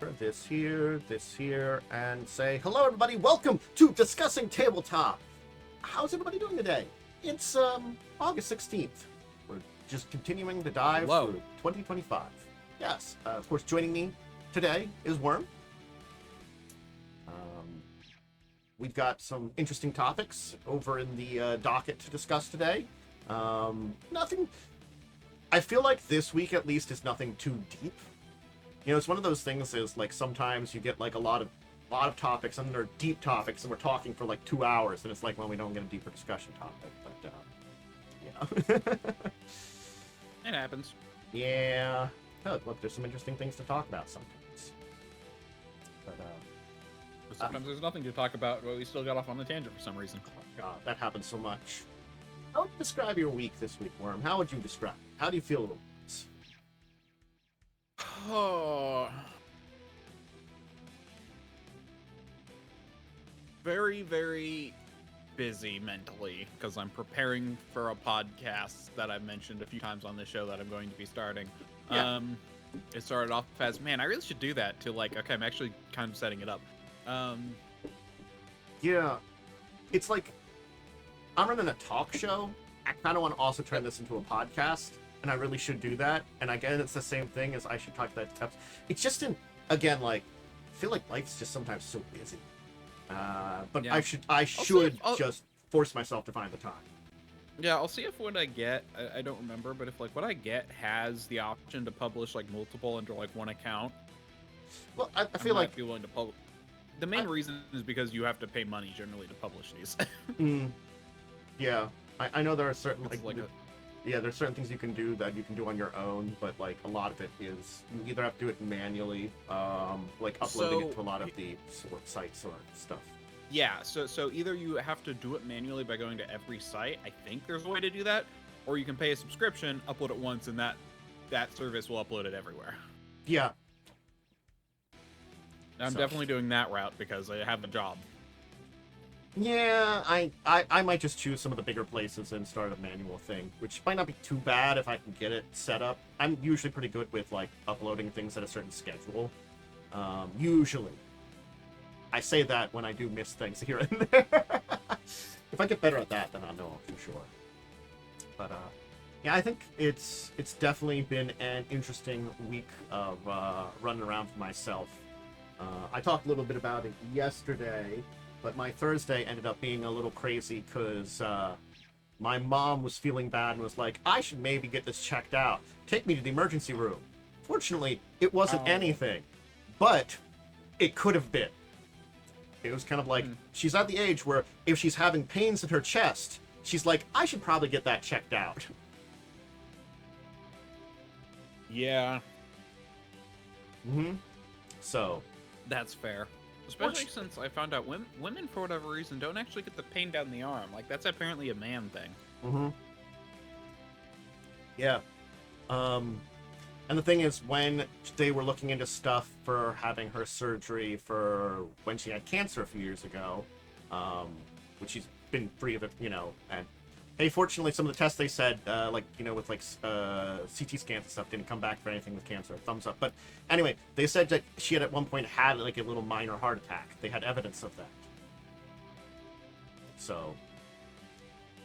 this here, and say, hello everybody, welcome to Discussing Tabletop. How's everybody doing today? It's August 16th. We're just continuing the dive through 2025. Yes, of course, joining me today is Worm. We've got some interesting topics over in the docket to discuss today. Nothing, I feel like this week at least is nothing too deep. You know, it's one of those things is like sometimes you get like a lot of topics and they're deep topics and we're talking for like 2 hours and it's like, well, we don't get a deeper discussion topic, but It happens. Yeah. Oh, look, there's some interesting things to talk about sometimes. But sometimes there's nothing to talk about, but we still got off on a tangent for some reason. oh God, that happens so much. How would you describe your week this week, Worm? How would you describe it? How do you feel about this? Oh, very, very busy mentally because I'm preparing for a podcast that I've mentioned a few times on this show that I'm going to be starting. Yeah. It started off as, man, I really should do that, to like, okay, I'm actually kind of setting it up. Yeah, it's like I'm running a talk show. I kind of want to also turn this into a podcast, and I really should do that. And again, it's the same thing as I should talk about steps. It's just again, like, I feel like life's just sometimes so busy. But yeah. I should just force myself to find the time. Yeah, I'll see if what I get, I don't remember, but if like what I get has the option to publish like multiple under like one account. Well, I feel like be willing to publish. The main reason is because you have to pay money generally to publish these. Yeah, I know there are certain there's certain things you can do that you can do on your own, but like a lot of it is you either have to do it manually, like uploading it to a lot of the sites or stuff. Yeah, so either you have to do it manually by going to every site, I think there's a way to do that, or you can pay a subscription, upload it once, and that service will upload it everywhere. Yeah. I'm definitely doing that route because I have a job. Yeah, I might just choose some of the bigger places and start a manual thing, which might not be too bad if I can get it set up. I'm usually pretty good with like uploading things at a certain schedule. Usually. I say that when I do miss things here and there. If I get better at that, then I'll know for sure. But yeah, I think it's definitely been an interesting week of running around for myself. I talked a little bit about it yesterday, but my Thursday ended up being a little crazy because my mom was feeling bad and was like, I should maybe get this checked out. Take me to the emergency room. Fortunately, it wasn't anything, but it could have been. It was kind of like, she's at the age where if she's having pains in her chest, she's like, I should probably get that checked out. Yeah. So. That's fair. Especially since I found out women, for whatever reason, don't actually get the pain down the arm. Like, that's apparently a man thing. Yeah. And the thing is, when they were looking into stuff for having her surgery for when she had cancer a few years ago, which she's been free of it, you know, and hey, fortunately, some of the tests they said, like, you know, with like CT scans and stuff, didn't come back for anything with cancer. Thumbs up. But anyway, they said that she had at one point had like a little minor heart attack. They had evidence of that. So,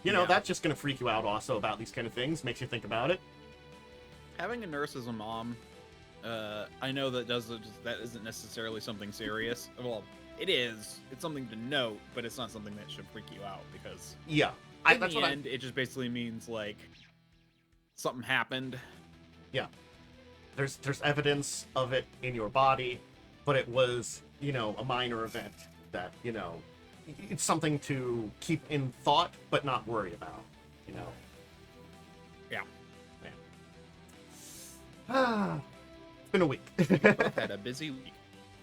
you know, that's just going to freak you out also about these kind of things. Makes you think about it. Having a nurse as a mom, I know that that isn't necessarily something serious. Well, it is. It's something to note, but it's not something that should freak you out because in the end, it just basically means like something happened. Yeah, there's evidence of it in your body, but it was, you know, a minor event that, you know, it's something to keep in thought but not worry about, you know. Yeah. It's been a week. We both had a busy week.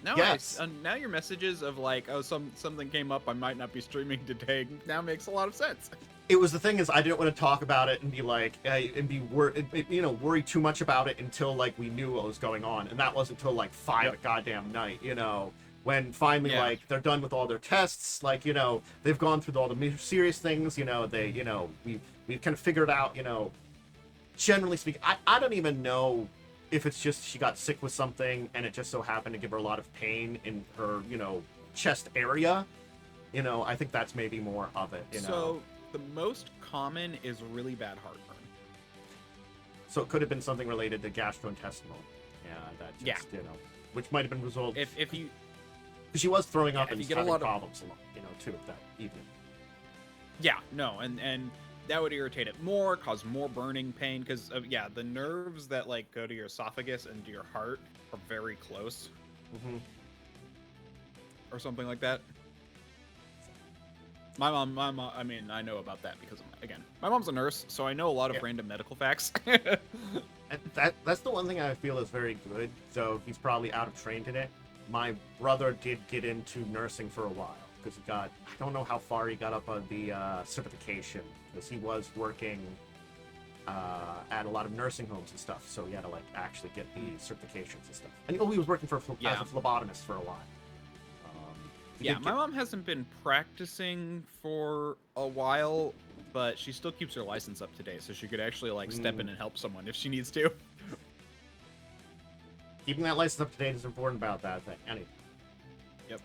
No, yes. Now your messages of like, oh, something came up, I might not be streaming today, now makes a lot of sense. It was the thing is I didn't want to talk about it and be like, and be worry too much about it until like we knew what was going on, and that wasn't until like 5 at goddamn night, you know, when finally like they're done with all their tests, like, you know, they've gone through all the serious things, you know, they, you know, we've kind of figured out, you know, generally speaking, I don't even know if it's just she got sick with something and it just so happened to give her a lot of pain in her, chest area, I think that's maybe more of it, So the most common is really bad heartburn. So it could have been something related to gastrointestinal. Yeah, that just, which might have been resolved. If you... Because she was throwing up and you get having a lot problems, too, that evening. Yeah, no, and that would irritate it more, cause more burning pain, because, the nerves that, like, go to your esophagus and to your heart are very close. Mm-hmm. Or something like that. My mom, I mean, I know about that because, my mom's a nurse, so I know a lot of random medical facts. And that's the one thing I feel is very good, though he's probably out of train today. My brother did get into nursing for a while, because I don't know how far he got up on the certification, because he was working at a lot of nursing homes and stuff, so he had to, like, actually get the certifications and stuff. And he was working as a phlebotomist for a while. My mom hasn't been practicing for a while, but she still keeps her license up to date, so she could actually, like, step in and help someone if she needs to. Keeping that license up to date is important about that thing. Anyway. Yep.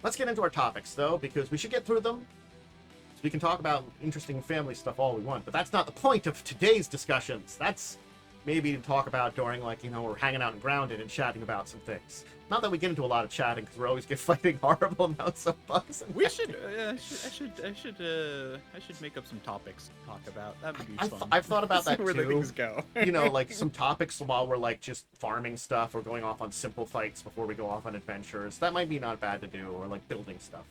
Let's get into our topics, though, because we should get through them. So we can talk about interesting family stuff all we want, but that's not the point of today's discussions. That's maybe to talk about during, like, we're hanging out and grounded and chatting about some things. Not that we get into a lot of chatting, because we're always fighting horrible amounts of bugs. We should. I should make up some topics to talk about. That would be fun. I've thought about that where too. the things go. Like some topics while we're like just farming stuff or going off on simple fights before we go off on adventures. That might be not bad to do, or like building stuff.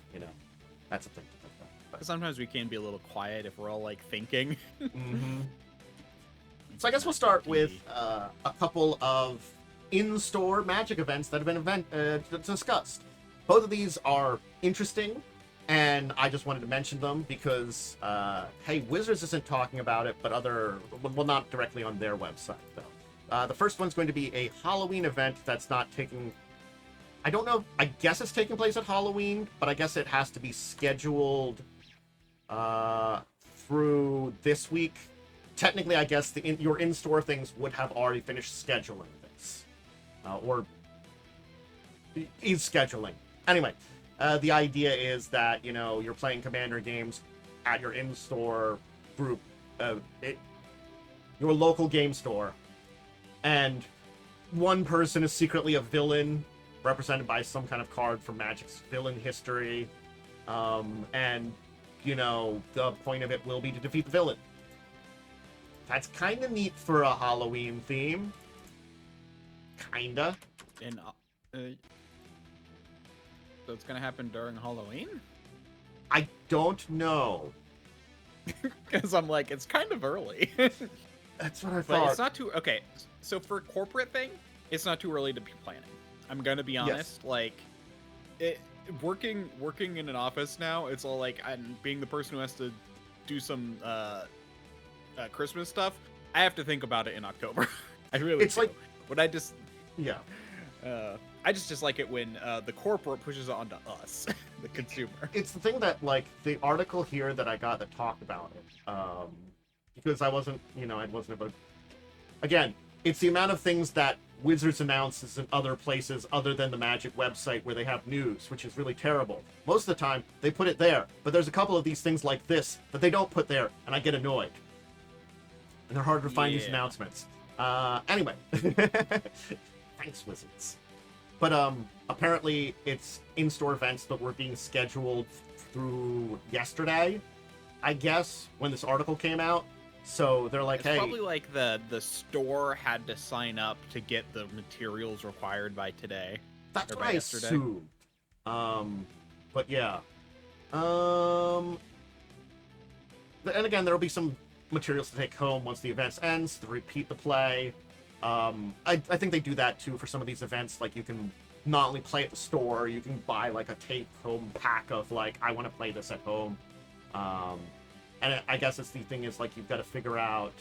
That's a thing to think about. But sometimes we can be a little quiet if we're all like thinking. Mm-hmm. So I guess we'll start with a couple of in-store Magic events that have been discussed. Both of these are interesting, and I just wanted to mention them because, hey, Wizards isn't talking about it, but not directly on their website, though. The first one's going to be a Halloween event that's not taking... I don't know, I guess it's taking place at Halloween, but I guess it has to be scheduled through this week. Technically, I guess your in-store things would have already finished scheduling this. Or is scheduling. Anyway, the idea is that, you're playing Commander games at your in-store group, your local game store, and one person is secretly a villain, represented by some kind of card from Magic's villain history, and, the point of it will be to defeat the villain. That's kind of neat for a Halloween theme. Kinda. And so it's gonna happen during Halloween? I don't know. Because I'm like, it's kind of early. That's what I But thought. it's not too... Okay, so for a corporate thing, it's not too early to be planning. I'm gonna be honest. Yes. Like, working in an office now, it's all like, I'm being the person who has to do some Christmas stuff. I have to think about it in October. I really It's do. like... But I just... Yeah. I just dislike it when the corporate pushes it onto us, the consumer. It's the thing that, like, the article here that I got that talked about it, because I wasn't able to... Again, it's the amount of things that Wizards announces in other places other than the Magic website where they have news, which is really terrible. Most of the time, they put it there, but there's a couple of these things like this that they don't put there, and I get annoyed. And they're harder to find these announcements. Anyway. Thanks, Wizards. But apparently it's in-store events that were being scheduled through yesterday, I guess, when this article came out. So they're like, it's hey... probably like the store had to sign up to get the materials required by today. That's what I yesterday. assumed. But yeah. And again, there'll be some materials to take home once the event ends, to repeat the play. I think they do that too for some of these events. Like, you can not only play at the store, you can buy like a take-home pack of like, I want to play this at home. And I guess it's the thing is like, you've got to figure out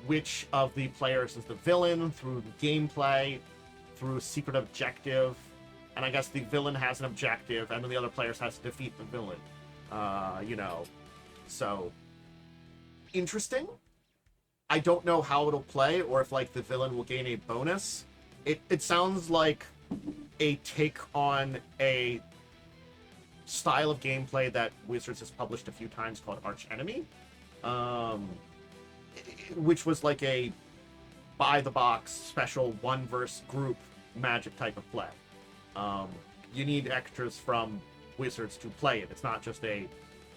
which of the players is the villain through the gameplay, through a secret objective. And I guess the villain has an objective, and then the other players has to defeat the villain. So interesting. I don't know how it'll play, or if like the villain will gain a bonus. It sounds like a take on a style of gameplay that Wizards has published a few times called Arch Enemy, which was like a by the box special one verse group Magic type of play. You need extras from Wizards to play it. It's not just you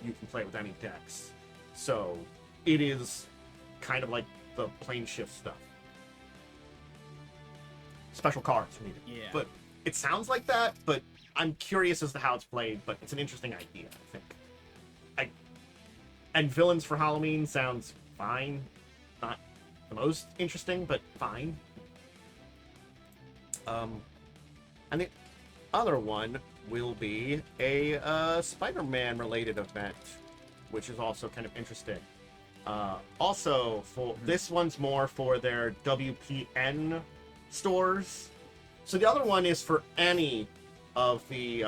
can play with any decks. So it is kind of like the plane shift stuff. Special cards needed. Yeah. But it sounds like that, but I'm curious as to how it's played, but it's an interesting idea, I think. And villains for Halloween sounds fine. Not the most interesting, but fine. And the other one will be a Spider-Man related event, which is also kind of interesting. Also, for this one's more for their WPN stores. So the other one is for any of the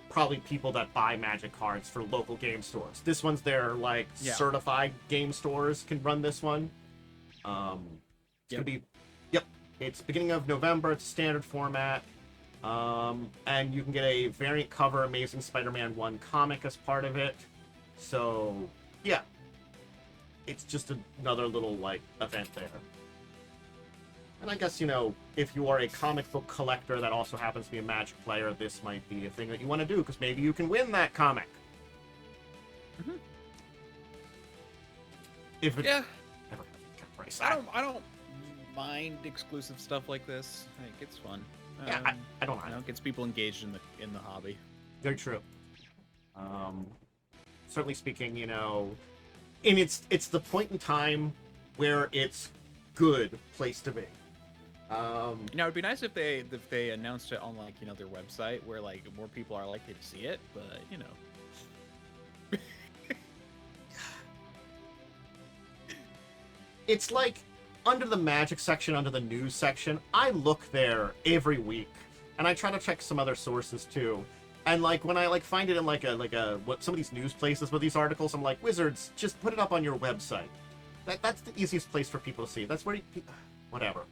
probably people that buy Magic cards for local game stores. This one's their like certified game stores can run this one. It's gonna be it's beginning of November. It's a standard format. And you can get a variant cover Amazing Spider-Man 1 comic as part of it. So yeah, it's just another little like event there. And I guess, you know, if you are a comic book collector that also happens to be a Magic player, this might be a thing that you want to do, because maybe you can win that comic. Mm-hmm. If it ever has a price. I don't mind exclusive stuff like this. I think it's fun. Yeah, I don't mind. You know, it gets people engaged in the hobby. Very true. Certainly speaking, you know, and it's the point in time where it's good place to be. You know, it'd be nice if they announced it on, like, you know, their website where like more people are likely to see it, but you know. It's like under the Magic section, under the news section, I look there every week, and I try to check some other sources too. And like when I like find it in like a what some of these news places with these articles, I'm like, Wizards, just put it up on your website. That's the easiest place for people to see. That's where whatever.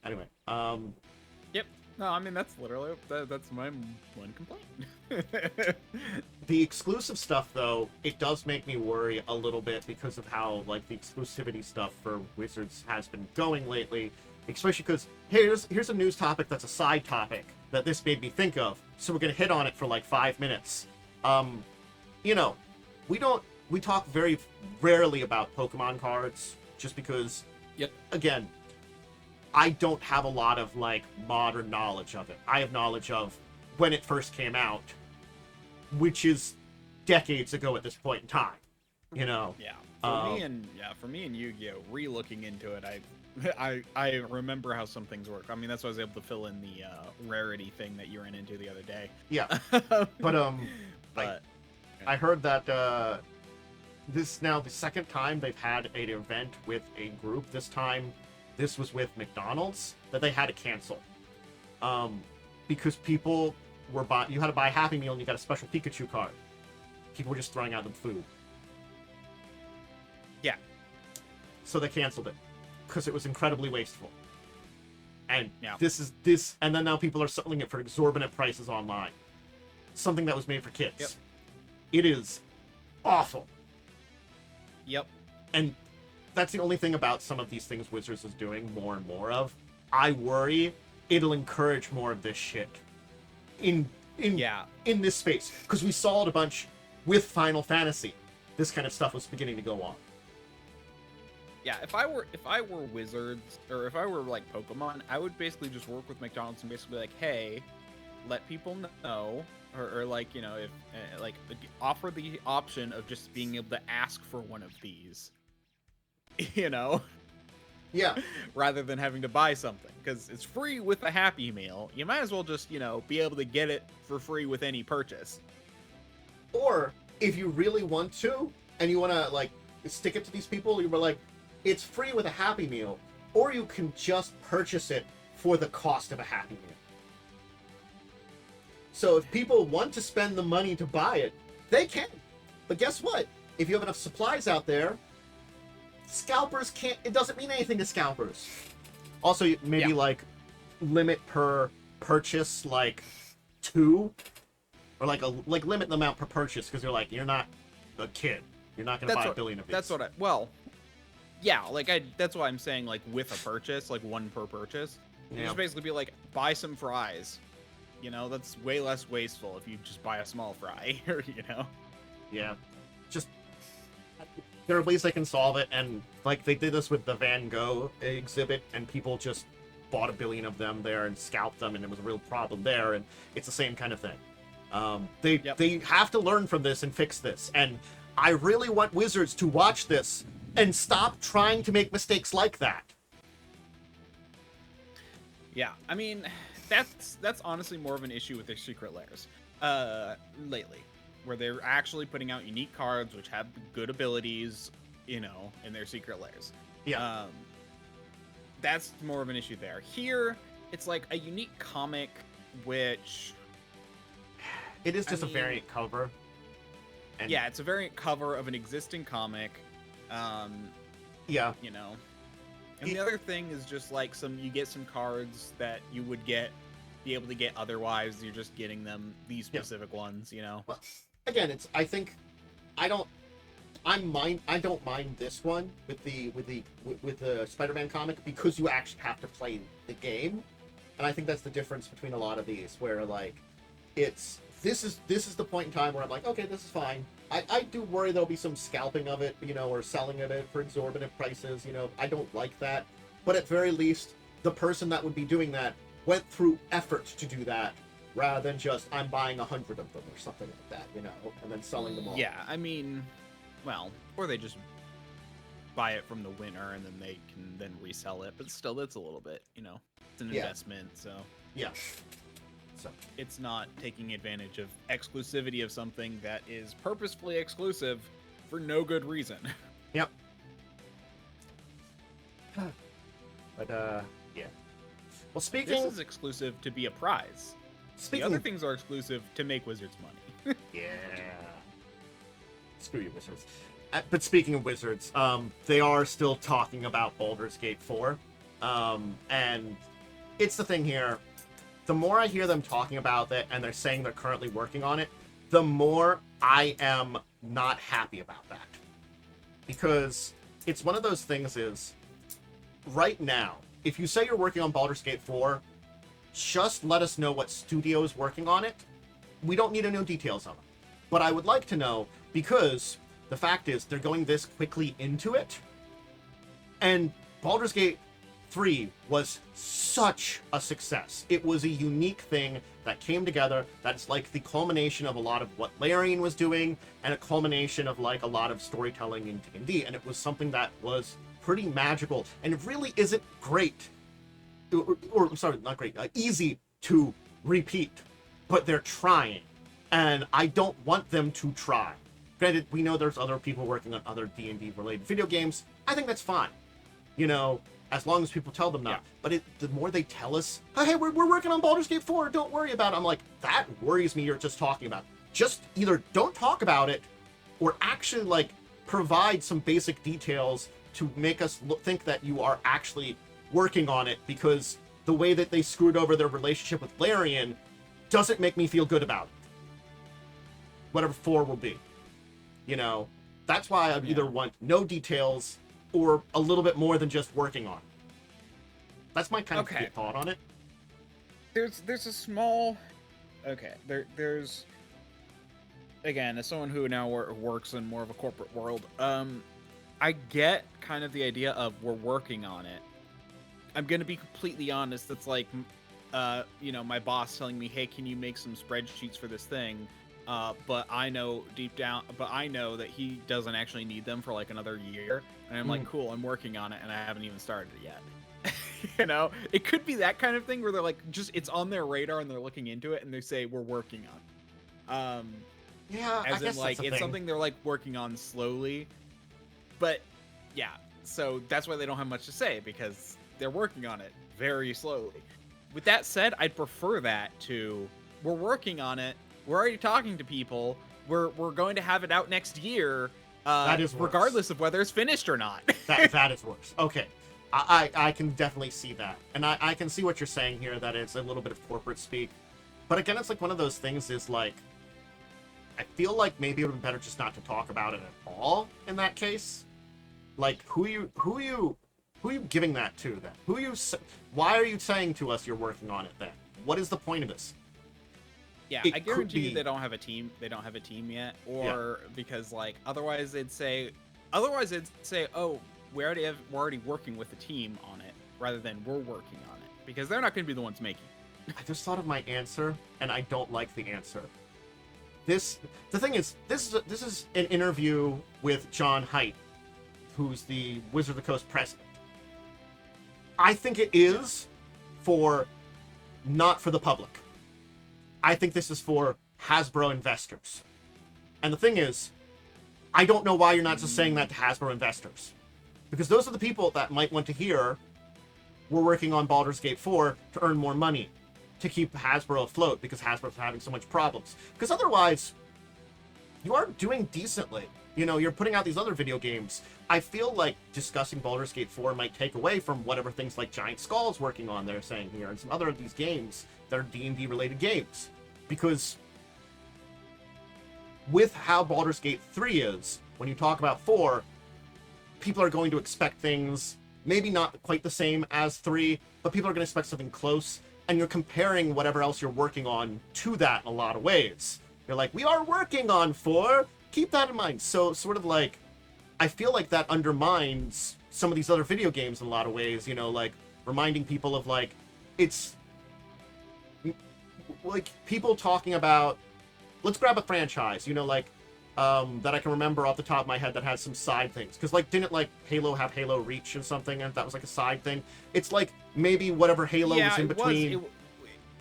Anyway, Yep. No, I mean that's literally that's my one complaint. The exclusive stuff, though, it does make me worry a little bit because of how like the exclusivity stuff for Wizards has been going lately. Especially because here's a news topic that's a side topic that this made me think of. So we're gonna hit on it for like 5 minutes. You know, we talk very rarely about Pokemon cards just because. Yep. Again, I don't have a lot of like modern knowledge of it. I have knowledge of when it first came out, which is decades ago at this point in time. You know. Yeah. For me and Yu-Gi-Oh, re-looking into it, I remember how some things work. I mean, that's why I was able to fill in the rarity thing that you ran into the other day. Yeah. But I heard that this is now the second time they've had an event with a group. This time, this was with McDonald's that they had to cancel. Because people were you had to buy a Happy Meal and you got a special Pikachu card. People were just throwing out the food. Yeah. So they canceled it because it was incredibly wasteful. And yeah. And then now people are selling it for exorbitant prices online. Something that was made for kids. Yep. It is awful. Yep. And that's the only thing about some of these things Wizards is doing more and more of. I worry it'll encourage more of this shit in this space, because we saw it a bunch with Final Fantasy. This kind of stuff was beginning to go on. Yeah, if I were Wizards, or if I were like Pokemon, I would basically just work with McDonald's and basically be like, hey, let people know, or like, you know, if like offer the option of just being able to ask for one of these, you know. Yeah. Rather than having to buy something, because it's free with a Happy Meal. You might as well just, you know, be able to get it for free with any purchase. Or if you really want to, and you want to like stick it to these people, you were like, it's free with a Happy Meal, or you can just purchase it for the cost of a Happy Meal. So if people want to spend the money to buy it, they can. But guess what? If you have enough supplies out there, scalpers can't. It doesn't mean anything to scalpers. Also, maybe like limit per purchase, like 2, or like limit the amount per purchase, because you're not a kid. You're not gonna buy a billion of these. That's what that's why I'm saying, like, with a purchase, like 1 per purchase. You just basically be like, buy some fries. You know, that's way less wasteful if you just buy a small fry, you know? Yeah. Just, there are ways they can solve it, and, like, they did this with the Van Gogh exhibit, and people just bought a billion of them there and scalped them, and it was a real problem there, and it's the same kind of thing. They have to learn from this and fix this, and I really want Wizards to watch this and stop trying to make mistakes like that. Yeah, I mean, that's honestly more of an issue with their secret lairs lately, where they're actually putting out unique cards which have good abilities, you know, in their secret lairs. Yeah. That's more of an issue there. Here, it's like a unique comic, which it is just a variant cover. And yeah, it's a variant cover of an existing comic. Yeah. You know. And the other thing is just like you get some cards that you would be able to get otherwise. You're just getting them, these specific ones, you know. Well, again, I don't mind this one with the Spider-Man comic, because you actually have to play the game, and I think that's the difference between a lot of these, where like this is the point in time where I'm like, okay, this is fine. I do worry there'll be some scalping of it, you know, or selling of it for exorbitant prices, you know. I don't like that. But at very least, the person that would be doing that went through effort to do that, rather than just, I'm buying 100 of them or something like that, you know, and then selling them all. Yeah, I mean, well, or they just buy it from the winner and then they can then resell it. But still, that's a little bit, you know, it's an investment, so. Yeah. So it's not taking advantage of exclusivity of something that is purposefully exclusive for no good reason. Yep. But yeah. Well, speaking, this is exclusive to be a prize. The other things are exclusive to make Wizards money. Yeah. Screw you, Wizards. But speaking of Wizards, they are still talking about Baldur's Gate 4, and it's the thing here. The more I hear them talking about it, and they're saying they're currently working on it, the more I am not happy about that. Because it's one of those things is, right now, if you say you're working on Baldur's Gate 4, just let us know what studio is working on it. We don't need to know details on it. But I would like to know, because the fact is, they're going this quickly into it, and Baldur's Gate 3 was such a success. It was a unique thing that came together that's like the culmination of a lot of what Larian was doing, and a culmination of like a lot of storytelling in D&D, and it was something that was pretty magical, and it really isn't great, or sorry, not great, easy to repeat, but they're trying, and I don't want them to try. Granted, we know there's other people working on other D&D related video games. I think that's fine. You know, as long as people tell them not. Yeah. But the more they tell us, hey, we're working on Baldur's Gate 4, don't worry about it. I'm like, that worries me you're just talking about. Just either don't talk about it, or actually, like, provide some basic details to make us think that you are actually working on it, because the way that they screwed over their relationship with Larian doesn't make me feel good about it. Whatever 4 will be. You know, that's why I either want no details or a little bit more than just working on it. That's my kind of thought on it. There's a small... Okay, there's... Again, as someone who now works in more of a corporate world, I get kind of the idea of we're working on it. I'm going to be completely honest, that's like, you know, my boss telling me, hey, can you make some spreadsheets for this thing? But I know deep down, that he doesn't actually need them for like another year. And I'm like, cool, I'm working on it, and I haven't even started it yet. You know, it could be that kind of thing where they're like, just, it's on their radar and they're looking into it and they say, we're working on it. Yeah, as in like, it's something they're like working on slowly. But yeah, so that's why they don't have much to say, because they're working on it very slowly. With that said, I'd prefer that to, we're working on it. We're already talking to people. We're going to have it out next year. That is worse. regardless of whether it's finished or not. That is worse. Okay. I can definitely see that. And I can see what you're saying here, that it's a little bit of corporate speak. But again, it's like one of those things is like, I feel like maybe it would be better just not to talk about it at all in that case. Like, who are you giving that to then? Why are you saying to us you're working on it then? What is the point of this? Yeah, I guarantee you they don't have a team. They don't have a team yet, or because like otherwise they'd say, oh, we're already working with a team on it, rather than we're working on it, because they're not going to be the ones making it. I just thought of my answer, and I don't like the answer. The thing is, this is an interview with John Haidt, who's the Wizard of the Coast president. I think it is not for the public. I think this is for Hasbro investors. And the thing is, I don't know why you're not just saying that to Hasbro investors. Because those are the people that might want to hear, we're working on Baldur's Gate 4 to earn more money, to keep Hasbro afloat, because Hasbro's having so much problems. Because otherwise, you are doing decently. You know, you're putting out these other video games. I feel like discussing Baldur's Gate 4 might take away from whatever things like Giant Skull's working on, they're saying here, and some other of these games that are D&D related games. Because with how Baldur's Gate 3 is, when you talk about 4, people are going to expect things maybe not quite the same as 3, but people are going to expect something close, and you're comparing whatever else you're working on to that in a lot of ways. You're like, we are working on 4, keep that in mind. So sort of like, I feel like that undermines some of these other video games in a lot of ways, you know, like reminding people of like, it's like people talking about, let's grab a franchise, you know, like that I can remember off the top of my head that has some side things. Because like, didn't like Halo have Halo Reach or something, and that was like a side thing? It's like maybe whatever Halo was in between.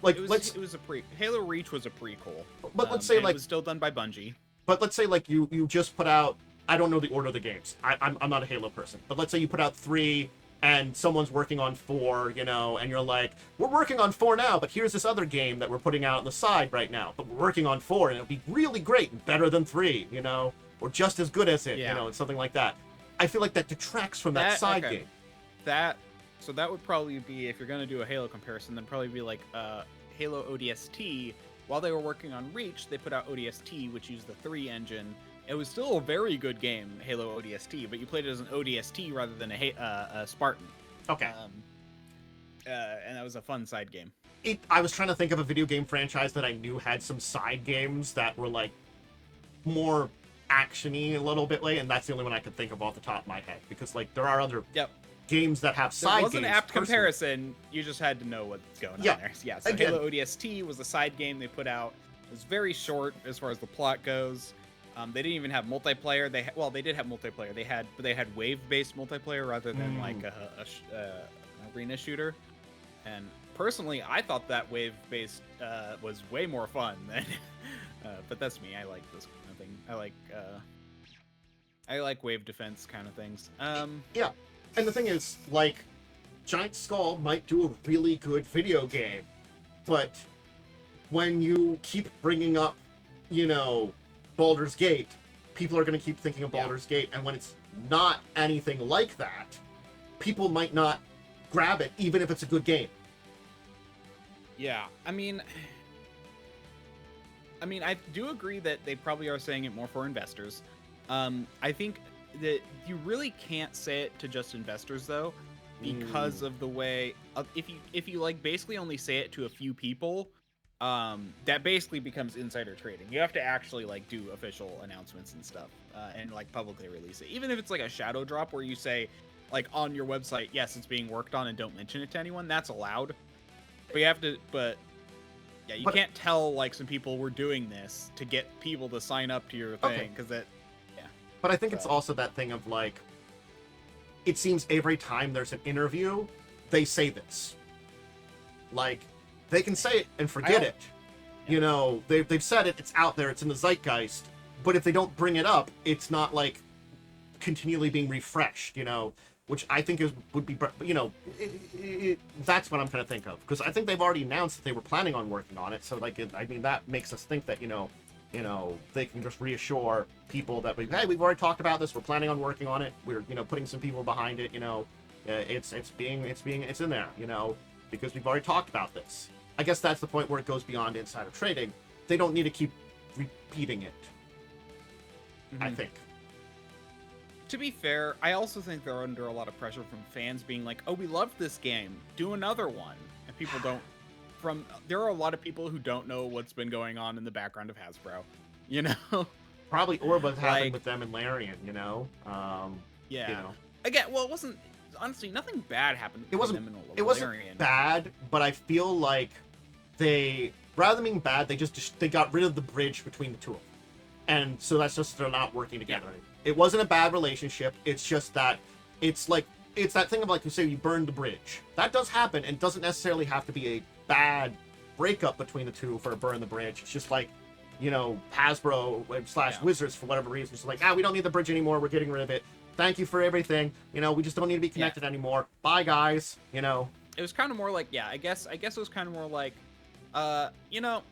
Halo Reach was a prequel. But let's say like it was still done by Bungie. But let's say like you just put out, I don't know the order of the games. I'm not a Halo person. But let's say you put out 3 and someone's working on 4, you know, and you're like, we're working on 4 now, but here's this other game that we're putting out on the side right now. But we're working on 4 and it'll be really great and better than 3, you know, or just as good as it, you know, and something like that. I feel like that detracts from that side game. So that would probably be, if you're going to do a Halo comparison, then probably be like Halo ODST. While they were working on Reach, they put out ODST, which used the 3 engine. It was still a very good game, Halo ODST, but you played it as an ODST rather than a Spartan. Okay. And that was a fun side game. I was trying to think of a video game franchise that I knew had some side games that were like more action-y a little bit, and that's the only one I could think of off the top of my head, because like there are other games that have side games. It was an apt comparison. You just had to know what's going on there. Yeah. So again, Halo ODST was a side game they put out. It was very short as far as the plot goes. They didn't even have multiplayer. They did have multiplayer. They had wave-based multiplayer rather than like an arena shooter. And personally, I thought that wave-based was way more fun than. But that's me. I like this kind of thing. I like wave defense kind of things. Yeah. And the thing is, like, Giant Skull might do a really good video game, but when you keep bringing up, you know, Baldur's Gate, people are going to keep thinking of Baldur's Gate, and when it's not anything like that, people might not grab it, even if it's a good game. Yeah, I mean, I do agree that they probably are saying it more for investors. I think that you really can't say it to just investors though, because of the way if you like basically only say it to a few people, that basically becomes insider trading. You have to actually like do official announcements and stuff, and like publicly release it, even if it's like a shadow drop where you say like on your website, yes, it's being worked on, and don't mention it to anyone. That's allowed, but you have to. But yeah, you can't tell like some people were doing this to get people to sign up to your thing, because that. But I think it's also that thing of like, it seems every time there's an interview, they say this. Like, they can say it and forget it. Yeah. You know, they've said it, it's out there, it's in the zeitgeist. But if they don't bring it up, it's not like continually being refreshed, you know, which I think would be, you know, that's what I'm trying to think of. Because I think they've already announced that they were planning on working on it. So, like, I mean, that makes us think that, you know, you know, they can just reassure people that hey, we've already talked about this. We're planning on working on it. We're, you know, putting some people behind it. You know, it's in there. You know, because we've already talked about this. I guess that's the point where it goes beyond insider trading. They don't need to keep repeating it. I think. To be fair, I also think they're under a lot of pressure from fans being like, "Oh, we love this game. Do another one." And people don't. There are a lot of people who don't know what's been going on in the background of Hasbro. You know. Probably or what happened with them and Larian. You know. Yeah. You know. Again, well, it wasn't. Honestly, nothing bad happened. It wasn't. Them and It wasn't bad, but I feel like they, rather than being bad, they got rid of the bridge between the two of them. And so that's just they're not working together. Yeah. It wasn't a bad relationship. It's just that it's that thing of like you say you burned the bridge. That does happen and doesn't necessarily have to be a bad breakup between the two for a burn the bridge. It's just like, you know, Hasbro / Wizards for whatever reason. It's like, we don't need the bridge anymore. We're getting rid of it. Thank you for everything. You know, we just don't need to be connected anymore. Bye guys. You know. It was kind of more like, I guess it was kind of more like, you know,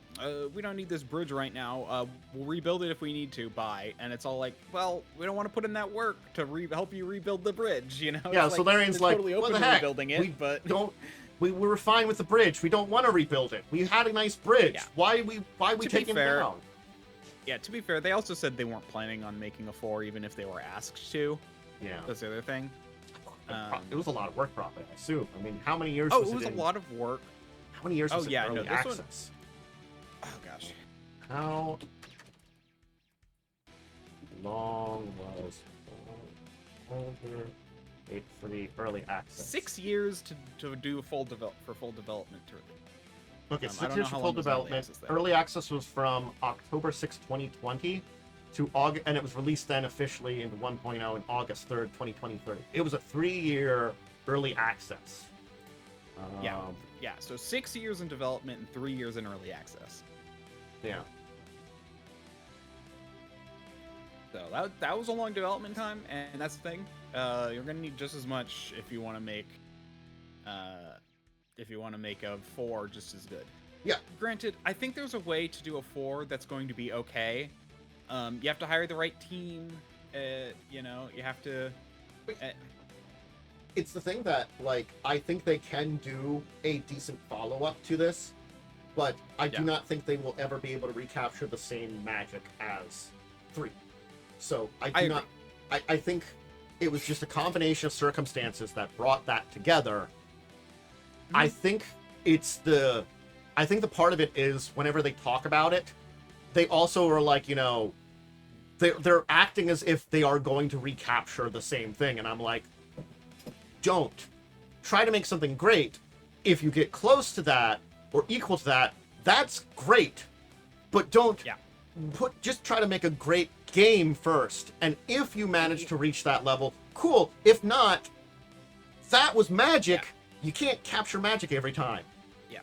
we don't need this bridge right now. We'll rebuild it if we need to. Bye. And it's all like, well, we don't want to put in that work to help you rebuild the bridge. You know? Yeah. So Larian's like, totally what the heck? Rebuilding it, but we were fine with the bridge. We don't want to rebuild it. We had a nice bridge. Yeah. Why are we taking it down? Yeah. To be fair, they also said they weren't planning on making a 4, even if they were asked to. Yeah. That's the other thing. It was a lot of work, probably. I assume. I mean, how many years? Oh, it was a lot of work. How many years was it early access? Oh gosh. How long was it for the early access? 6 years to do full development. Okay, 6 years for full development. Early access was from October 6, 2020 to August, and it was released then officially into 1.0 in August 3rd, 2023. It was a 3-year early access. Yeah. So 6 years in development and 3 years in early access. Yeah. So that was a long development time, and that's the thing. You're gonna need just as much if you want to make a 4 just as good. Yeah. Granted, I think there's a way to do a 4 that's going to be okay. You have to hire the right team. You know, you have to. It's the thing that, like, I think they can do a decent follow-up to this, but I do not think they will ever be able to recapture the same magic as 3. So I think it was just a combination of circumstances that brought that together. Mm-hmm. I think the part of it is whenever they talk about it, they also are like, you know, they're acting as if they are going to recapture the same thing, and I'm like, don't. Try to make something great. If you get close to that or equal to that, that's great. But don't just try to make a great game first. And if you manage to reach that level, cool. If not, that was magic. You can't capture magic every time. Yeah.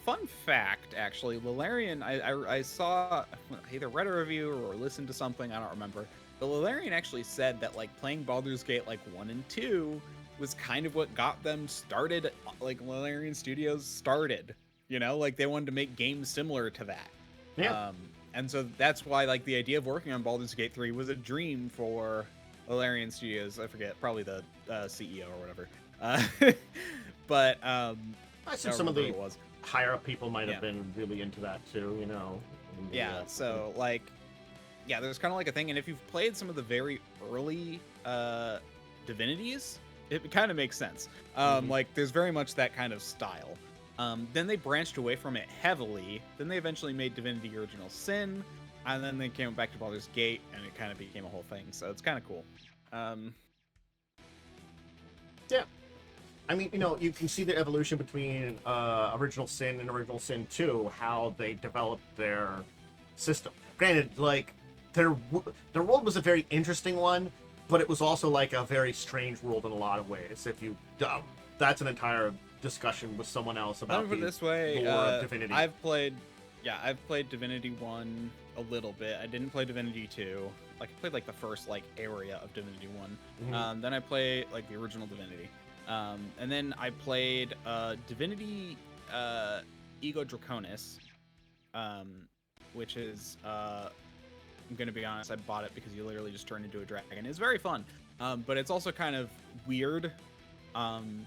Fun fact, actually, Lilarian, I saw, either read a review or listened to something, I don't remember, but Lilarian actually said that, like, playing Baldur's Gate, like, 1 and 2 was kind of what got them started, like, Lilarian Studios started, you know? Like, they wanted to make games similar to that. Yeah. And so that's why, like, the idea of working on Baldur's Gate 3 was a dream for Lilarian Studios. I forget, probably the CEO or whatever. But, I assume some of the higher up people might have been really into that too, you know? So, like, there's kind of like a thing, and if you've played some of the very early Divinities, it kind of makes sense. Like, there's very much that kind of style. Then they branched away from it heavily. Then they eventually made Divinity Original Sin, and then they came back to Baldur's Gate, and it kind of became a whole thing. So it's kind of cool. Yeah. I mean, you know, you can see the evolution between Original Sin and Original Sin 2, how they developed their system. Granted, like, their world was a very interesting one, but it was also, like, a very strange world in a lot of ways. If you... that's an entire discussion with someone else about the this way, lore of Divinity. I've played Divinity 1 a little bit. I didn't play Divinity 2. Like, I played, like, the first, like, area of Divinity 1. Mm-hmm. Then I played, like, the original Divinity. And then I played Divinity Ego Draconis. which is I'm gonna be honest, I bought it because you literally just turn into a dragon. It's very fun, but it's also kind of weird, and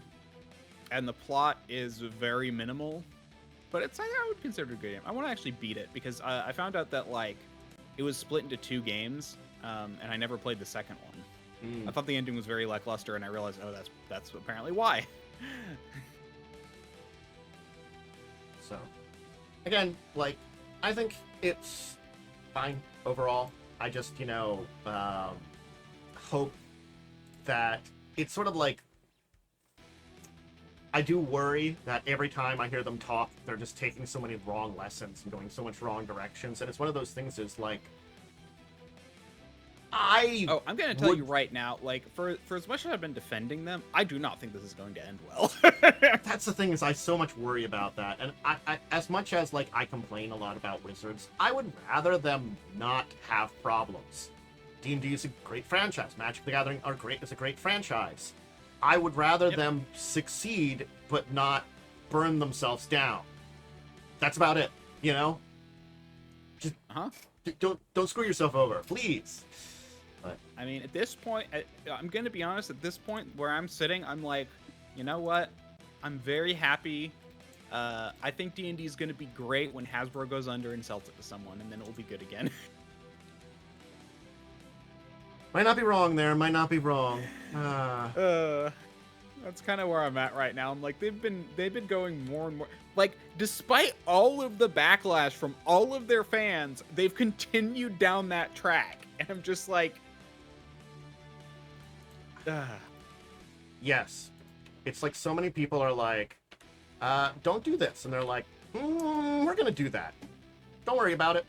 the plot is very minimal. But it's I would consider it a good game. I want to actually beat it because I found out that like it was split into 2 games, and I never played the second one. I thought the ending was very lackluster, and I realized, oh, that's apparently why. So, again, like, I think it's fine overall. I just, hope that it's sort of like, I do worry that every time I hear them talk, they're just taking so many wrong lessons and going so much wrong directions. And it's one of those things is like, I'm going to tell you right now, like, for as much as I've been defending them, I do not think this is going to end well. That's the thing is I so much worry about that. And I as much as, like, I complain a lot about Wizards, I would rather them not have problems. D&D is a great franchise. Magic the Gathering is a great franchise. I would rather them succeed, but not burn themselves down. That's about it, Just don't screw yourself over, please. But I mean, at this point, I'm going to be honest, at this point where I'm sitting, I'm like, you know what? I'm very happy. I think D&D is going to be great when Hasbro goes under and sells it to someone, and then it will be good again. Might not be wrong there, might not be wrong. That's kind of where I'm at right now. I'm like, they've been going more and more. Like, despite all of the backlash from all of their fans, they've continued down that track. And I'm just like, yes. It's like so many people are like, don't do this. And they're like, we're going to do that. Don't worry about it.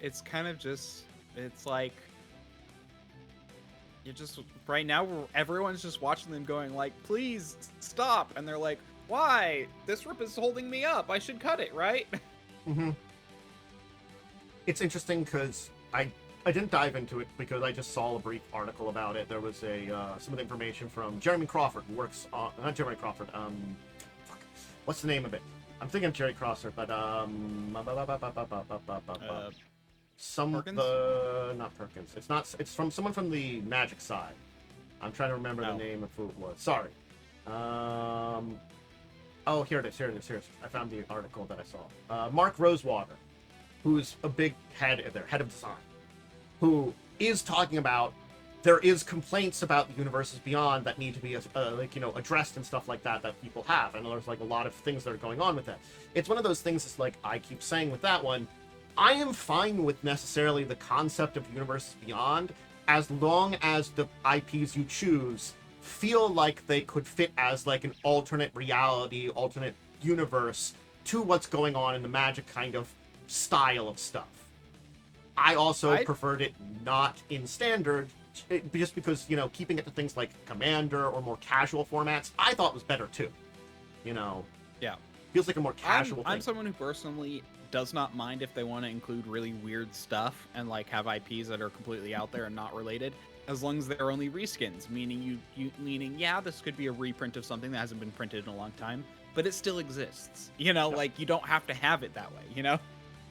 It's kind of just, it's like, you just, right now, everyone's just watching them going like, please stop. And they're like, why? This rip is holding me up. I should cut it, right? Mm-hmm. It's interesting because I didn't dive into it because I just saw a brief article about it. There was some of the information from Jeremy Crawford, who works on, not Jeremy Crawford, what's the name of it? I'm thinking of Jerry Crosser, but Perkins? Not Perkins. It's from someone from the Magic side. I'm trying to remember the name of who it was. Sorry. Here it is. I found the article that I saw. Mark Rosewater, who's a big head of design, who is talking about there is complaints about the universes beyond that need to be addressed and stuff like that people have. I know there's like a lot of things that are going on with that. It's one of those things. It's like I keep saying with that one, I am fine with necessarily the concept of universes beyond as long as the IPs you choose feel like they could fit as like an alternate reality, alternate universe to what's going on in the Magic kind of style of stuff. I also preferred it not in standard, just because, keeping it to things like Commander or more casual formats, I thought was better too. Yeah. Feels like a more casual thing. I'm someone who personally does not mind if they want to include really weird stuff and like have IPs that are completely out there and not related, as long as they're only reskins, meaning this could be a reprint of something that hasn't been printed in a long time, but it still exists. Like you don't have to have it that way,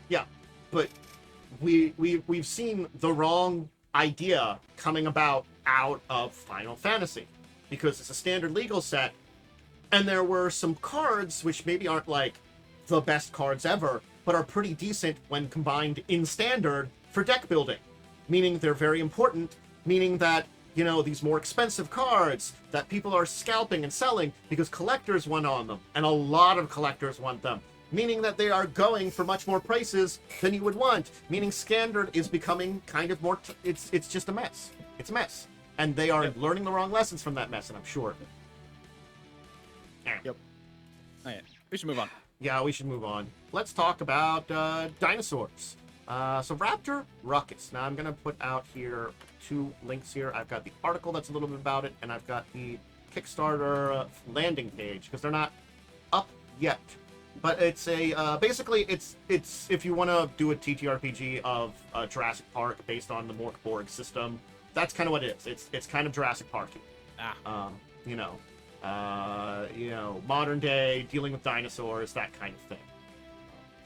Yeah, but we've seen the wrong idea coming out of Final Fantasy, because it's a standard legal set, and there were some cards which maybe aren't like the best cards ever, but are pretty decent when combined in standard for deck building, meaning they're very important, meaning that these more expensive cards that people are scalping and selling because collectors want on them, and a lot of collectors want them, meaning that they are going for much more prices than you would want, meaning standard is becoming kind of more it's just a mess. It's a mess, and they are learning the wrong lessons from that mess, and I'm sure of it. Yep. All right, we should move on. Yeah, we should move on. Let's talk about dinosaurs. So Raptor Ruckus. Now I'm going to put out here 2 links here. I've got the article that's a little bit about it, and I've got the Kickstarter landing page, because they're not up yet. But it's a basically it's if you want to do a TTRPG of Jurassic Park based on the Mork-Borg system, that's kind of what it is. It's kind of Jurassic Park. Modern day, dealing with dinosaurs, that kind of thing.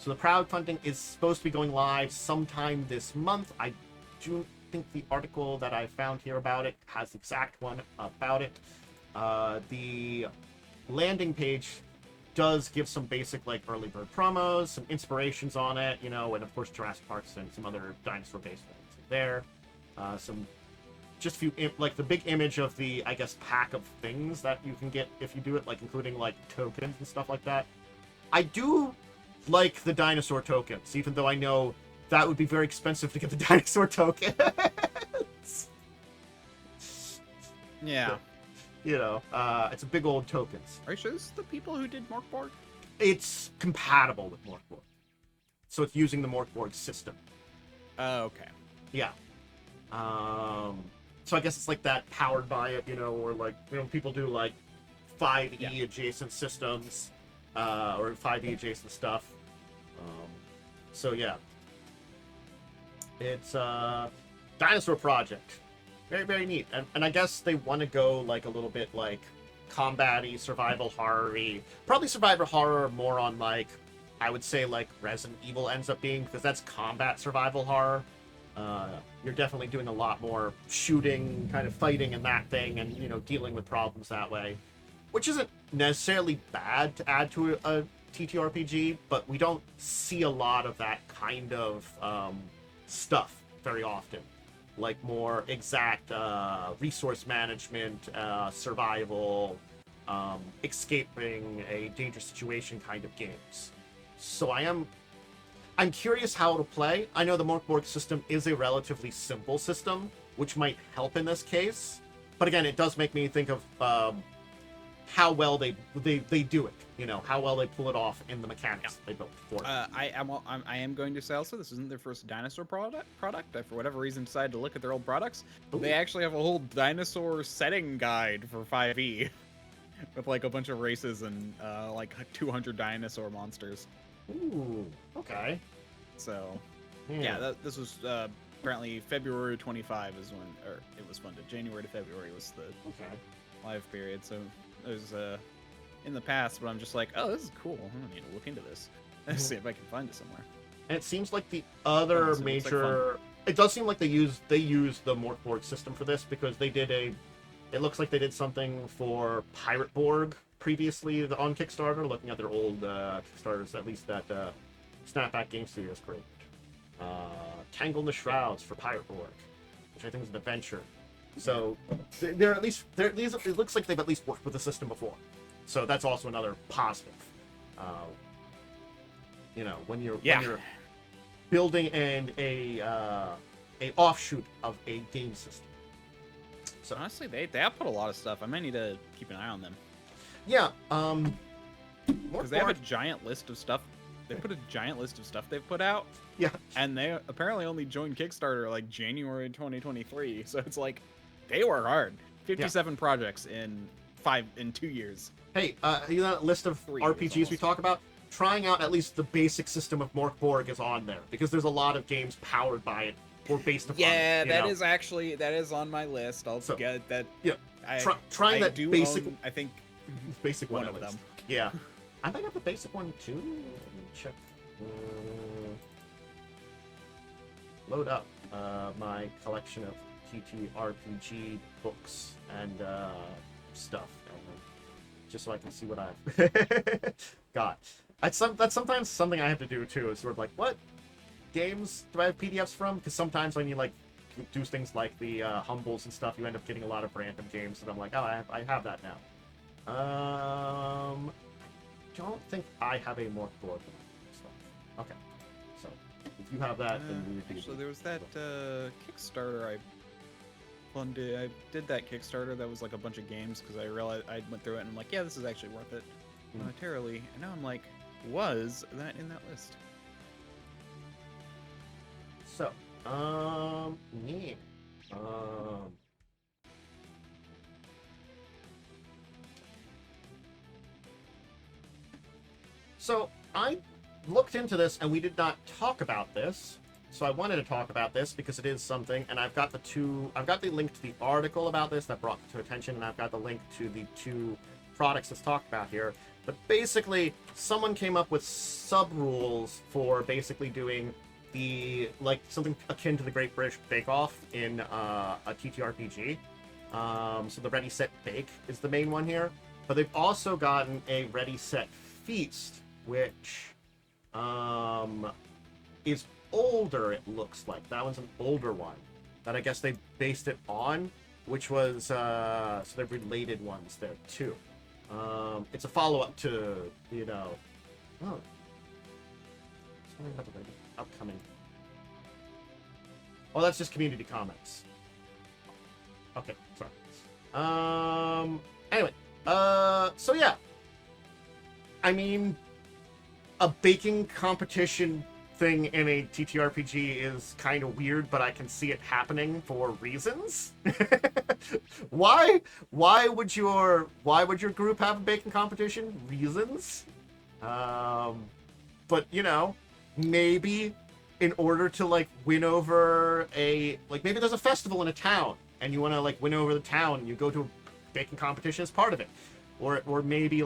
So the crowdfunding is supposed to be going live sometime this month. I do think the article that I found here about it has the exact one about it. The landing page does give some basic like early bird promos, some inspirations on it, and of course Jurassic Parks and some other dinosaur-based things there. Some just few like the big image of the pack of things that you can get if you do it, like including like tokens and stuff like that. I do like the dinosaur tokens, even though I know that would be very expensive to get the dinosaur token. Yeah. It's a big old tokens. Are you sure this is the people who did Morkborg? It's compatible with Morkborg. So it's using the Morkborg system. Oh, okay. Yeah. So I guess it's like that powered by it, or like, people do like 5e adjacent systems, or 5e adjacent stuff. So yeah. It's a dinosaur project. Very, very neat. And I guess they want to go like a little bit like combat-y, survival horror-y. Probably survival horror more on like, I would say like Resident Evil ends up being, because that's combat survival horror. You're definitely doing a lot more shooting, kind of fighting and that thing, and dealing with problems that way. Which isn't necessarily bad to add to a TTRPG, but we don't see a lot of that kind of stuff very often. Like more exact resource management, survival, escaping a dangerous situation kind of games. So I'm curious how it'll play. I know the Morkborg system is a relatively simple system, which might help in this case. But again, it does make me think of how well they do it. How well they pull it off in the mechanics they built for it. I am going to say also, this isn't their first dinosaur product. I, for whatever reason, decided to look at their old products. Ooh. They actually have a whole dinosaur setting guide for 5e. With like a bunch of races and like 200 dinosaur monsters. Ooh, okay. So, yeah, this was apparently February 25 is when, or it was funded. January to February was the live period. So it was in the past, but I'm just like, oh, this is cool. I'm gonna need to look into this. Let's see if I can find it somewhere. And it seems like the other major, it does seem like they use the Morkborg system for this, because they did it looks like they did something for Pirate Borg previously on Kickstarter, looking at their old Kickstarters, at least that Snapback Game Studios created. Tangle in the Shrouds for Pirate Borg, which I think is an adventure. So they're at least it looks like they've at least worked with the system before. So that's also another positive. When you're building a offshoot of a game system. So honestly, they have put a lot of stuff. I might need to keep an eye on them. Yeah. Because they have a giant list of stuff. They put a giant list of stuff they've put out. Yeah. And they apparently only joined Kickstarter like January 2023. So it's like they work hard. 57 projects in 2 years. Hey, that list of RPGs we talk about? Trying out at least the basic system of Morkborg is on there, because there's a lot of games powered by it or based upon it. That is on my list. I'll get that. Yeah. Trying that basic. I think basic one of them. Yeah. I might have the basic one too. Let me check. Load up my collection of TTRPG books and stuff, just so I can see what I've got. That's sometimes something I have to do too. Is sort of like, what games do I have PDFs from? Because sometimes when you like do things like the humbles and stuff, you end up getting a lot of random games, and I'm like, oh, I have that now. Don't think I have a Morkborg stuff. Okay, so if you have that, then we would be. Actually, there was that Kickstarter I funded. I did that Kickstarter that was like a bunch of games, because I realized I went through it and I'm like, yeah, this is actually worth it monetarily. And now I'm like, was that in that list? So, yeah. So I looked into this, and we did not talk about this. So I wanted to talk about this because it is something, and I've got the link to the article about this that brought it to attention, and I've got the link to the two products that's talked about here. But basically, someone came up with sub-rules for basically doing something akin to the Great British Bake Off in a TTRPG. So the Ready Set Bake is the main one here, but they've also gotten a Ready Set Feast, which is older. It looks like that one's an older one that I guess they based it on, which was so they're related ones there too. It's a follow-up to something about the upcoming. Oh, that's just community comments. Okay, sorry. Anyway, so yeah. I mean, a baking competition thing in a TTRPG is kind of weird, but I can see it happening for reasons. Why would your group have a baking competition? Reasons. But maybe in order to win over maybe there's a festival in a town and you want to win over the town and you go to a baking competition as part of it, or maybe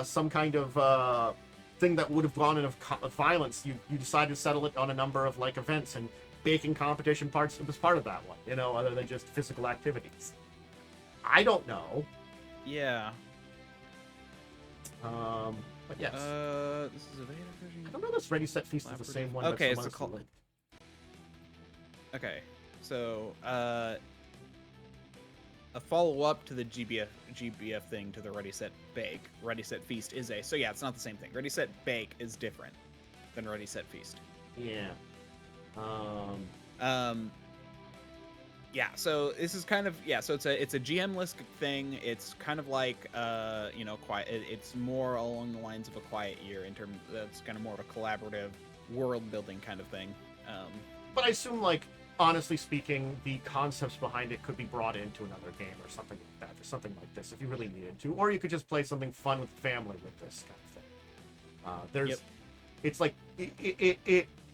some kind of thing that would have gone into violence. You decide to settle it on a number of events, and baking competition parts was part of that one. Other than just physical activities. I don't know. Yeah. But yes. This is a beta version. I don't know if this Ready Set Feast is the same one. Okay, it's called. Okay, so a follow-up to the GBF thing to the Ready Set Bake. Ready Set Feast is so yeah, it's not the same thing. Ready Set Bake is different than Ready Set Feast. Yeah. Yeah, so this is kind of so it's a GM-less thing. It's kind of like quiet. It's more along the lines of a Quiet Year in terms. That's kind of more of a collaborative world-building kind of thing. But I assume, honestly speaking, the concepts behind it could be brought into another game or something like that, or something like this, if you really needed to, or you could just play something fun with family with this kind of thing. It's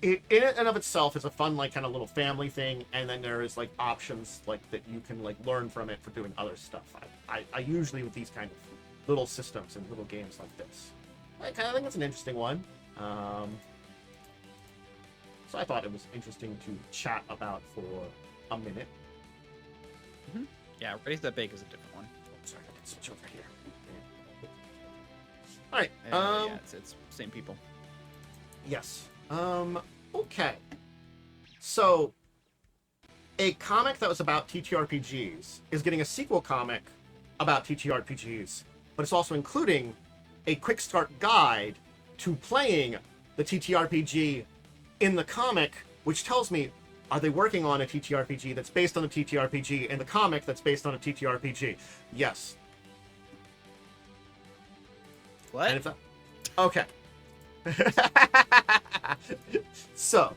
it in and of itself is a fun kind of little family thing, and then there is options that you can learn from it for doing other stuff. I usually with these kind of little systems and little games like this, I kind of think it's an interesting one. So I thought it was interesting to chat about for a minute. Mm-hmm. Yeah, Ready Set Bake is a different one. Oh, sorry, I can switch over here. All right. Yeah, it's same people. Yes. Okay. So, a comic that was about TTRPGs is getting a sequel comic about TTRPGs, but it's also including a quick start guide to playing the TTRPG in the comic, which tells me, are they working on a TTRPG that's based on a TTRPG in the comic that's based on a TTRPG? Yes. What? And if that... Okay. So,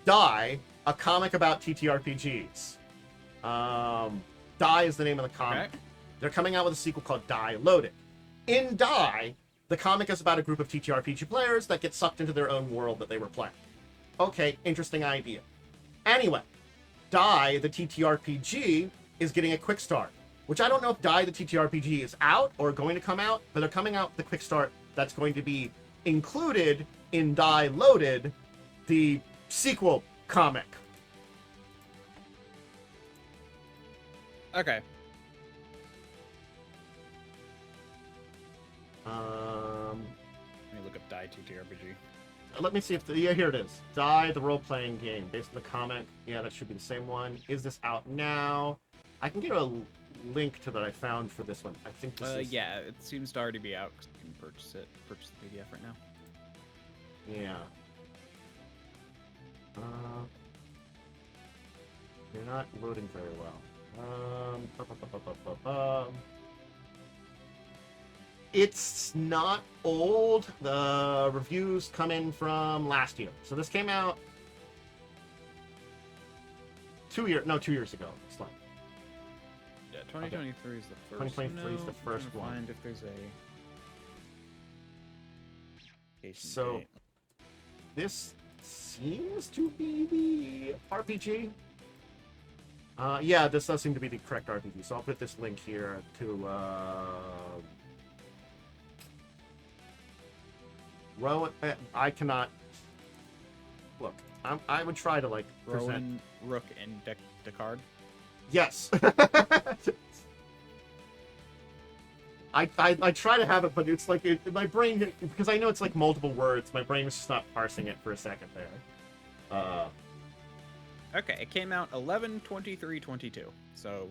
Die, a comic about TTRPGs. Die is the name of the comic. Okay. They're coming out with a sequel called Die Loaded. In Die, the comic is about a group of TTRPG players that get sucked into their own world that they were playing. Okay, interesting idea. Anyway, Die, the TTRPG, is getting a quick start, which I don't know if Die, the TTRPG, is out or going to come out, but they're coming out with the quick start that's going to be included in Die Loaded, the sequel comic. Okay. Let me look up Die TTRPG. Let me see if yeah, here it is. Die, the role-playing game, based on the comic. Yeah, that should be the same one. Is this out now? I can get a link to that I found for this one. I think this is... Yeah, it seems to already be out because you can purchase the PDF right now. Yeah. You're not loading very well. It's not old. The reviews come in from last year. So this came out 2 years ago. It's like, yeah, 2023 is the first. 2023 is the first one. Find if there's a so date. This seems to be the RPG. Yeah, this does seem to be the correct RPG. So I'll put this link here to Rowan, I cannot. Look, I would try to like present. Rowan, Rook, and Descartes. Yes. I try to have it, but it's like my brain, because I know it's like multiple words. My brain is just not parsing it for a second there. Okay, it came out 11/23/22. So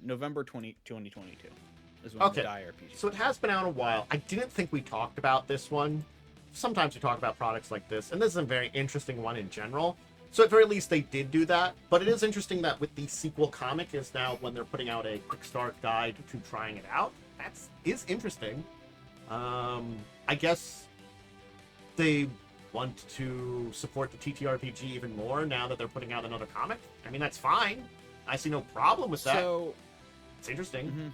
November 2022 is when the Die RPG. So it has been out a while. I didn't think we talked about this one. Sometimes we talk about products like this, and this is a very interesting one in general. So at very least they did do that. But it is interesting that with the sequel comic is now when they're putting out a quick start guide to trying it out. That is interesting. I guess they want to support the TTRPG even more now that they're putting out another comic. I mean, that's fine. I see no problem with that. So it's interesting. Mm-hmm.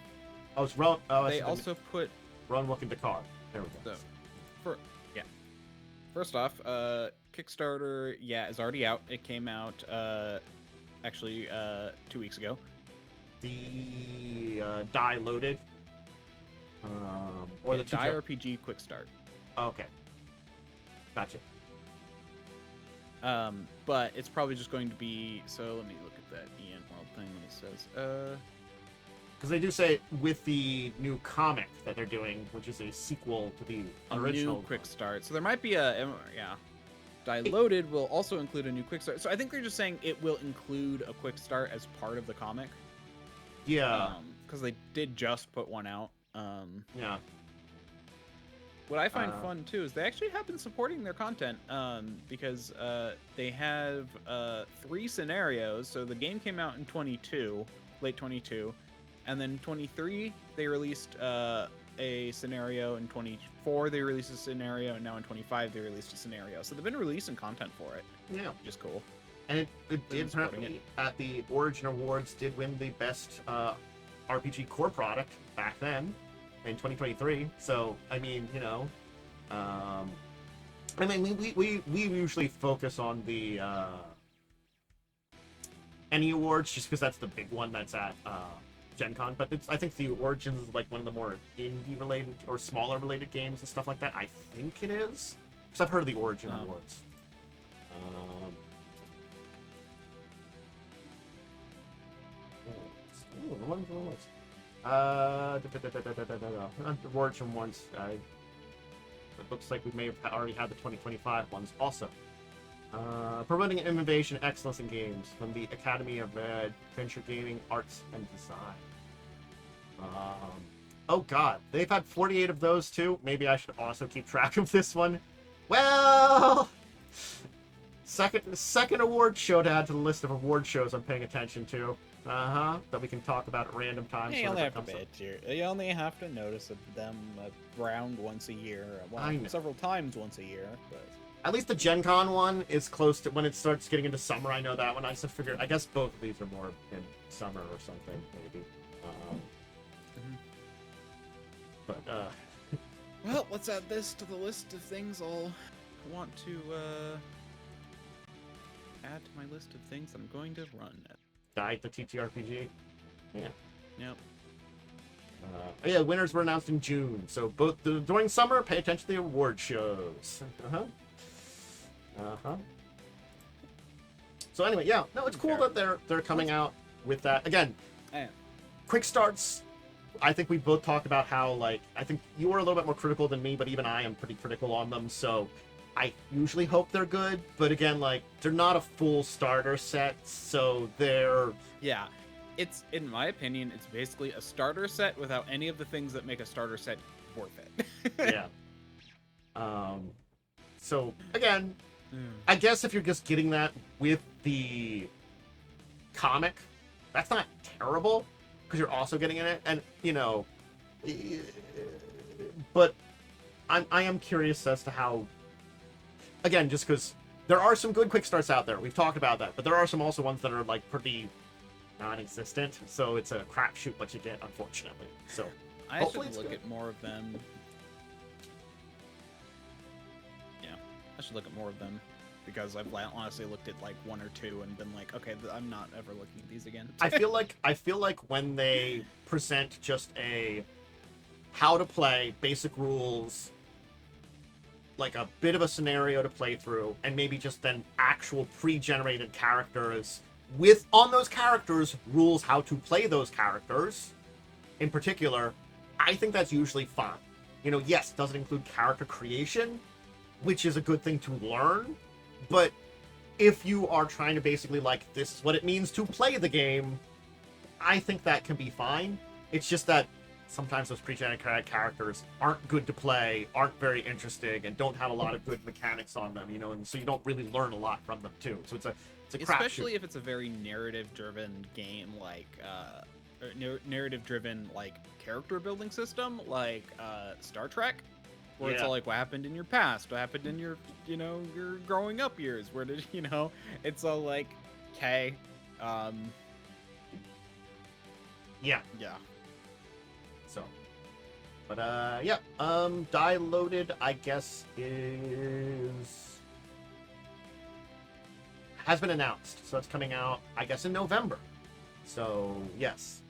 Oh, it's Rowan. Oh, they also put Rowan looking to car. There we go. So, first off, Kickstarter, is already out. It came out actually 2 weeks ago. The Die loaded. Or the Die RPG Quick Start. Okay. Gotcha. But it's probably just going to be. So let me look at that Ian World thing when it says. Because they do say with the new comic that they're doing, which is a sequel to the original. New Quick Start. So there might be a Die Loaded will also include a new Quick Start. So I think they're just saying it will include a Quick Start as part of the comic. Yeah. Because they did just put one out. Yeah. What I find fun too is they actually have been supporting their content because they have 3 scenarios. So the game came out in late 22, and then 23 they released a scenario. In 24 they released a scenario, and now in 25 they released a scenario. So they've been releasing content for it. Yeah, which is cool. And it did apparently at the Origin Awards did win the best RPG core product back then. In 2023, so I mean, you know, I mean, we usually focus on the any awards just because that's the big one that's at Gen Con, but I think the Origins is like one of the more indie related or smaller related games and stuff like that. I think it is because I've heard of the Origin Awards. What was the Origin ones. It looks like we may have already had the 2025 ones also. Promoting innovation and excellence in games from the Academy of Adventure Gaming, Arts, and Design. Oh god, they've had 48 of those too. Maybe I should also keep track of this one. Well, second award show to add to the list of award shows I'm paying attention to. That we can talk about at random times. You only have to notice them around once a year. Well, several times once a year, but at least the Gen Con one is close to when it starts getting into summer. I know that one. I just figured. I guess both of these are more in summer or something, maybe. But well, let's add this to the list of things I'll want to add to my list of things I'm going to run. Die the TTRPG. Yeah. Yep. Yeah, winners were announced in June. So during summer, pay attention to the award shows. So anyway, yeah, no, it's cool that they're coming out with that again. Quick starts. I think we both talked about how I think you were a little bit more critical than me, but even I am pretty critical on them. So I usually hope they're good, but again, they're not a full starter set, so they're... Yeah, it's, in my opinion, it's basically a starter set without any of the things that make a starter set worth it. Yeah. So, again, I guess if you're just getting that with the comic, that's not terrible, because you're also getting in it, and, you know... But I am curious as to how... Again, just because there are some good quick starts out there. We've talked about that. But there are some also ones that are, pretty non-existent. So it's a crapshoot what you get, unfortunately. So I should look at more of them. Yeah, I should look at more of them. Because I've honestly looked at, 1 or 2 and been like, okay, I'm not ever looking at these again. I feel like when they present just a how to play, basic rules... like a bit of a scenario to play through, and maybe just then actual pre-generated characters with on those characters rules how to play those characters in particular, I think that's usually fine. You know, yes, does it include character creation, which is a good thing to learn, but if you are trying to basically like, this is what it means to play the game, I think that can be fine. It's just that sometimes those pre-generated characters aren't good to play, aren't very interesting, and don't have a lot of good mechanics on them, you know, and so you don't really learn a lot from them too. So it's a crap Especially shoot. if it's a very narrative-driven game, like narrative-driven like character building system, like Star Trek, where it's all like, what happened in your past, what happened in your, you know, your growing up years, where did, you know, it's all like, okay, Yeah. So, but yeah, Die Loaded, I guess, has been announced, so it's coming out, I guess, in November. So yes,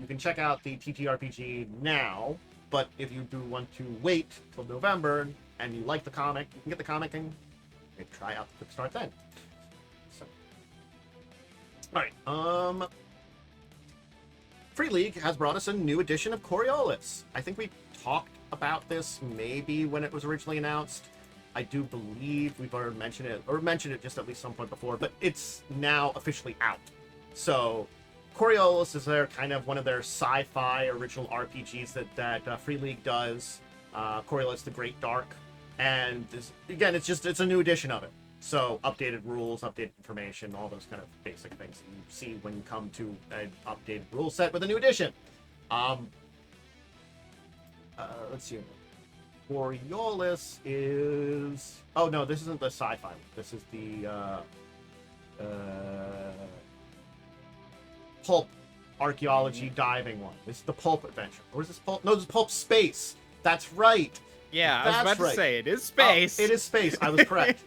you can check out the TTRPG now, but if you do want to wait till November and you like the comic, you can get the comic and try out the Quick Start then. So, all right, Free League has brought us a new edition of Coriolis. I think we talked about this maybe when it was originally announced. I do believe we've already mentioned it just at least some point before, but it's now officially out. So Coriolis is kind of one of their sci-fi original RPGs that Free League does. Coriolis the Great Dark, and it's a new edition of it. So updated rules, updated information, all those kind of basic things that you see when you come to an updated rule set with a new edition. Let's see. Coriolis is... Oh, no, this isn't the sci-fi one. This is the pulp archaeology diving one. This is the pulp adventure. Or is this pulp? No, this is pulp space. That's right. Yeah, I was about to say, it is space. It is space. I was correct.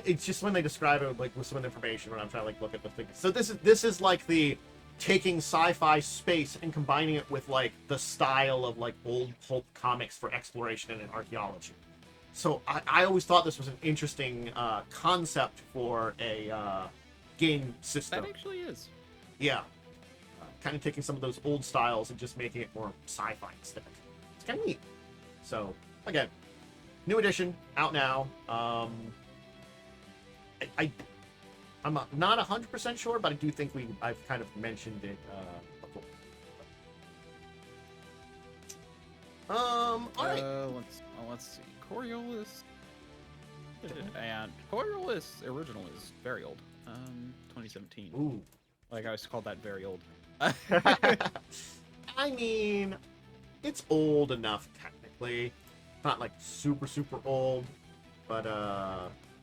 It's just when they describe it like with some information when I'm trying to like look at the thing. So this is like the taking sci-fi space and combining it with like the style of like old pulp comics for exploration and archaeology. So I always thought this was an interesting concept for a game system. That actually is. Yeah. Kind of taking some of those old styles and just making it more sci-fi instead. It's kind of neat. So again, new edition out now. I'm not 100% sure, but I do think I've kind of mentioned it before. All right. Let's see. Coriolis. And Coriolis original is very old. 2017. Ooh. Like I always called that very old. I mean, it's old enough technically. Not like super old, but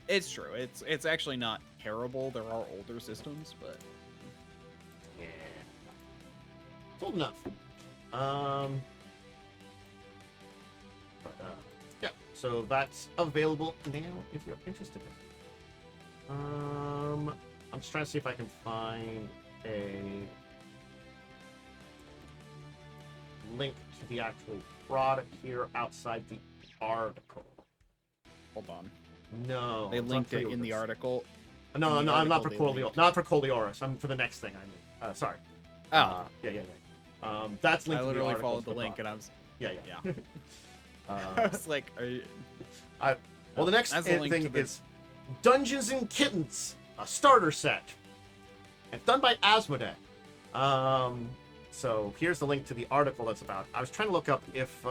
It's true. It's actually not terrible. There are older systems, but yeah, it's old enough. Yeah. So that's available now if you're interested in it. I'm just trying to see if I can find a link to the actual product here outside the article. hold on. No, They it's linked on it in the Coriolis. article. No, in the I'm not for article they Coriolis. linked. Not for Coriolis. I'm for the next thing. I mean, sorry. Oh, Yeah. That's linked. I to literally article followed for the link, and product. I was Yeah. I was like, are you... Well, the next That's the link thing to the- is Dungeons and Kittens, a starter set. It's done by Asmodee. So here's the link to the article that's about. I was trying to look up if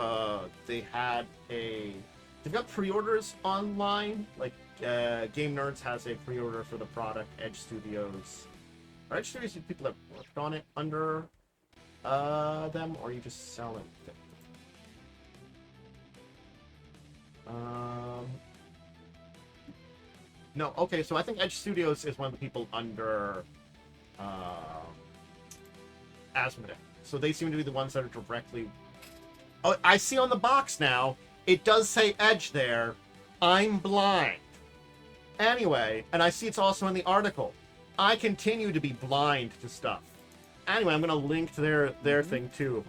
they had they've got pre-orders online. Like Game Nerds has a pre-order for the product. Edge Studios. Are Edge Studios the people that worked on it under them, or are you just selling it? No, okay, so I think Edge Studios is one of the people under Asmodee. So they seem to be the ones that are directly... Oh, I see on the box now, it does say Edge there. I'm blind. Anyway, and I see it's also in the article. I continue to be blind to stuff. Anyway, I'm going to link to their thing too.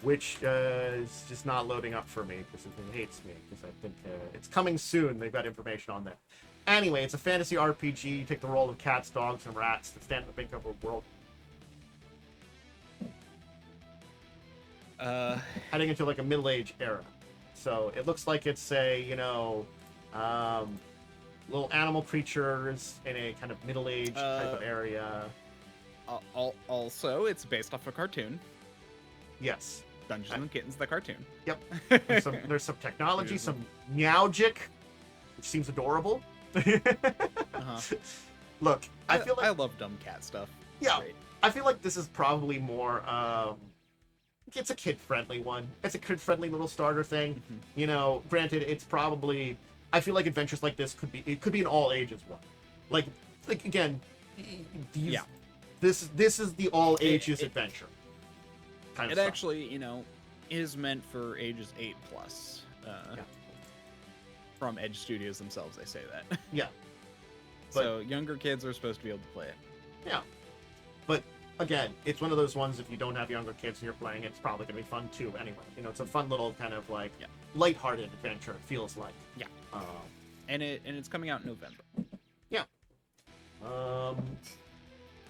which is just not loading up for me because it hates me because I think it's coming soon. They've got information on that. Anyway, it's a fantasy RPG. You take the role of cats, dogs, and rats that stand in the brink of a world. Heading into like a middle-age era. So it looks like it's a, little animal creatures in a kind of middle-aged type of area. Also, it's based off a cartoon. Yes. Dungeons and Kittens, the cartoon. Yep. There's some technology, some meowgic, which seems adorable. Look, I feel like I love dumb cat stuff. Yeah, I feel like this is probably more. It's a kid-friendly one. It's a kid-friendly little starter thing. Granted, it's probably. I feel like adventures like this could be an all ages one. Like again, this is the all ages adventure. It actually, is meant for ages 8+. From Edge Studios themselves, they say that. Yeah. So younger kids are supposed to be able to play it. Yeah. But again, it's one of those ones, if you don't have younger kids and you're playing it, it's probably going to be fun too anyway. It's a fun little kind of like lighthearted adventure, it feels like. Yeah. And it's coming out in November. Yeah.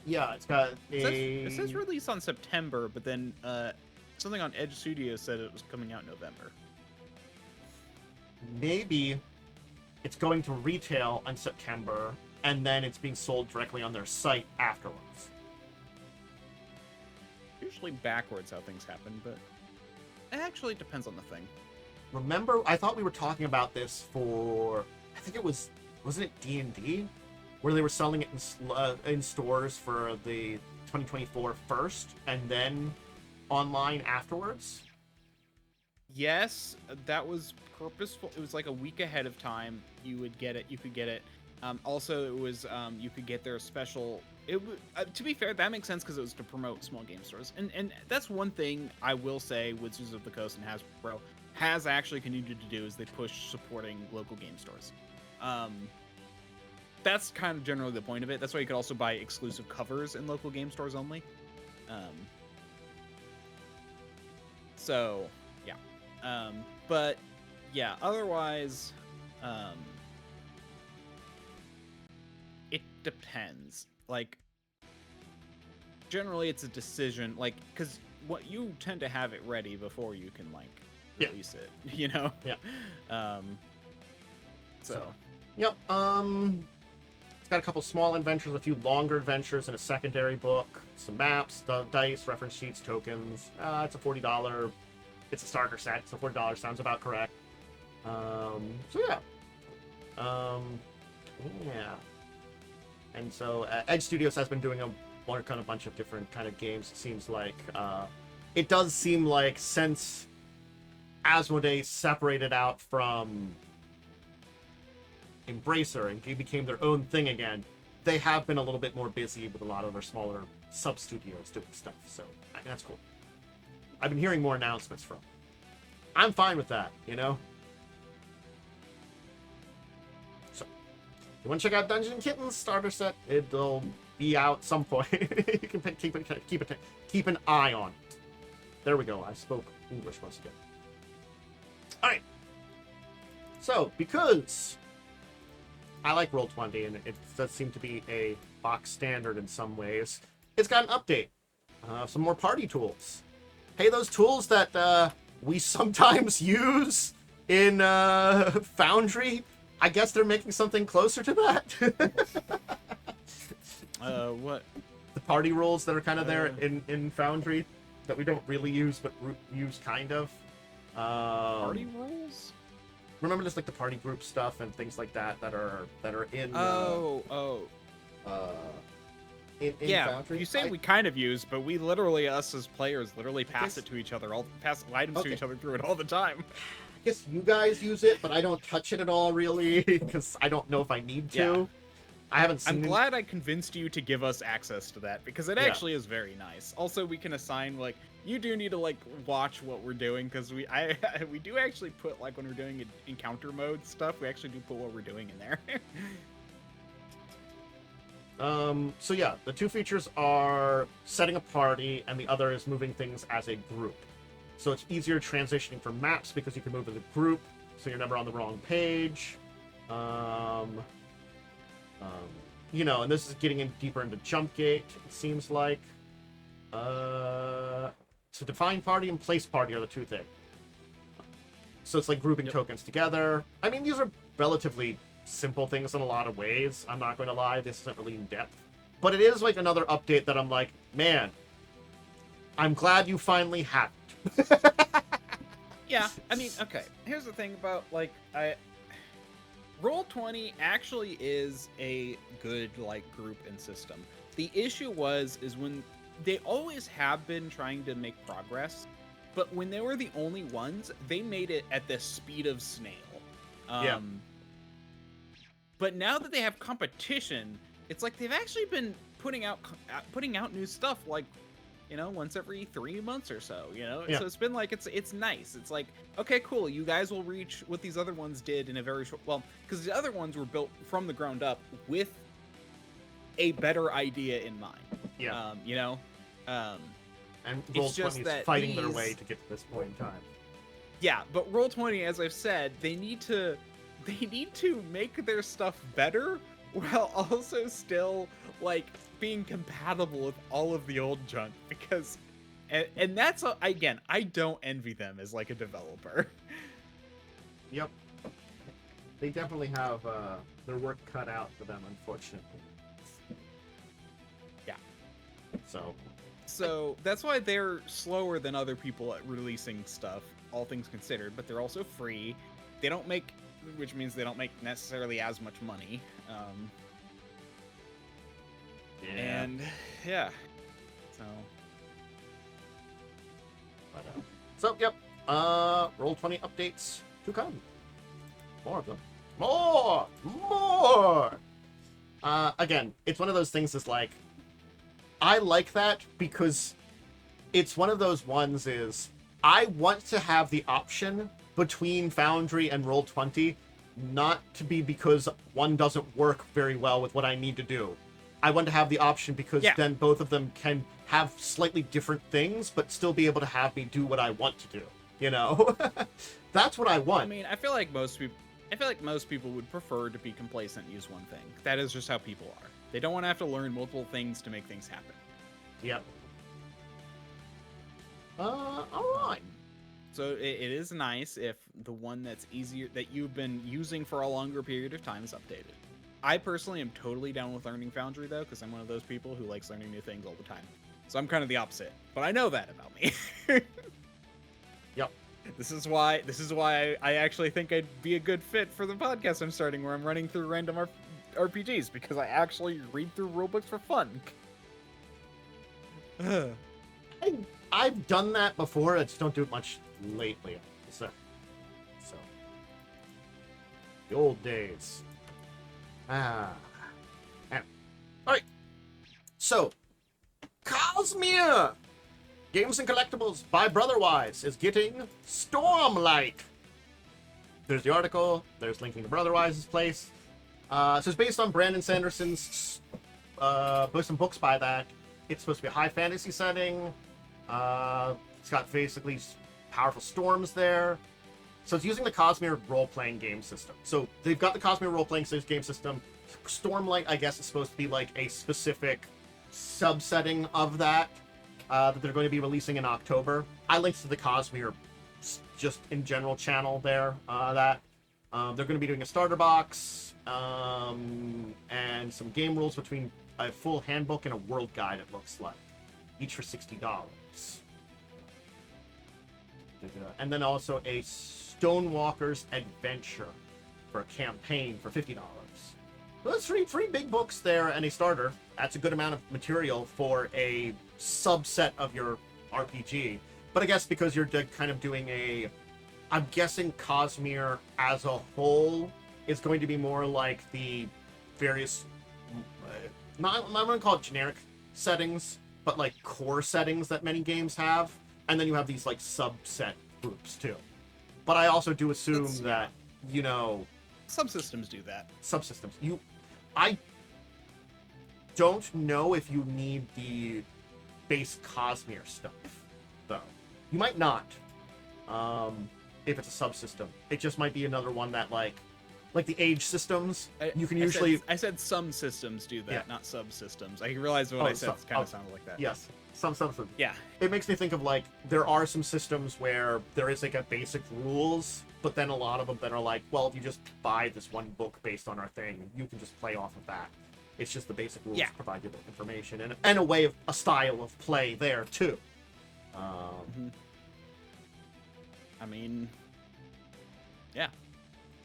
Yeah, it's got It says release on September, but then something on Edge Studios said it was coming out in November. Maybe it's going to retail in September, and then it's being sold directly on their site afterwards. Usually backwards how things happen, but it actually depends on the thing. Remember, I thought we were talking about this for, I think it wasn't it D&D? Where they were selling it in stores for the 2024 first, and then online afterwards? Yes, that was purposeful. It was like a week ahead of time. You could get it. Also, it was you could get their special. To be fair, that makes sense because it was to promote small game stores, and that's one thing I will say Wizards of the Coast and Hasbro has actually continued to do is they push supporting local game stores. That's kind of generally the point of it. That's why you could also buy exclusive covers in local game stores only. So yeah. But yeah, otherwise, it depends. Like, generally it's a decision, like, because what you tend to have it ready before you can, like, release it, Yeah. So. Yep. It's got a couple small adventures, a few longer adventures, and a secondary book, some maps, dice, reference sheets, tokens. It's a $40. It's a starter set, so $40 sounds about correct. So yeah. Yeah. And so Edge Studios has been doing a bunch of different kind of games. It seems like it does seem like since Asmodee separated out from Embracer and became their own thing again, they have been a little bit more busy with a lot of their smaller sub studios doing stuff. So that's cool. I've been hearing more announcements from. I'm fine with that, So, if you want to check out Dungeons and Kittens starter set, it'll be out some point. You can keep an eye on it. There we go. I spoke English once again. All right. So, because I like Roll20, and it does seem to be a box standard in some ways, it's got an update. Some more party tools. Hey, those tools that we sometimes use in Foundry, I guess they're making something closer to that. What? The party rules that are kind of there in Foundry that we don't really use, but use kind of. Party rules? Remember just like the party group stuff and things like that that are in. In Foundry? You say we kind of use, but we literally, us as players, pass it to each other, pass items to each other through it all the time. I guess you guys use it, but I don't touch it at all, really, because I don't know if I need to. Yeah. I haven't seen. I'm glad I convinced you to give us access to that because it actually is very nice. Also, we can assign you do need to watch what we're doing because we do actually put when we're doing encounter mode stuff, we actually do put what we're doing in there. So yeah, the two features are setting a party, and the other is moving things as a group. So it's easier transitioning from maps because you can move as a group, so you're never on the wrong page. You know, and this is getting in deeper into jump gate, it seems like. So define party and place party are the two things. So it's like grouping tokens together. I mean, these are relatively simple things in a lot of ways. I'm not going to lie, this isn't really in depth. But it is like another update that I'm like, man, I'm glad you finally have it. Yeah, I mean, okay. Here's the thing about, like, Roll20 actually is a good, like, group and system. The issue is when they always have been trying to make progress, but when they were the only ones, they made it at the speed of snail. Yeah. But now that they have competition, it's like they've actually been putting out new stuff, like, you know, once every 3 months or so, you know? Yeah. So it's been like, it's nice. It's like, okay, cool, you guys will reach what these other ones did in a very short, well, because the other ones were built from the ground up with a better idea in mind. Yeah. You know? And it's just Roll20 is that fighting their way to get to this point in time. Yeah, but Roll20, as I've said, they need to make their stuff better while also still, like, being compatible with all of the old junk, because and that's again, I don't envy them as, like, a developer. Yep. They definitely have their work cut out for them, unfortunately. Yeah. So that's why they're slower than other people at releasing stuff, all things considered, but they're also free. They don't make, which means they don't make necessarily as much money. And yeah, so yep, Roll20 updates to come. More of them. More. Again, it's one of those things that's like, I like that because it's one of those ones is I want to have the option between Foundry and Roll20, not to be because one doesn't work very well with what I need to do. I want to have the option because then both of them can have slightly different things, but still be able to have me do what I want to do. You know, that's what I want. I mean, I feel like most people would prefer to be complacent and use one thing. That is just how people are. They don't want to have to learn multiple things to make things happen. Yep. All right. So it is nice if the one that's easier, that you've been using for a longer period of time, is updated. I personally am totally down with learning Foundry, though, because I'm one of those people who likes learning new things all the time. So I'm kind of the opposite, but I know that about me. Yep. This is why I actually think I'd be a good fit for the podcast I'm starting, where I'm running through random RPGs, because I actually read through rulebooks for fun. I've done that before. I just don't do it much lately. So the old days. And, all right. So, Cosmere Games and Collectibles by Brotherwise is getting Stormlight. There's the article. There's linking to Brotherwise's place. So it's based on Brandon Sanderson's some books by that. It's supposed to be a high fantasy setting. It's got basically powerful storms there. So it's using the Cosmere role-playing game system. So they've got the Cosmere role-playing game system. Stormlight, I guess, is supposed to be like a specific subsetting of that that they're going to be releasing in October. I linked to the Cosmere just in general channel there. They're going to be doing a starter box and some game rules between a full handbook and a world guide, it looks like. Each for $60. And then also a Stonewalker's Adventure for a campaign for $50. So that's three big books there and a starter. That's a good amount of material for a subset of your RPG. But I guess because you're kind of doing I'm guessing Cosmere as a whole is going to be more like the various, I'm going to call it generic settings, but like core settings that many games have. And then you have these like subset groups too. But I also do assume that, you know... Subsystems do that. Subsystems. I don't know if you need the base Cosmere stuff, though. You might not. if it's a subsystem. It just might be another one that like the age systems. You can I said some systems do that, not subsystems. I realized what I said kind of sounded like that. Yes, some subsystems. Yeah. It makes me think of like there are some systems where there is like a basic rules, but then a lot of them that are like, well, if you just buy this one book based on our thing, you can just play off of that. It's just the basic rules provide you the information and a style of play there too. I mean, yeah.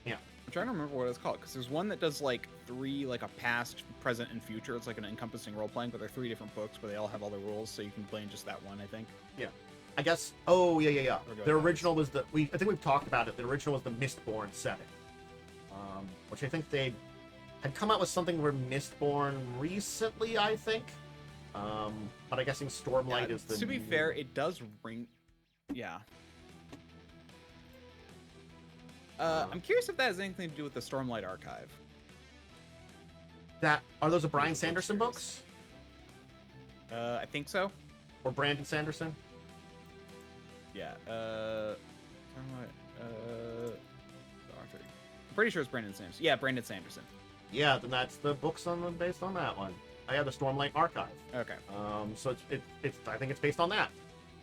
Yeah. I'm trying to remember what it's called, because there's one that does like 3, like a past, present, and future. It's like an encompassing role playing, but they're 3 different books, but they all have all the rules, so you can play in just that one, I think. Yeah. I guess. Oh yeah. The original was I think we've talked about it. The original was the Mistborn setting, which I think they had come out with something where Mistborn recently, I think. But I'm guessing Stormlight is the. To be fair, it does ring. Yeah. I'm curious if that has anything to do with the Stormlight archive. Are those the Brian Sanderson books? I think so. Or Brandon Sanderson? Yeah. Stormlight. Author. I'm pretty sure it's Brandon Sanderson. Yeah, Brandon Sanderson. Yeah, then that's the books based on that one. I have the Stormlight archive. Okay. So it's I think it's based on that.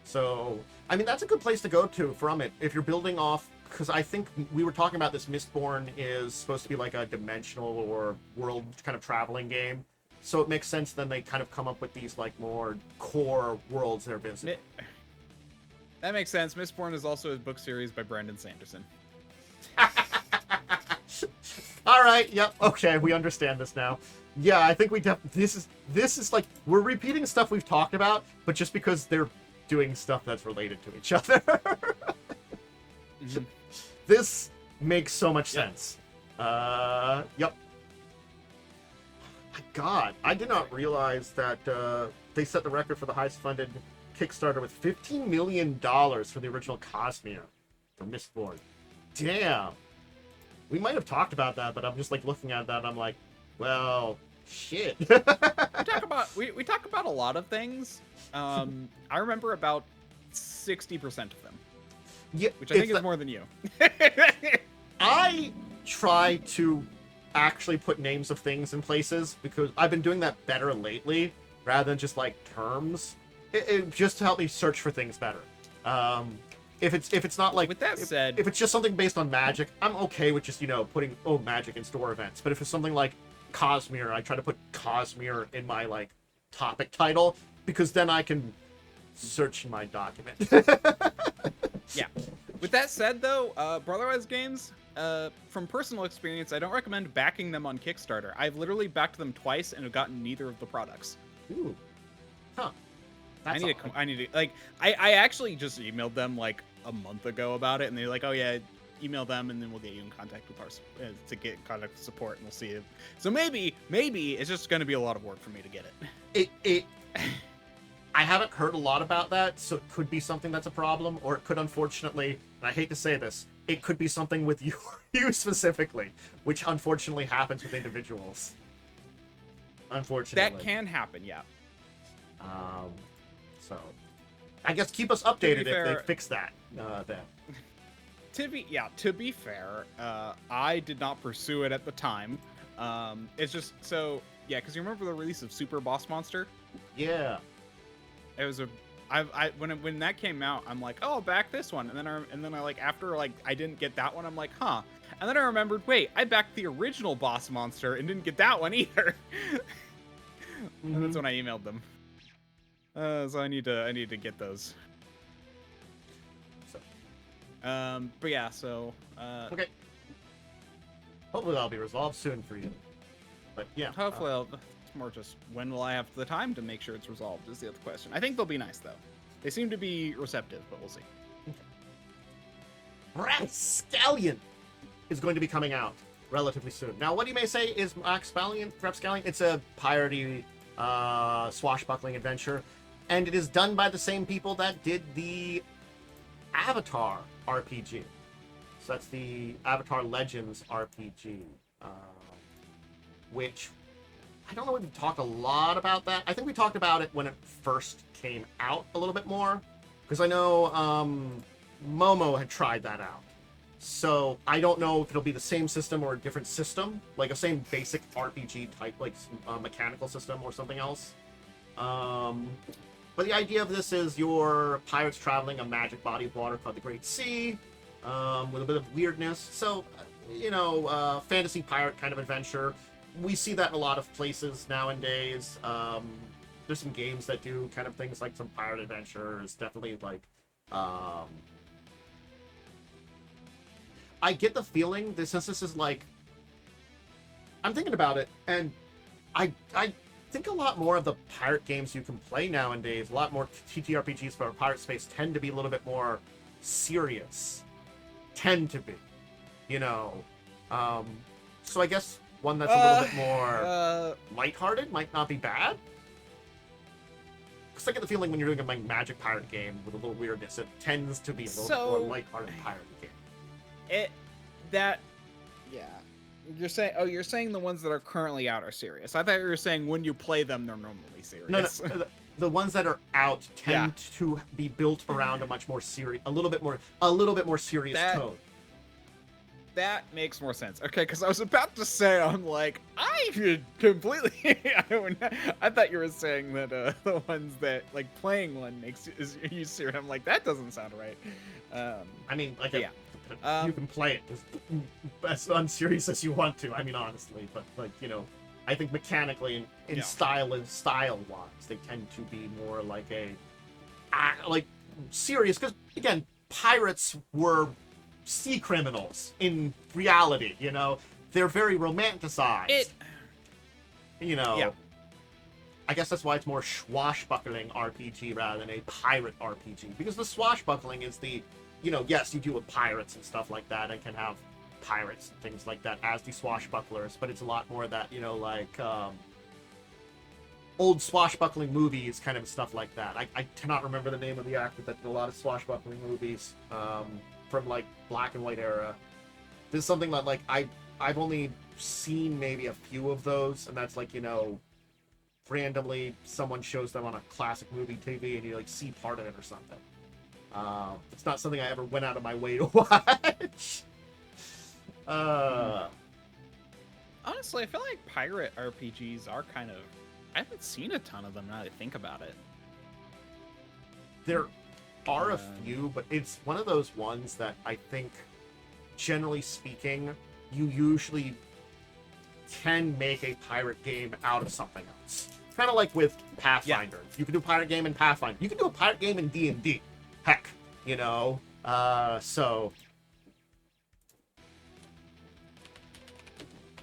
So I mean that's a good place to go to from it if you're building off. Because I think we were talking about this Mistborn is supposed to be like a dimensional or world kind of traveling game. So it makes sense then they kind of come up with these like more core worlds they're visiting. That makes sense. Mistborn is also a book series by Brandon Sanderson. All right. Yep. Okay. We understand this now. Yeah. I think this is like we're repeating stuff we've talked about, but just because they're doing stuff that's related to each other. This makes so much sense. Yep. My God, I did not realize that they set the record for the highest funded Kickstarter with $15 million for the original Cosmere for Mistborn. Damn. We might have talked about that, but I'm just like looking at that and I'm like, well, shit. we talk about a lot of things. I remember about 60% of them. Yeah, which I think is more than you. I try to actually put names of things in places because I've been doing that better lately rather than just like terms. It just to help me search for things better. If it's not like with that said, if it's just something based on magic, I'm okay with just putting magic in store events. But if it's something like Cosmere, I try to put Cosmere in my like topic title because then I can search my document. Yeah. With that said, though, Brotherwise Games, from personal experience, I don't recommend backing them on Kickstarter. I've literally backed them twice and have gotten neither of the products. Ooh. Huh. I need to, like, I actually just emailed them, like, a month ago about it, and they're like, oh, yeah, email them, and then we'll get you in contact with our, to get in contact with support, and we'll see it. So maybe, it's just going to be a lot of work for me to get it. I haven't heard a lot about that, so it could be something that's a problem, or it could unfortunately, and I hate to say this, it could be something with you specifically, which unfortunately happens with individuals. Unfortunately. That can happen, yeah. So, I guess keep us updated if they fix that, then. To be fair, I did not pursue it at the time. It's just, so, yeah, because you remember the release of Super Boss Monster? Yeah. It was when that came out, I'm like, oh, I'll back this one, and then I like after like I didn't get that one, I'm like, huh, and then I remembered, wait, I backed the original Boss Monster and didn't get that one either. And that's when I emailed them. So I need to get those. So. But yeah, so. Okay. Hopefully that'll be resolved soon for you. But yeah. Hopefully it's more just when will I have the time to make sure it's resolved is the other question. I think they'll be nice though. They seem to be receptive, but we'll see. Rapscallion is going to be coming out relatively soon. Now, what you may say is Rapscallion. It's a piratey, swashbuckling adventure, and it is done by the same people that did the Avatar RPG. So that's the Avatar Legends RPG, which I don't know if we've talked a lot about that. I think we talked about it when it first came out a little bit more, because I know Momo had tried that out. So I don't know if it'll be the same system or a different system, like a same basic RPG type, like mechanical system or something else. But the idea of this is your pirates traveling a magic body of water called the Great Sea, with a bit of weirdness. So, fantasy pirate kind of adventure. We see that in a lot of places nowadays. There's some games that do kind of things like some pirate adventures. Definitely like, I get the feeling that since this is like, I'm thinking about it, and I think a lot more of the pirate games you can play nowadays, a lot more TTRPGs for pirate space tend to be a little bit more serious. Tend to be, So I guess one that's a little bit more lighthearted might not be bad. Because I get the feeling when you're doing a magic pirate game with a little weirdness, it tends to be a little bit more lighthearted pirate game. You're saying the ones that are currently out are serious. I thought you were saying when you play them, they're normally serious. No. The ones that are out tend to be built around a much more serious, a little bit more serious tone. That makes more sense. Okay, because I was about to say, I'm like, I could completely. I thought you were saying that the ones that like playing one makes you serious. I'm like, that doesn't sound right. I mean, like, you can play it as unserious as you want to. I mean, honestly, but like, I think mechanically and style-wise, they tend to be more like like serious. Because again, pirates were sea criminals in reality. They're very romanticized. I guess that's why it's more swashbuckling RPG rather than a pirate RPG, because the swashbuckling is the yes, you deal with pirates and stuff like that, and can have pirates and things like that as the swashbucklers, but it's a lot more that, old swashbuckling movies, kind of stuff like that. I cannot remember the name of the actor that did a lot of swashbuckling movies from, like, black and white era. This is something that, like, I've only seen maybe a few of those, and that's, like, randomly someone shows them on a classic movie TV, and you, like, see part of it or something. It's not something I ever went out of my way to watch. Honestly, I feel like pirate RPGs are kind of... I haven't seen a ton of them now that I think about it. There are a few, but it's one of those ones that I think, generally speaking, you usually can make a pirate game out of something else. Kind of like with Pathfinder. Yeah. You can do a pirate game in Pathfinder. You can do a pirate game in D&D. Heck, so...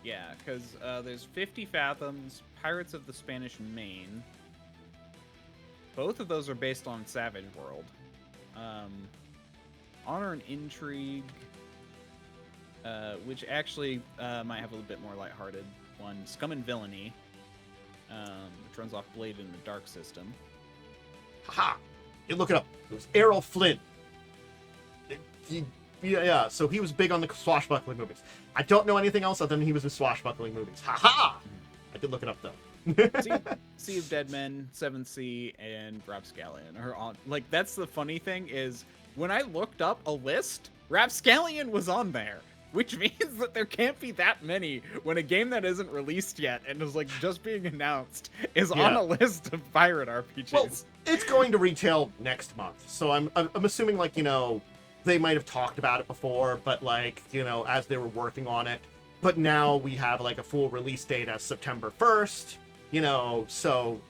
Yeah, because there's 50 Fathoms, Pirates of the Spanish Main. Both of those are based on Savage World. Honor and Intrigue, which actually might have a little bit more lighthearted one. Scum and Villainy, which runs off Blade in the Dark system. Haha! You look it up. It was Errol Flynn. Yeah, so he was big on the swashbuckling movies. I don't know anything else other than he was in swashbuckling movies. Haha! I did look it up, though. Sea of Dead Men, 7th Sea, and Rapscallion are on. Like, that's the funny thing is, when I looked up a list, Rapscallion was on there. Which means that there can't be that many when a game that isn't released yet and is like just being announced is on a list of pirate RPGs. Well, it's going to retail next month, so I'm assuming, like, they might have talked about it before, but, like, as they were working on it. But now we have, like, a full release date as September 1st, so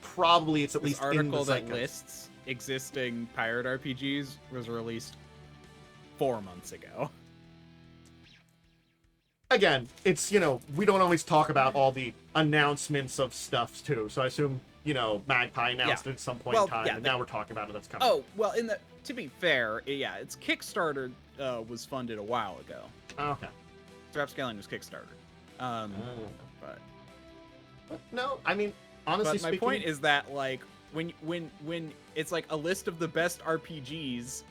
probably it's at least in the article that lists existing pirate RPGs was released 4 months ago. Again, it's, we don't always talk about all the announcements of stuff, too. So I assume, Magpie announced it at some point in time, and now we're talking about it. That's coming. Oh, well, to be fair, its Kickstarter was funded a while ago. Oh, okay. Rapscallion was Kickstarter. But no, I mean, honestly speaking... my point is that, like, when it's, like, a list of the best RPGs...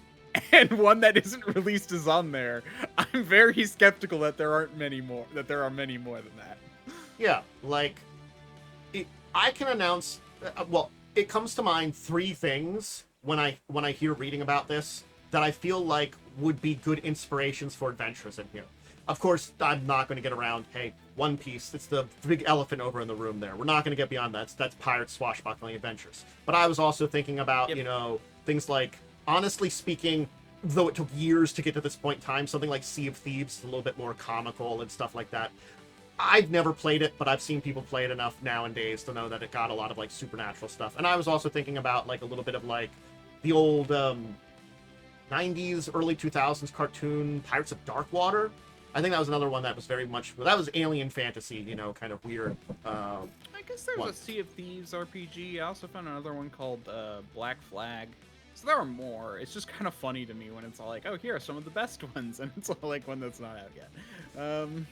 and one that isn't released is on there, I'm very skeptical that there are many more than that. Yeah, like, I can announce, it comes to mind 3 things when I hear reading about this that I feel like would be good inspirations for adventures in here. Of course, I'm not going to get around, hey, One Piece, it's the big elephant over in the room there. We're not going to get beyond that. That's pirate swashbuckling adventures. But I was also thinking about, Yep. you know, things like, honestly speaking, though it took years to get to this point in time, something like Sea of Thieves is a little bit more comical and stuff like that. I've never played it, but I've seen people play it enough nowadays to know that it got a lot of, like, supernatural stuff. And I was also thinking about, like, a little bit of, like, the old 90s, early 2000s cartoon Pirates of Darkwater. I think that was another one that was very much... That was alien fantasy, you know, kind of weird. I guess there's one. a Sea of Thieves RPG. I also found another one called Black Flag. So there are more. It's just kind of funny to me when it's all like, oh, here are some of the best ones, and it's all like one that's not out yet.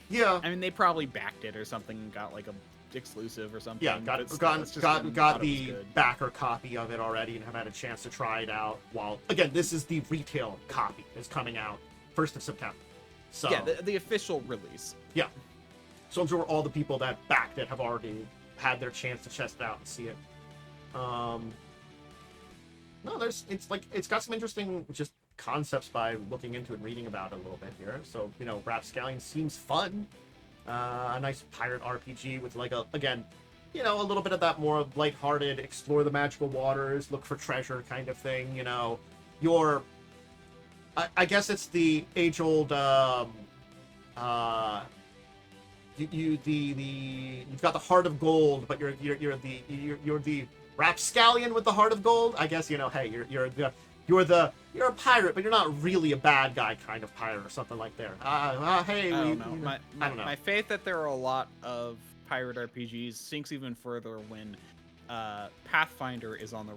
Yeah. I mean, they probably backed it or something, and got like a exclusive or something. Yeah, got the backer copy of it already and have had a chance to try it out. While, again, this is the retail copy. It's coming out 1st of September. So, yeah, the official release. Yeah. So I'm sure all the people that backed it have already had their chance to test it out and see it. No, it's got some interesting just concepts by looking into and reading about it a little bit here. So, you know, Rapscallion seems fun. A nice pirate RPG with like again, you know, a little bit of that more lighthearted, explore the magical waters, look for treasure kind of thing, you know. I guess it's the age-old you've got the heart of gold, but you're the Rapscallion with the heart of gold. I guess, you know, hey, you're a pirate, but you're not really a bad guy kind of pirate or something like there. Hey, I don't know. My faith that there are a lot of pirate RPGs sinks even further when Pathfinder is on the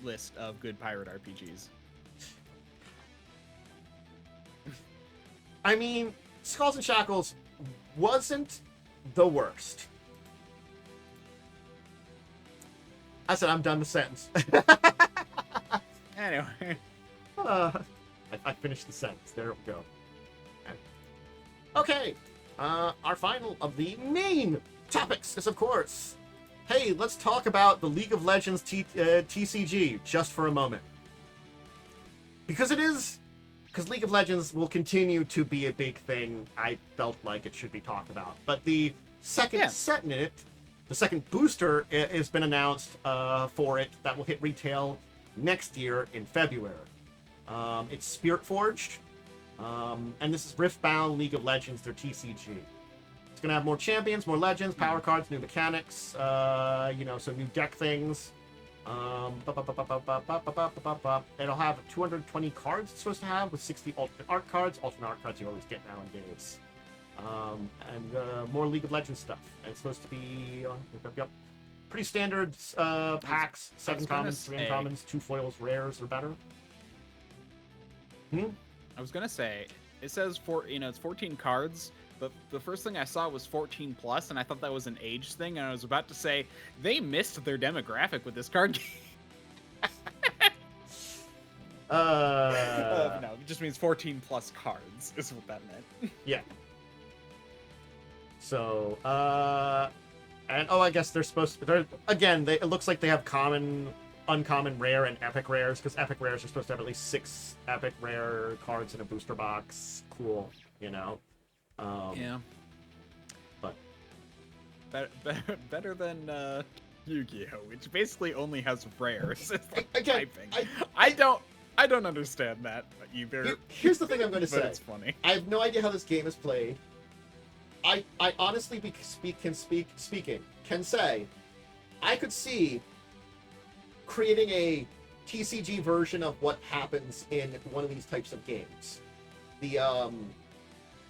list of good pirate RPGs. I mean, Skulls and Shackles wasn't the worst. I said I'm done the sentence. Anyway. I finished the sentence. There we go. Okay. Our final of the main topics is, of course, hey, let's talk about the League of Legends TCG just for a moment. Because League of Legends will continue to be a big thing. I felt like it should be talked about. But the second set in it, the second booster has been announced for it that will hit retail next year in February. It's Spirit Forged, and this is Riftbound League of Legends, their TCG. It's going to have more champions, more legends, power cards, new mechanics, you know, some new deck things. It'll have 220 cards it's supposed to have, with 60 alternate art cards. Alternate art cards you always get nowadays. And more League of Legends stuff. And it's supposed to be pretty standard packs. 7 commons, 3 uncommons, 2 foils, rares or better. I was gonna say, it says it's 14 cards, but the first thing I saw was 14 plus, and I thought that was an age thing, and I was about to say they missed their demographic with this card game. No, it just means 14 plus cards is what that meant. Yeah. So, and I guess they're supposed to. It looks like they have common, uncommon, rare, and epic rares, because epic rares are supposed to have at least 6 epic rare cards in a booster box. Cool, you know. Yeah. But better than Yu-Gi-Oh, which basically only has rares. It's like again, typing. I don't understand that either. Here's the thing I'm going to say. But it's funny. I have no idea how this game is played. I honestly can say I could see creating a TCG version of what happens in one of these types of games. The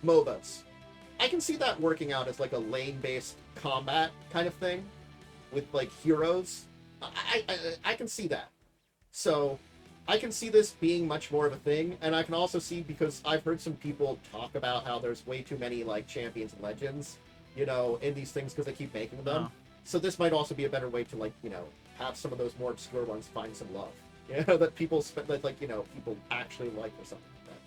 MOBAs. I can see that working out as like a lane-based combat kind of thing with like heroes. I can see that. So I can see this being much more of a thing, and I can also see, because I've heard some people talk about how there's way too many like champions and legends, you know, in these things because they keep making them. So this might also be a better way to, like, you know, have some of those more obscure ones find some love. You know, that people like, you know, people actually like or something like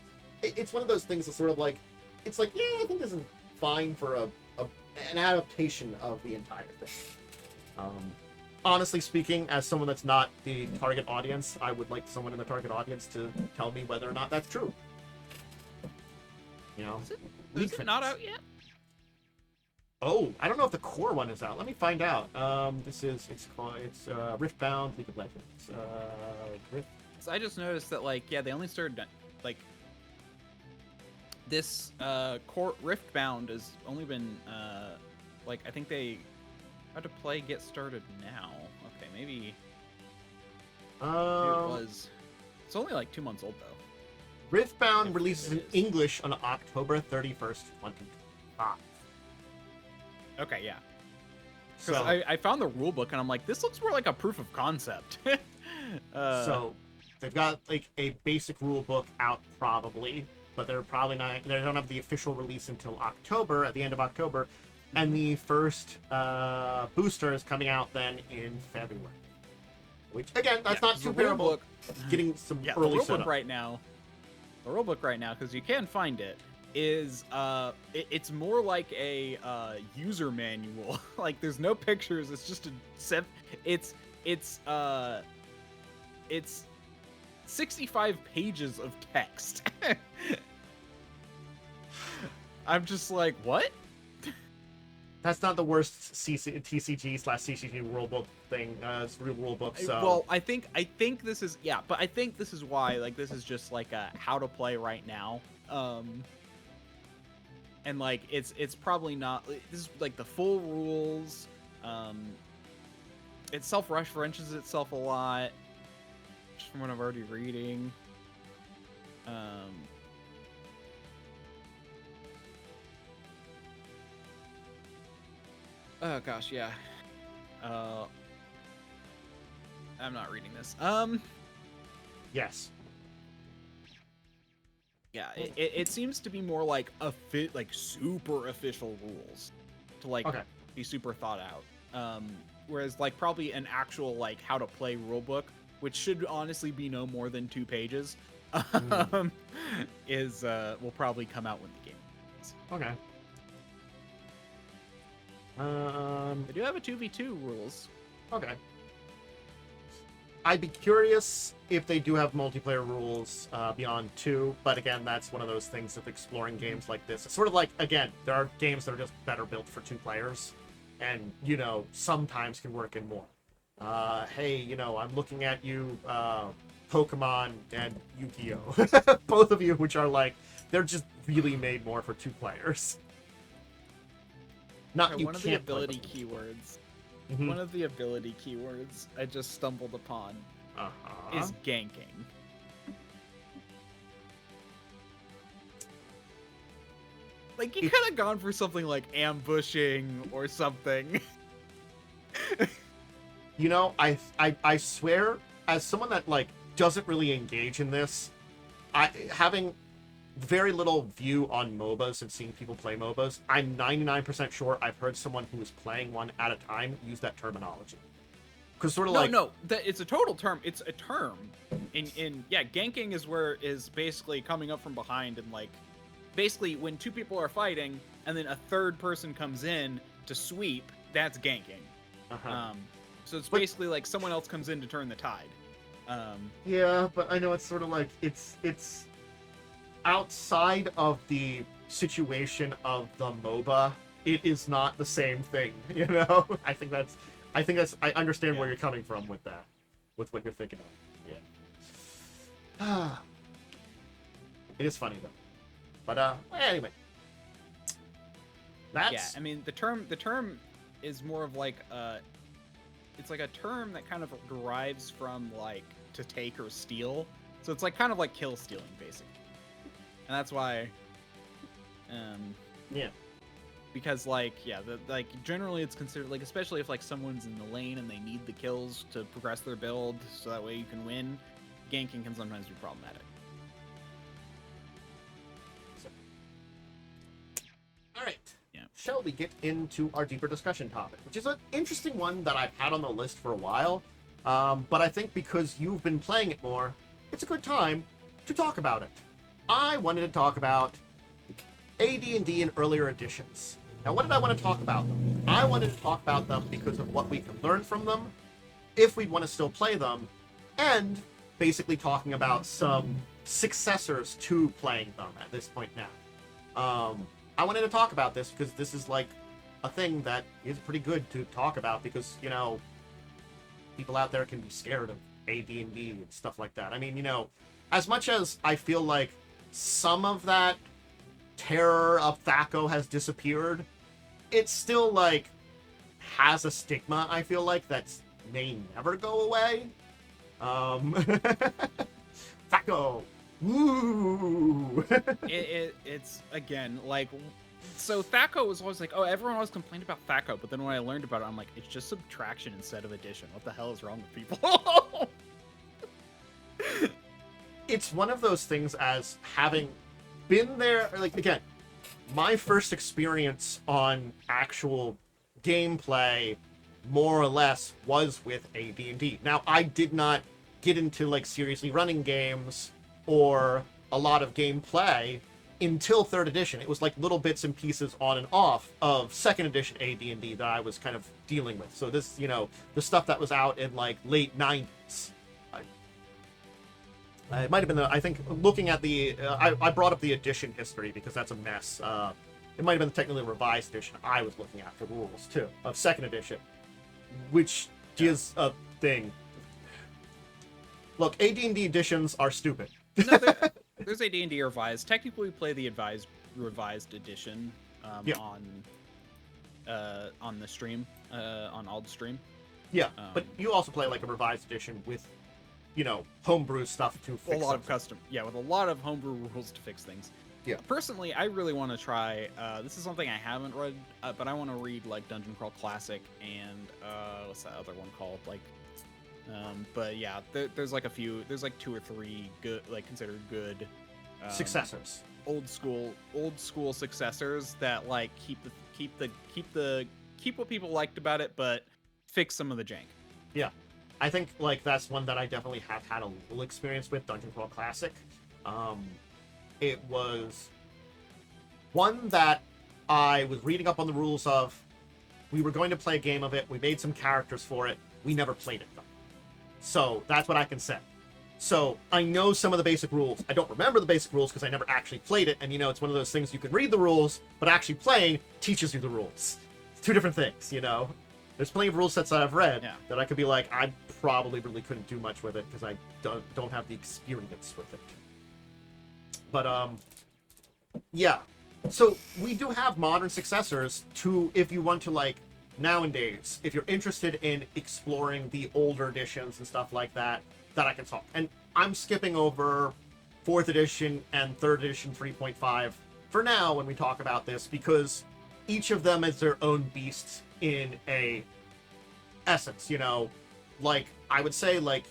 that. It's one of those things that's sort of like, it's like, yeah, I think this is fine for an adaptation of the entire thing. honestly speaking, as someone that's not the target audience, I would like someone in the target audience to tell me whether or not that's true. You know, Is it not out yet? Oh, I don't know if the core one is out. Let me find out. It's Riftbound League of Legends. Rift. So I just noticed that like they only started like this core Riftbound has only been like I think they how to play get started now. Okay, maybe it was. It's only like 2 months old though. Riftbound releases in English on October 31st, 2025. Okay, yeah. Because I found the rulebook and I'm like, this looks more like a proof of concept. So they've got like a basic rulebook out probably, but they're probably not. They don't have the official release until October, at the end of October, and the first booster is coming out then in February. Which again, that's not too terrible. Getting some early the setup. The rulebook right now, because you can find it, is it's more like a user manual. Like there's no pictures. It's just it's 65 pages of text. I'm just like, what? That's not the worst TCG/CCG rulebook thing. It's real rulebook. So well, I think this is but I think this is why like this is just like a how to play right now. And like it's probably not. This is like the full rules. It self-references itself a lot, just from what I'm already reading. Oh gosh, yeah. I'm not reading this. Yes. Yeah, it seems to be more like super official rules to like be super thought out. Whereas like probably an actual like how to play rulebook, which should honestly be no more than 2 pages, will probably come out when the game is. Okay. They do have a 2v2 rules. Okay. I'd be curious if they do have multiplayer rules beyond 2, but again, that's one of those things of exploring games like this. It's sort of like, again, there are games that are just better built for 2 players, and, you know, sometimes can work in more. Hey, you know, I'm looking at you, Pokemon and Yu-Gi-Oh! Both of you, which are like, they're just really made more for 2 players. Not you one of the ability keywords. Mm-hmm. One of the ability keywords I just stumbled upon is ganking. Like, you could have gone for something like ambushing or something. You know, I swear, as someone that, like, doesn't really engage in this, having very little view on MOBAs and seeing people play MOBAs, I'm 99% sure I've heard someone who is playing one at a time use that terminology. Because sort of it's a total term. It's a term. Ganking is basically coming up from behind and like, basically when 2 people are fighting and then a third person comes in to sweep, that's ganking. So it's basically like someone else comes in to turn the tide. Yeah, but I know it's sort of like it's outside of the situation of the MOBA, it is not the same thing, you know? I understand where you're coming from with that, with what you're thinking of. Yeah. It is funny though. But anyway. I mean the term is more of like it's like a term that kind of derives from like to take or steal. So it's like kind of like kill stealing basically. And that's why, because like generally it's considered like, especially if like someone's in the lane and they need the kills to progress their build, so that way you can win. Ganking can sometimes be problematic. All right. Yeah. Shall we get into our deeper discussion topic, which is an interesting one that I've had on the list for a while, but I think because you've been playing it more, it's a good time to talk about it. I wanted to talk about AD&D in earlier editions. Now, what did I want to talk about them? I wanted to talk about them because of what we can learn from them, if we want to still play them, and basically talking about some successors to playing them at this point now. I wanted to talk about this because this is like a thing that is pretty good to talk about because, you know, people out there can be scared of AD&D and stuff like that. I mean, you know, as much as I feel like some of that terror of THAC0 has disappeared, it still, like, has a stigma, I feel like, that may never go away. THAC0! Woo! It's again, like, so THAC0 was always like, oh, everyone always complained about THAC0, but then when I learned about it, I'm like, it's just subtraction instead of addition. What the hell is wrong with people? It's one of those things as having been there, like, again, my first experience on actual gameplay, more or less, was with AD&D. Now, I did not get into, like, seriously running games or a lot of gameplay until 3rd edition. It was like little bits and pieces on and off of 2nd edition AD&D that I was kind of dealing with. So this, you know, the stuff that was out in like late 90s. It might have been I think looking at the, I brought up the edition history because that's a mess. It might have been the technically revised edition I was looking at for rules too, of 2nd edition, which is a thing. Look, AD&D editions are stupid. No, there's AD&D revised. Technically, we play the revised edition on the stream, on Ald stream. Yeah, but you also play like a revised edition with, you know, homebrew stuff to fix a lot of custom, with a lot of homebrew rules to fix things. Yeah. Personally, I really want to try. This is something I haven't read, but I want to read like Dungeon Crawl Classic and what's that other one called? Like. But yeah, there's like a few. There's like 2 or 3 good, like considered good successors, old school successors that like keep what people liked about it, but fix some of the jank. Yeah, I think like that's one that I definitely have had a little experience with. Dungeon Crawl Classic. It was one that I was reading up on the rules of. We were going to play a game of it. We made some characters for it. We never played it though. So that's what I can say. So I know some of the basic rules. I don't remember the basic rules because I never actually played it. And you know, it's one of those things you can read the rules, but actually playing teaches you the rules. It's 2 different things, you know? There's plenty of rule sets that I've read that I could be like, I probably really couldn't do much with it because I don't have the experience with it. But, yeah. So we do have modern successors to, if you want to, like, nowadays, if you're interested in exploring the older editions and stuff like that, that I can talk. And I'm skipping over 4th edition and 3rd edition 3.5 for now when we talk about this, because each of them is their own beast in a essence, you know? Like, I would say, like,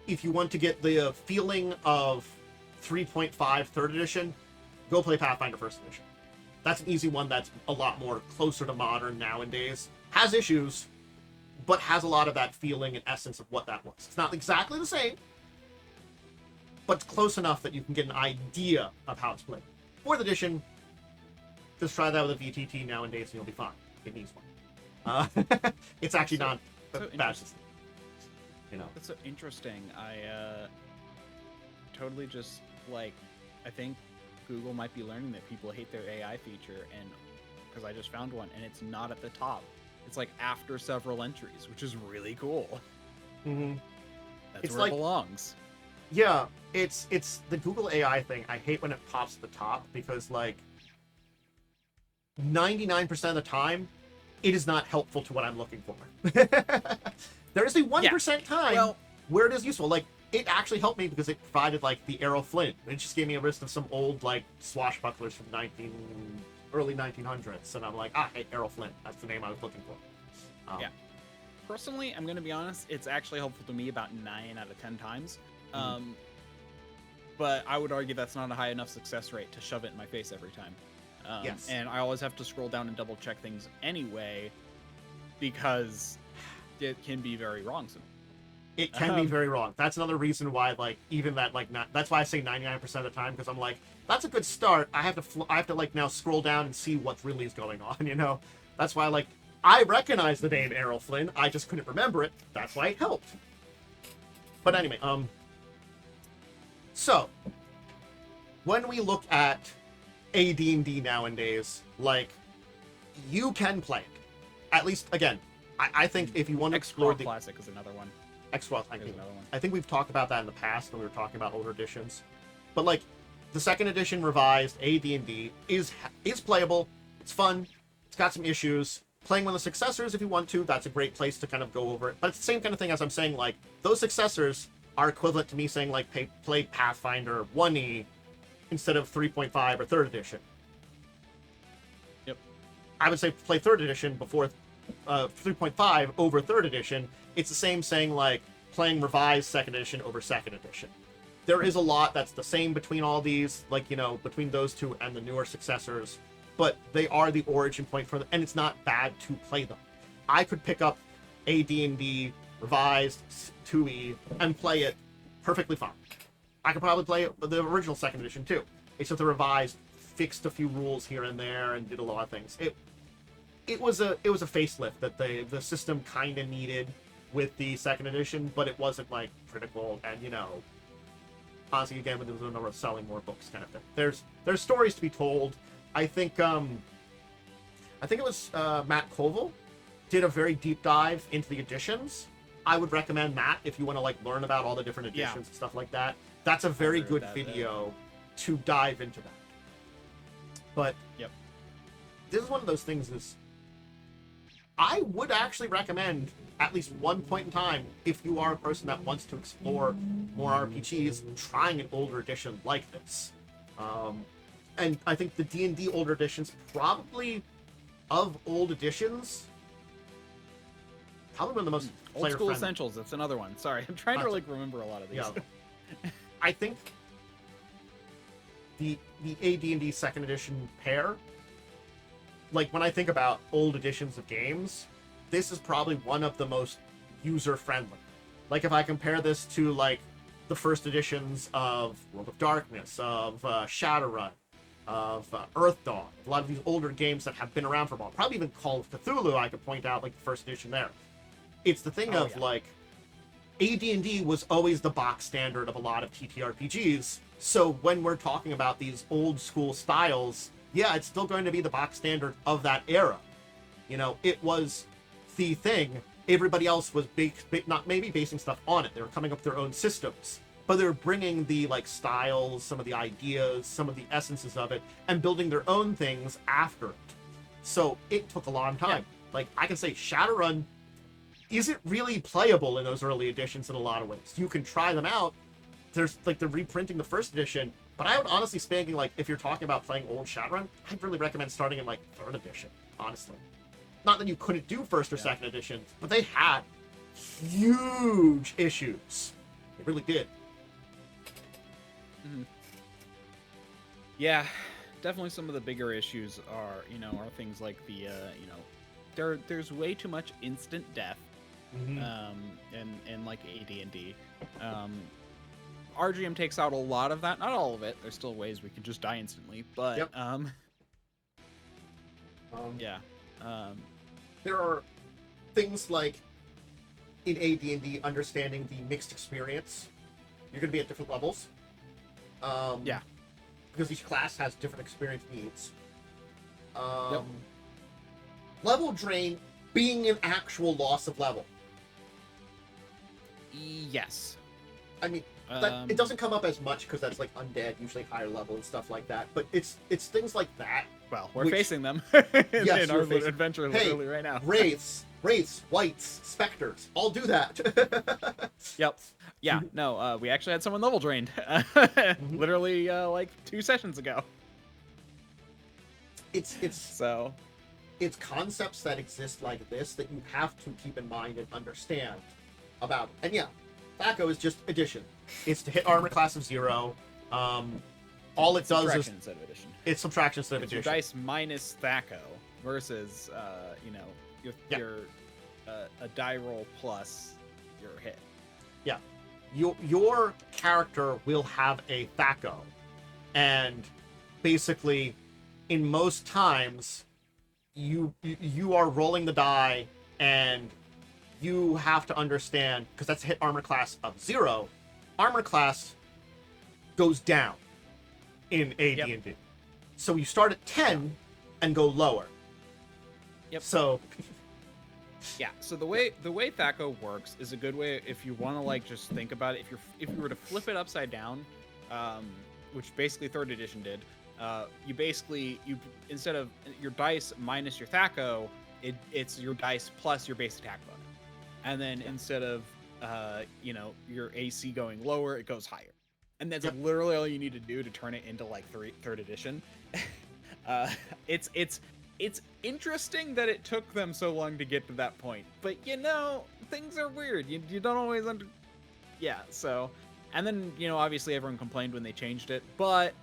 if you want to get the feeling of 3.5 3rd edition, go play Pathfinder 1st edition. That's an easy one that's a lot more closer to modern nowadays. Has issues, but has a lot of that feeling and essence of what that was. It's not exactly the same, but close enough that you can get an idea of how it's played. 4th edition, just try that with a VTT nowadays and you'll be fine. It needs one. It's actually not bad. You know. That's so interesting. I totally just, like, I think Google might be learning that people hate their AI feature, and because I just found one and it's not at the top. It's like after several entries, which is really cool. Mm-hmm. That's where it belongs. Yeah, it's the Google AI thing. I hate when it pops at the top because, like, 99% of the time, it is not helpful to what I'm looking for. There is a 1% time where it is useful. Like, it actually helped me because it provided, like, the arrow flint. It just gave me a list of some old, like, swashbucklers from early 1900s, and I'm like, hey, arrow flint. That's the name I was looking for. Yeah. Personally, I'm going to be honest, it's actually helpful to me about 9 out of 10 times. But I would argue that's not a high enough success rate to shove it in my face every time. Yes. And I always have to scroll down and double check things anyway, because it can be very wrong sometimes. It can be very wrong. That's another reason why, like, even that, like, that's why I say 99% of the time, because I'm like, that's a good start. I have to like now scroll down and see what really is going on. You know, that's why, like, I recognize the name Errol Flynn. I just couldn't remember it. That's why it helped. But anyway, so when we look at AD&D nowadays, like, you can play it. At least, again, I think if you want to explore the Classic is another one. X-World, There's another one. I think we've talked about that in the past when we were talking about older editions. But like, the second edition revised AD&D is playable. It's fun. It's got some issues. Playing one of the successors, if you want to, that's a great place to kind of go over it. But it's the same kind of thing as I'm saying, like, those successors are equivalent to me saying, like, play Pathfinder 1E instead of 3.5 or 3rd edition. Yep. I would say play 3rd edition before 3.5 over 3rd edition. It's the same saying, like, playing revised 2nd edition over 2nd edition. There is a lot that's the same between all these, like, you know, between those two and the newer successors, but they are the origin point for them, and it's not bad to play them. I could pick up AD&D revised 2E and play it perfectly fine. I could probably play it, the original 2nd edition too. It's just the revised fixed a few rules here and there and did a lot of things. It was a facelift that the system kind of needed with the 2nd edition, but it wasn't like critical. And, you know, honestly, again, when there was a number of selling more books kind of thing. There's stories to be told. I think it was Matt Colville did a very deep dive into the editions. I would recommend Matt if you want to like learn about all the different editions and stuff like that. That's a very good video to dive into that. But yep, this is one of those things is I would actually recommend at least one point in time, if you are a person that wants to explore more RPGs, trying an older edition like this. And I think the D&D older editions, probably of old editions, probably one of the most Old School Essentials, that's another one. Sorry, I'm trying to like remember a lot of these. Yeah. I think the AD&D 2nd edition pair, like when I think about old editions of games, this is probably one of the most user-friendly. Like if I compare this to like the first editions of World of Darkness, of Shadowrun, of Earthdawn, a lot of these older games that have been around for a while, probably even Call of Cthulhu, I could point out like the first edition there. It's the thing like AD&D was always the box standard of a lot of TTRPGs. So when we're talking about these old school styles, yeah, it's still going to be the box standard of that era. You know, it was the thing. Everybody else was not maybe basing stuff on it. They were coming up with their own systems, but they were bringing the like styles, some of the ideas, some of the essences of it, and building their own things after it. So it took a long time. Yeah. Like I can say Shadowrun isn't really playable in those early editions in a lot of ways. You can try them out. There's like they're reprinting the first edition, but I would honestly speaking, like if you're talking about playing old Shadowrun, I'd really recommend starting in like 3rd edition, honestly. Not that you couldn't do 1st or 2nd edition, but they had huge issues. They really did. Mm-hmm. Yeah, definitely some of the bigger issues are things like the, there's way too much instant death, in like AD&D. RGM takes out a lot of that, not all of it. There's still ways we could just die instantly, but, there are things like in AD&D understanding the mixed experience. You're going to be at different levels. Because each class has different experience needs. Level drain being an actual loss of level. Yes. I mean, it doesn't come up as much because that's like undead, usually higher level and stuff like that. But it's things like that. Well, we're facing them in our adventure literally right now. wraiths, wights, specters, all do that. Yep. Yeah. No. We actually had someone level drained, literally like 2 sessions ago. It's concepts that exist like this that you have to keep in mind and understand about. And yeah, THAC0 is just addition. It's to hit armor class of 0. All it does is instead of addition. It's subtraction instead of it's addition. Your dice minus THAC0 versus your a die roll plus your hit. Yeah, your character will have a THAC0, and basically, in most times, you are rolling the die, and you have to understand, because that's a hit armor class of 0. Armor class goes down in AD&D. Yep. So you start at 10 and go lower. Yep. So yeah, so the way THAC0 works is a good way if you want to like just think about it. If you were to flip it upside down, which basically 3rd edition did, you instead of your dice minus your THAC0, it's your dice plus your base attack bonus. And then instead of your AC going lower, it goes higher. And that's literally all you need to do to turn it into like 3rd edition. It's interesting that it took them so long to get to that point, but things are weird. You don't always so, and then obviously everyone complained when they changed it, but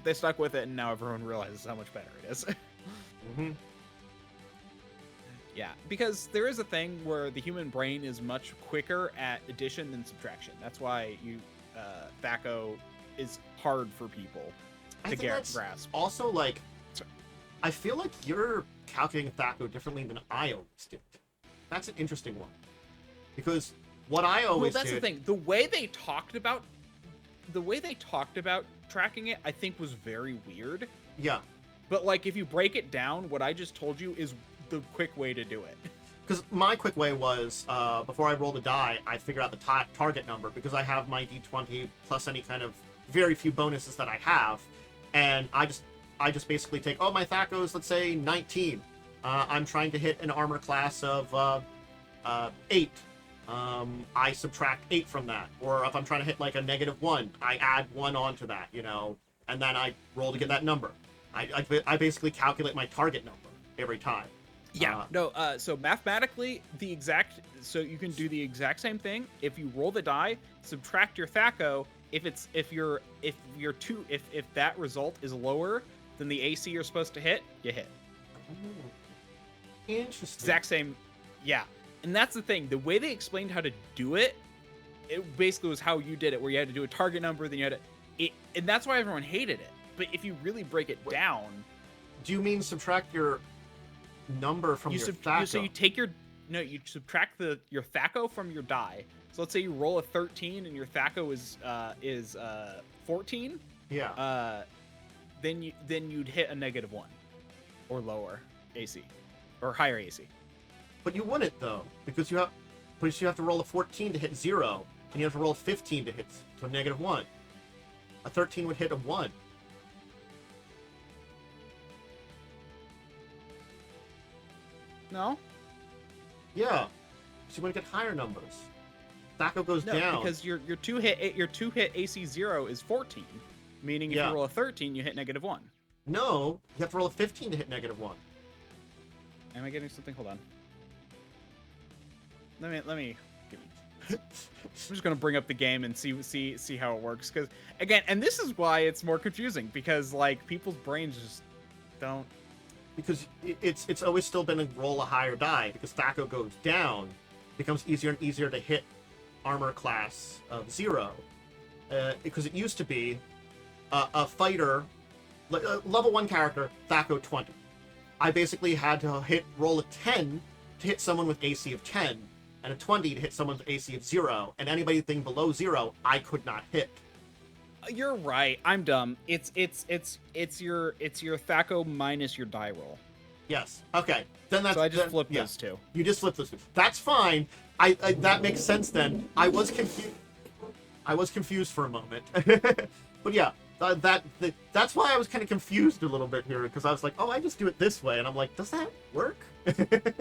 they stuck with it, and now everyone realizes how much better it is. Mm-hmm. Yeah, because there is a thing where the human brain is much quicker at addition than subtraction. That's why THAC0 is hard for people to grasp. Also, like, I feel like you're calculating THAC0 differently than I always did. That's an interesting one. Because what I always that's the thing. The way they talked about tracking it, I think was very weird. Yeah. But like, if you break it down, what I just told you is the quick way to do it. Because my quick way was, before I roll the die, I figure out the target number, because I have my d20 plus any kind of very few bonuses that I have, and I just basically take, my THAC0 is, let's say, 19. I'm trying to hit an armor class of 8. I subtract 8 from that. Or if I'm trying to hit like a -1, I add 1 onto that, and then I roll to get that number. I basically calculate my target number every time. Yeah. So mathematically, so you can do the exact same thing. If you roll the die, subtract your THAC0. If that result is lower than the AC you're supposed to hit, you hit. Ooh, interesting. Exact same. Yeah. And that's the thing. The way they explained how to do it, it basically was how you did it, where you had to do a target number, then you had and that's why everyone hated it. But if you really break it down, do you mean subtract your number from your THAC0? So you subtract your THAC0 from your die. So let's say you roll a 13 and your THAC0 is 14. Yeah. Then you'd hit a -1 or lower AC or higher AC. But you wouldn't though, because you have to roll a 14 to hit 0, and you have to roll a 15 to hit to -1. A 13 would hit a 1. No. Yeah. So you want to get higher numbers. THAC0 goes down because your two hit AC 0 is 14, meaning if you roll a 13, you hit -1. No, you have to roll a 15 to hit -1. Am I getting something? Hold on. Let me. I'm just gonna bring up the game and see how it works, because again, and this is why it's more confusing, because like people's brains just don't. Because it's always still been a roll a higher die, because THAC0 goes down, it becomes easier and easier to hit armor class of 0. Because it used to be a fighter, level 1 character, THAC0 20. I basically had to roll a 10 to hit someone with AC of 10, and a 20 to hit someone with AC of 0, and anything below 0 I could not hit. You're right. I'm dumb. It's your THAC0 minus your die roll. Yes. Okay. Then that's. So I just flipped those two. You just flipped those two. That's fine. I that makes sense then. I was confused for a moment. But yeah, that's why I was kind of confused a little bit here, because I was like, I just do it this way, and I'm like, does that work? But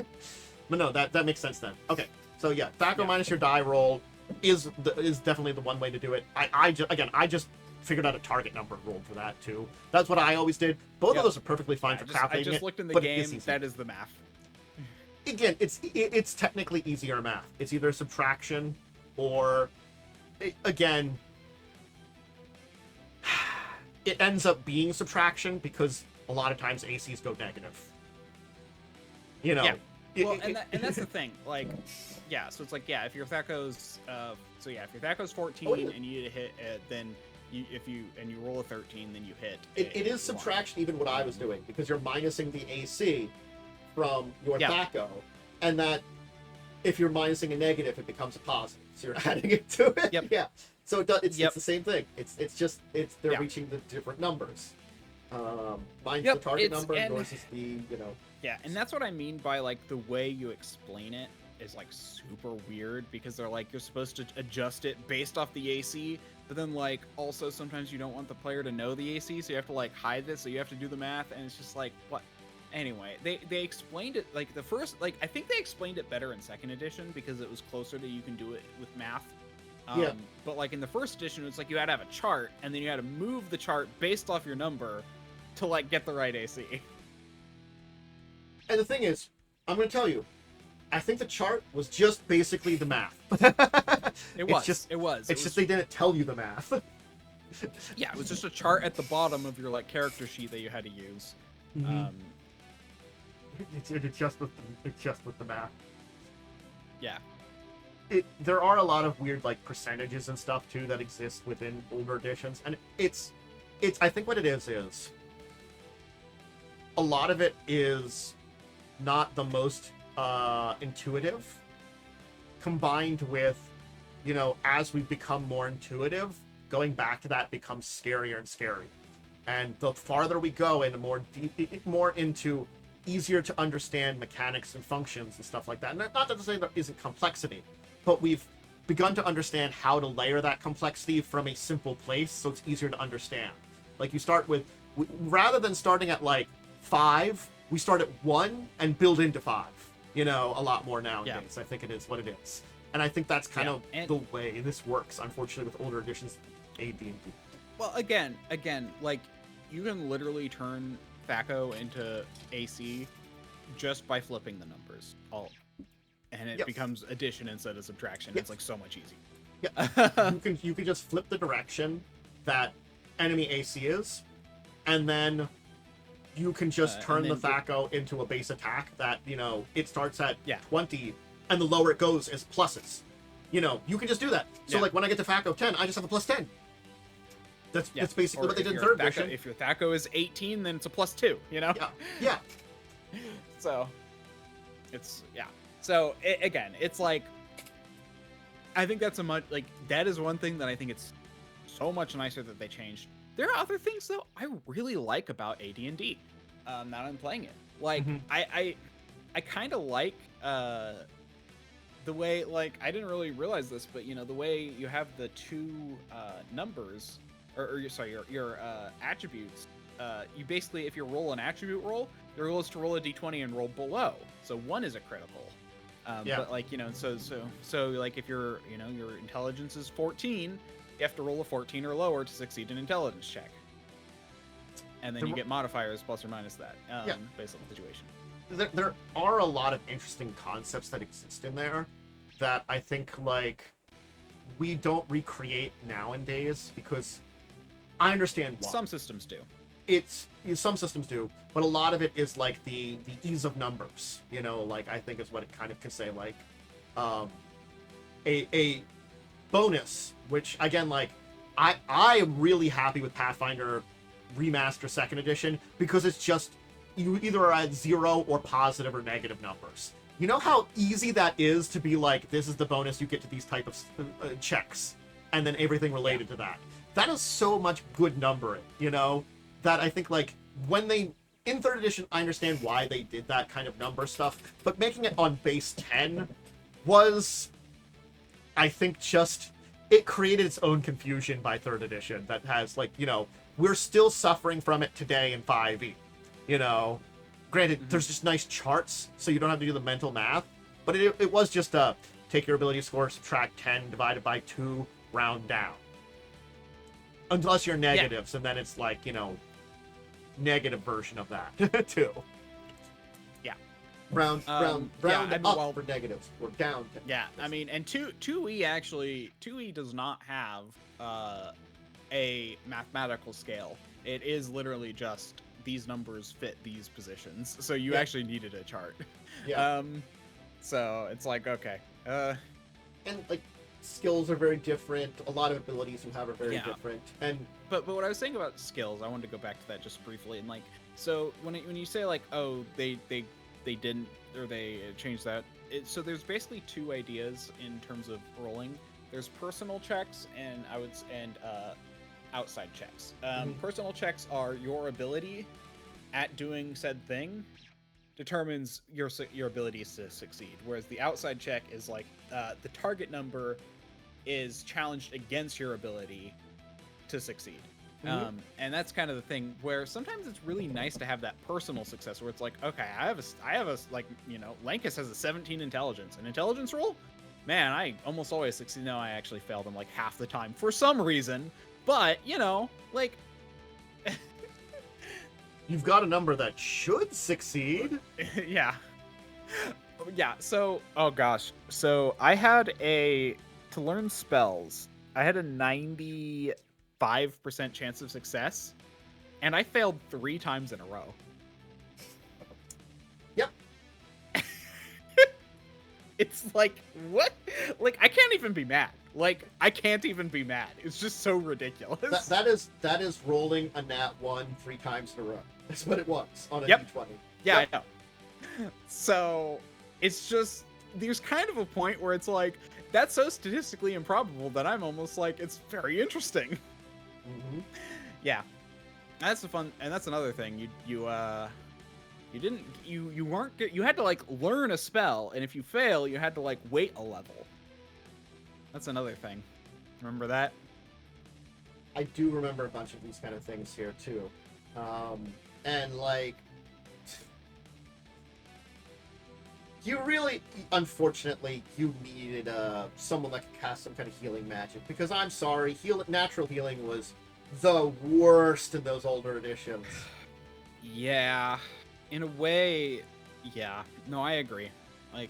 no, that makes sense then. Okay. So yeah, THAC0 minus your die roll is definitely the one way to do it. I just figured out a target number and rolled for that too. That's what I always did. Both of those are perfectly fine for calculating it. I just looked in the game. That is the math. Again, it's technically easier math. It's either subtraction or, again, it ends up being subtraction because a lot of times ACs go negative. Yeah. Well, and that's the thing. Like, yeah. So it's like, yeah, if your THAC0's, if your THAC0's 14 and you hit, then you roll a 13, then you hit. It is subtraction, even what I was doing, because you're minusing the AC from your THAC0, and that if you're minusing a negative, it becomes a positive. So you're adding it to it. Yep. Yeah. So it's the same thing. They're reaching the different numbers. Mine's the target number, and yours is the Yeah, and that's what I mean by like the way you explain it is like super weird, because they're like you're supposed to adjust it based off the AC, but then like also sometimes you don't want the player to know the AC, so you have to like hide this, so you have to do the math, and it's just like what. Anyway, they explained it like the first, like I think they explained it better in second edition because it was closer to you can do it with math. But like in the first edition, it's like you had to have a chart, and then you had to move the chart based off your number to like get the right AC. And the thing is, I'm going to tell you, I think the chart was just basically the math. It was just they didn't tell you the math. Yeah, it was just a chart at the bottom of your like character sheet that you had to use. It's just with the math. Yeah. There are a lot of weird like percentages and stuff too that exist within older editions, and it's I think what it is a lot of it is not the most intuitive, combined with as we've become more intuitive, going back to that becomes scarier and scarier, and the farther we go into more into easier to understand mechanics and functions and stuff like that. And not to say there isn't complexity, but we've begun to understand how to layer that complexity from a simple place so it's easier to understand. Like you start with, rather than starting at like 5, we start at 1 and build into 5, a lot more nowadays. I think it is what it is. And I think that's kind of the way this works, unfortunately, with older editions AD&D. Well, again, like you can literally turn THAC0 into AC just by flipping the numbers, and it becomes addition instead of subtraction. It's like so much easier. Yeah, you can just flip the direction that enemy AC is, and then you can just turn the THAC0 into a base attack that it starts at 20, and the lower it goes is pluses. You can just do that. So like when I get to THAC0 10, I just have a plus 10. That's basically what they did in third edition. If your THAC0 is 18, then it's a +2, Yeah. So, it's, So, again, it's like, I think that's that is one thing that I think it's so much nicer that they changed. There are other things, though, I really like about AD&D, now that I'm playing it. Like, I kind of like, the way, like, I didn't really realize this, but, the way you have the two numbers, your attributes, you basically, if you roll an attribute roll, the rule is to roll a d20 and roll below. So 1 is a critical. But like, so like if your intelligence is 14, you have to roll a 14 or lower to succeed an intelligence check. And then you get modifiers plus or minus that, based on the situation. There are a lot of interesting concepts that exist in there that I think like we don't recreate nowadays, because I understand why. Some systems do. Some systems do, but a lot of it is like the ease of numbers, like I think is what it kind of can say, like a bonus, which again, like I am really happy with Pathfinder Remaster 2nd edition, because it's just you either are at 0 or positive or negative numbers. You know how easy that is to be like, this is the bonus you get to these type of checks, and then everything related to that. That is so much good numbering, that I think like when they, in 3rd edition, I understand why they did that kind of number stuff, but making it on base 10 was, I think, just, it created its own confusion by 3rd edition that has like, we're still suffering from it today in 5e, Granted, there's just nice charts, so you don't have to do the mental math, but it was just take your ability score, subtract 10 divided by 2, round down. Unless you're negatives, and then it's like, negative version of that, too. Yeah. Round up for negatives, or down. Yeah, I mean, and 2E does not have a mathematical scale. It is literally just these numbers fit these positions, so you actually needed a chart. So it's like, okay, and like skills are very different. A lot of abilities you have are very different. And but what I was saying about skills, I wanted to go back to that just briefly. And like, so when you say like, oh, they they didn't, or they changed that. So there's basically two ideas in terms of rolling. There's personal checks and outside checks. Personal checks are your ability at doing said thing determines your abilities to succeed, whereas the outside check is like the target number is challenged against your ability to succeed. And that's kind of the thing where sometimes it's really nice to have that personal success where it's like, okay, I have a like, you know, Lankus has a 17 intelligence. An intelligence roll? Man, I almost always succeed. No, I actually fail them like half the time for some reason. But, you know, like... You've got a number that should succeed. Yeah. Yeah, so... Oh, gosh. So, I had to learn spells, I had a 95% chance of success, and I failed 3 times in a row. Yep. It's like, what? Like, I can't even be mad. Like, I can't even be mad. It's just so ridiculous. That is rolling a nat 1 3 times in a row. That's what it was on a Yep. D20. Yeah, Yep. I know. So, it's just, there's kind of a point where it's like, that's so statistically improbable that I'm almost like, it's very interesting. Mm-hmm. Yeah. That's the fun, and that's another thing. You had to like learn a spell, and if you fail, you had to like wait a level. That's another thing. Remember that? I do remember a bunch of these kind of things here too. And like, you really, unfortunately, you needed someone that could cast some kind of healing magic, because I'm sorry, natural healing was the worst in those older editions. Yeah, in a way, yeah. No, I agree. Like,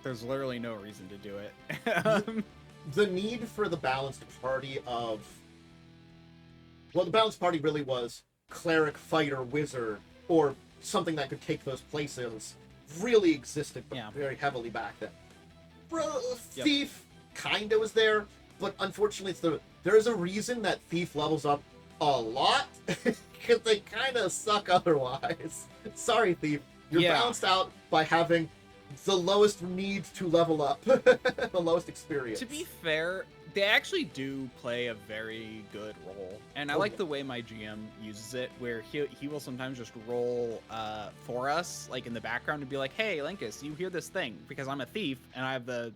there's literally no reason to do it. The need for the balanced party of... Well, the balanced party really was cleric, fighter, wizard, or something that could take those places, really existed, but very heavily back then. Thief kinda was there, but unfortunately there's a reason that Thief levels up a lot, because they kinda suck otherwise. Sorry, Thief. You're balanced out by having the lowest need to level up, the lowest experience. To be fair, they actually do play a very good role, and I like the way my GM uses it, where he will sometimes just roll for us, like in the background, to be like, "Hey, Lankus, you hear this thing?" Because I'm a thief and I have the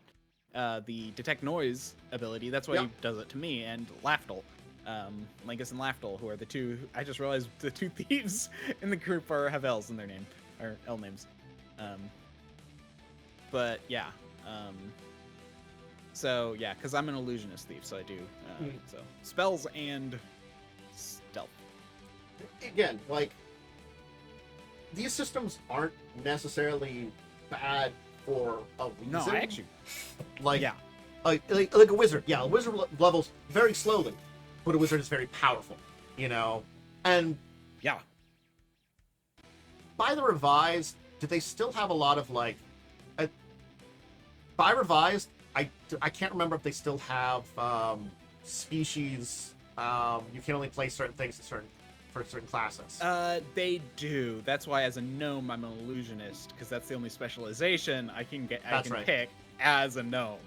detect noise ability. That's why he does it to me and Laftel. Lankus and Laftel, who are the two. I just realized the 2 thieves in the group have L's in their name, or L names. But yeah, so yeah, because I'm an illusionist thief, so I do so spells and stealth. Again, like, these systems aren't necessarily bad for a reason. No, I actually like like a wizard. Yeah, a wizard levels very slowly, but a wizard is very powerful. You know, and yeah. By the revised, do they still have a lot of like? By revised, I can't remember if they still have species. You can only play certain things for certain classes. They do. That's why, as a gnome, I'm an illusionist, because that's the only specialization I can get. I can pick as a gnome.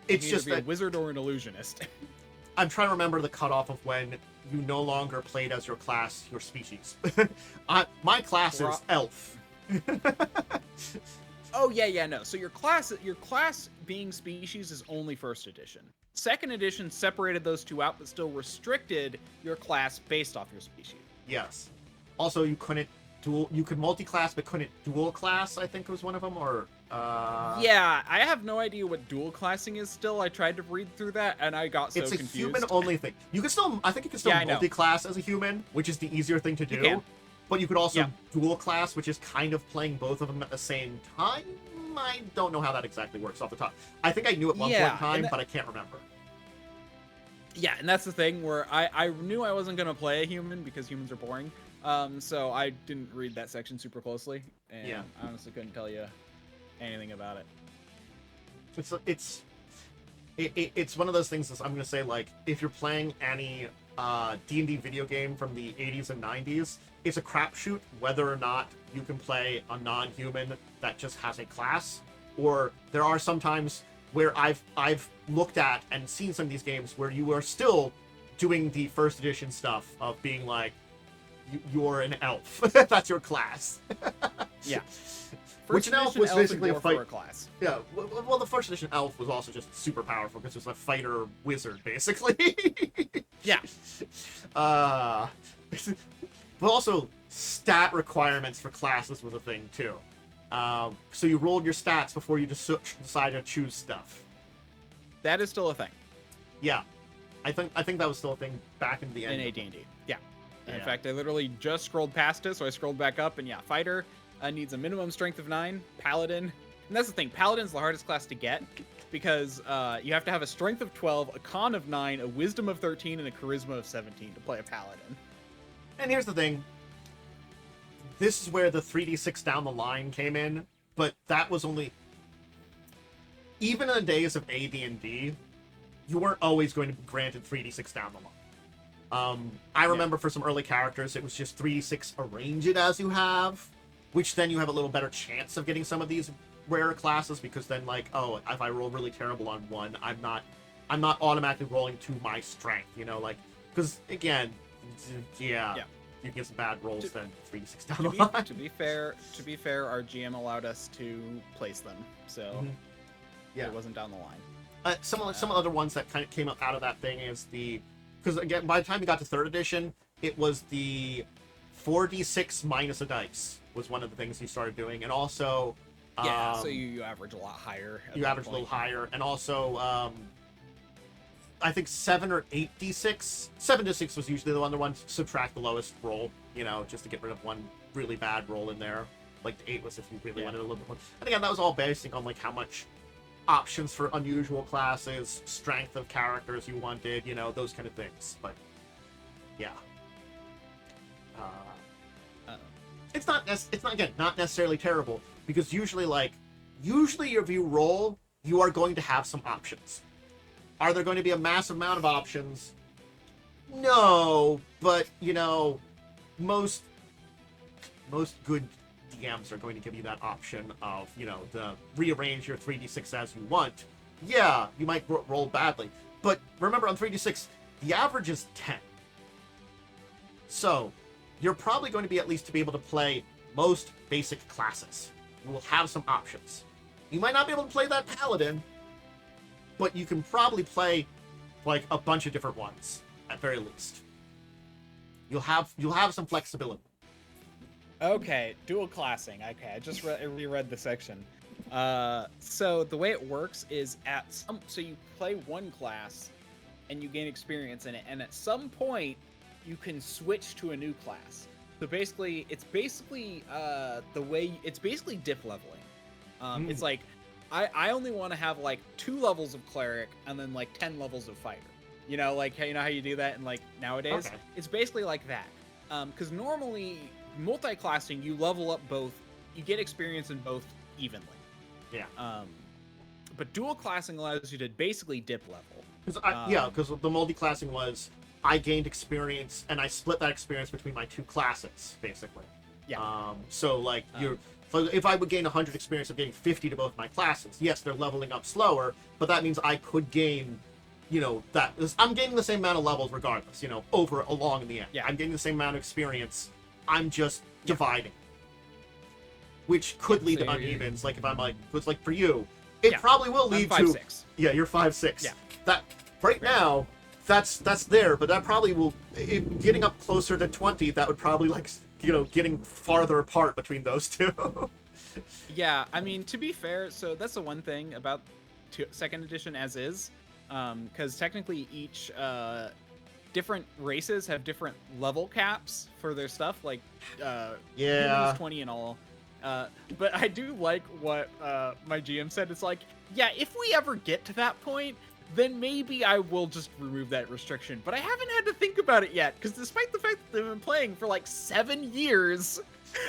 It's just a wizard or an illusionist. I'm trying to remember the cutoff of when you no longer played as your class, your species. My class is elf. Oh yeah, no. So your class being species is only 1st edition. 2nd edition separated those two out, but still restricted your class based off your species. Yes. Also, you could multi-class, but couldn't dual class, I think was one of them, or... Yeah, I have no idea what dual classing is still. I tried to read through that, and I got so confused. It's a human-only thing. I think you can still multi-class as a human, which is the easier thing to do. But you could also dual class, which is kind of playing both of them at the same time. I don't know how that exactly works off the top. I think I knew at one point in time, but I can't remember. Yeah, and that's the thing where I knew I wasn't going to play a human because humans are boring. So I didn't read that section super closely, and I honestly couldn't tell you anything about it. It's one of those things that I'm going to say, like, if you're playing any D&D video game from the 80s and 90s, it's a crapshoot whether or not you can play a non-human that just has a class, or there are some times where I've looked at and seen some of these games where you are still doing the first edition stuff of being like, you're an elf. That's your class. Yeah. Which an elf was basically a fight class. Yeah, well, the first edition elf was also just super powerful because it was a fighter wizard, basically. Yeah. But also, stat requirements for classes was a thing, too. So you rolled your stats before you decided to choose stuff. That is still a thing. Yeah. I think that was still a thing back in the end. In AD&D. Yeah. Yeah. In fact, I literally just scrolled past it, so I scrolled back up, and yeah, fighter needs a minimum strength of 9, paladin. And that's the thing, paladin's the hardest class to get, because you have to have a strength of 12, a con of 9, a wisdom of 13, and a charisma of 17 to play a paladin. And here's the thing. This is where the 3d6 down the line came in, but that was only... Even in the days of AD&D, you weren't always going to be granted 3d6 down the line. I remember for some early characters, it was just 3d6 arrange it as you have, which then you have a little better chance of getting some of these rarer classes, because then, like, oh, if I roll really terrible on one, I'm not automatically rolling to my strength, you know, like, because again, yeah. You get some bad rolls, then 3d6 down the line. To be fair, our GM allowed us to place them, so yeah, it wasn't down the line. Some other ones that kind of came up out of that thing is because again, by the time you got to 3rd edition, it was the 4d6 minus a dice was one of the things you started doing, and also so you average a lot higher. You average a little higher, and also I think 7 or 8d6. 7d6 was usually the one to subtract the lowest roll, you know, just to get rid of one really bad roll in there. Like the 8 was if you really wanted a little bit more. And again, that was all basing on like how much options for unusual classes, strength of characters you wanted, you know, those kind of things. But yeah, it's not necessarily terrible, because usually if you roll, you are going to have some options. Are there going to be a massive amount of options? No, but you know, most good DMs are going to give you that option of, you know, the rearrange your 3d6 as you want. Yeah, you might roll badly, but remember on 3d6, the average is 10. So, you're probably going to be at least to be able to play most basic classes. You will have some options. You might not be able to play that paladin, but you can probably play like a bunch of different ones at very least. You'll have some flexibility. Okay, dual classing. Okay, I just reread the section. So the way it works is so you play one class and you gain experience in it, and at some point you can switch to a new class. So basically, it's basically dip leveling. It's like I only want to have like 2 levels of cleric and then like 10 levels of fighter. You know, like you know how you do that in like nowadays. Okay. It's basically like that. Because normally multi-classing, you level up both, you get experience in both evenly. Yeah. But dual classing allows you to basically dip level. Because the multi-classing was I gained experience and I split that experience between my 2 classes, basically. Yeah. So like if I would gain 100 experience, I'm getting 50 to both my classes. Yes, they're leveling up slower, but that means I could gain, you know, I'm gaining the same amount of levels regardless, you know, along in the end. Yeah. I'm getting the same amount of experience. I'm just dividing. Which could lead to unevens. Like if I'm like, it's like for you, it probably will lead to 5'6". Yeah, you're 5'6". Yeah. That now, that's there, but that probably will, getting up closer to 20, that would probably like, you know, getting farther apart between those two. Yeah, I mean, to be fair, so that's the one thing about 2nd edition as is, because technically each different races have different level caps for their stuff, like humans 20 and all. But I do like what my GM said. It's like, yeah, if we ever get to that point, then maybe I will just remove that restriction. But I haven't had to think about it yet, because despite the fact that they've been playing for like 7 years,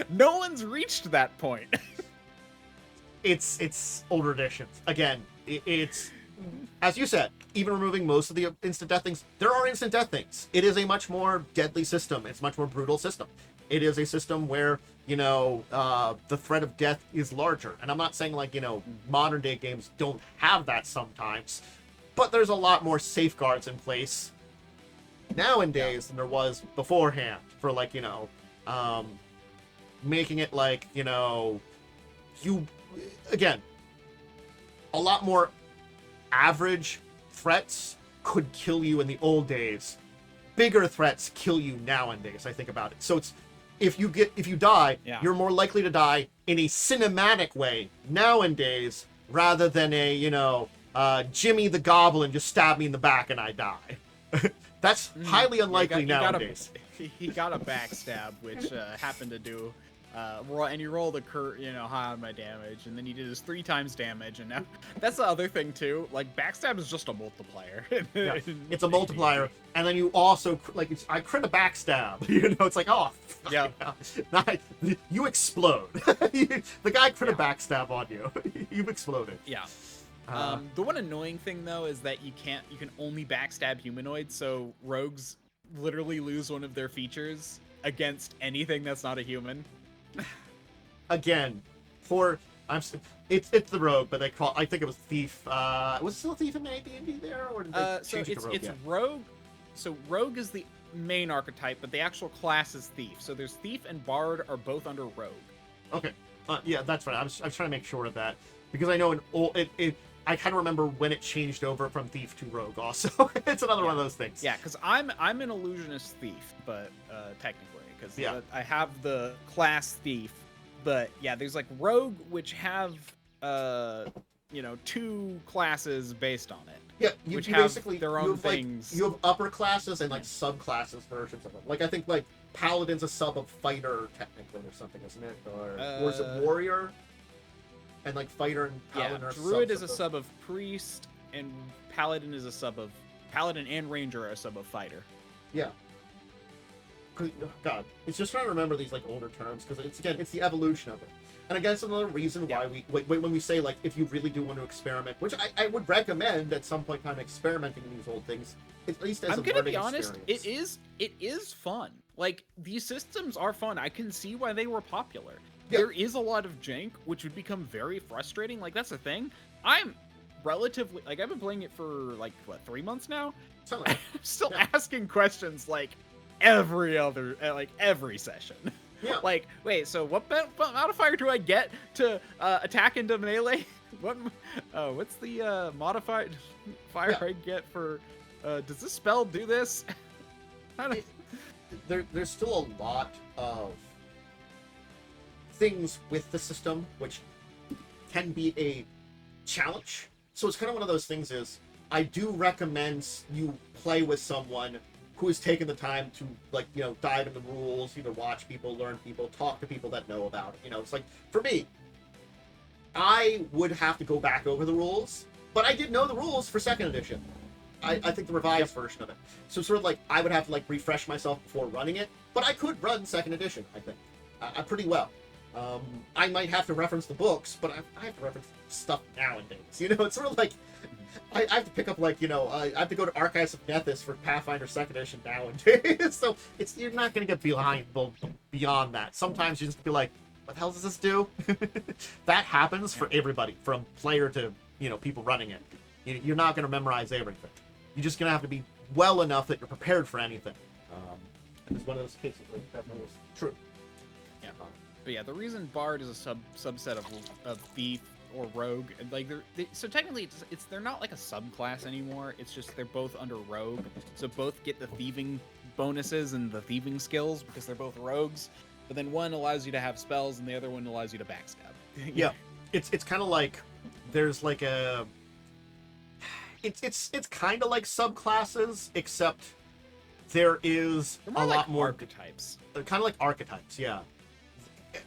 no one's reached that point. It's older editions. Again, it's, as you said, even removing most of the instant death things, there are instant death things. It is a much more deadly system. It's a much more brutal system. It is a system where, you know, the threat of death is larger. And I'm not saying, like, you know, modern day games don't have that sometimes, but there's a lot more safeguards in place nowadays than there was beforehand for, like, you know, making it like, you know, again, a lot more average threats could kill you in the old days. Bigger threats kill you nowadays, I think about it. So it's, if you die, you're more likely to die in a cinematic way nowadays rather than a, you know, Jimmy the Goblin just stabbed me in the back and I die. That's highly unlikely nowadays. He got a backstab, which happened to do, and he rolled high on my damage, and then he did his 3 times damage, and now that's the other thing too. Like, backstab is just a multiplier. Yeah, it's a multiplier, and then you also I crit a backstab. You know, it's like, oh, yeah, you explode. The guy crit a backstab on you. You've exploded. Yeah. The one annoying thing though is that you can only backstab humanoids, so rogues literally lose one of their features against anything that's not a human. Again, it's the rogue, but I think it was thief. Was it still thief in AD&D there, or did they change it to rogue? It's rogue. So rogue is the main archetype, but the actual class is thief. So there's thief and bard are both under rogue. Okay, yeah, that's right. I was trying to make sure of that because I know I kind of remember when it changed over from thief to rogue. Also, it's another one of those things. Yeah, because I'm an illusionist thief, but technically, because I have the class thief, but yeah, there's like rogue, which have 2 classes based on it. Yeah, you basically their own things. You have upper classes and like subclasses versions of them. Like I think like paladin's a sub of fighter technically or something, isn't it? Or is it warrior? And like fighter and paladin are druid is a sub of priest, and paladin is a sub of paladin, and ranger are a sub of fighter. Yeah. God, it's just trying to remember these like older terms because it's the evolution of it. And again, it's another reason why when we say like if you really do want to experiment, which I would recommend at some point in time experimenting in these old things, at least as a learning experience. I'm gonna be honest, it is fun. Like, these systems are fun. I can see why they were popular. Yeah. There is a lot of jank, which would become very frustrating. Like, that's the thing. I'm relatively, like, I've been playing it for, like, 3 months now? I'm still asking questions, like, every session. Yeah. Like, wait, so what modifier do I get to attack into melee? What's the modifier I get for, does this spell do this? There's still a lot of things with the system which can be a challenge. So it's kind of one of those things is, I do recommend you play with someone who has taken the time to, like, you know, dive into rules, either watch people, learn people, talk to people that know about it. You know, it's like, for me, I would have to go back over the rules, but I did know the rules for 2nd edition. I think the revised version of it. So sort of like, I would have to like refresh myself before running it, but I could run 2nd edition, I think, pretty well. I might have to reference the books, but I have to reference stuff nowadays. You know, it's sort of like, I have to pick up, like, you know, I have to go to Archives of Nethys for Pathfinder 2nd edition nowadays. So you're not going to get beyond that. Sometimes you just be like, what the hell does this do? That happens for everybody, from player to, you know, people running it. You're not going to memorize everything. You're just going to have to be well enough that you're prepared for anything. And it's one of those cases where that was true. Yeah. But yeah, the reason Bard is a subset of Thief or Rogue, like so technically they're not like a subclass anymore. It's just they're both under Rogue, so both get the thieving bonuses and the thieving skills because they're both rogues. But then one allows you to have spells, and the other one allows you to backstab. Yeah, it's kind of like there's like a. It's kind of like subclasses, except there is a lot more archetypes. They're kind of like archetypes, yeah.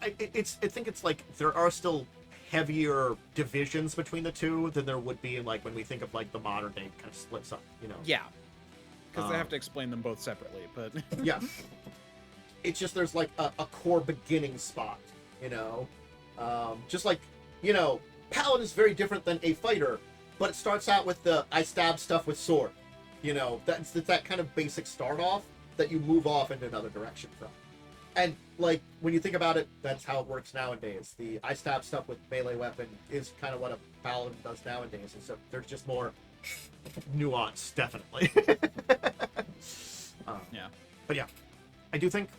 I think it's like there are still heavier divisions between the two than there would be in like when we think of like the modern day kind of splits up, you know. Yeah, because they have to explain them both separately, but yeah, it's just there's like a core beginning spot, you know, just like, you know, Paladin is very different than a fighter. But it starts out with the I stab stuff with sword. You know, that's that kind of basic start off that you move off into another direction from. And like when you think about it, that's how it works nowadays. The I stab stuff with melee weapon is kind of what a paladin does nowadays, and so there's just more nuance, definitely. Yeah. But yeah, I do think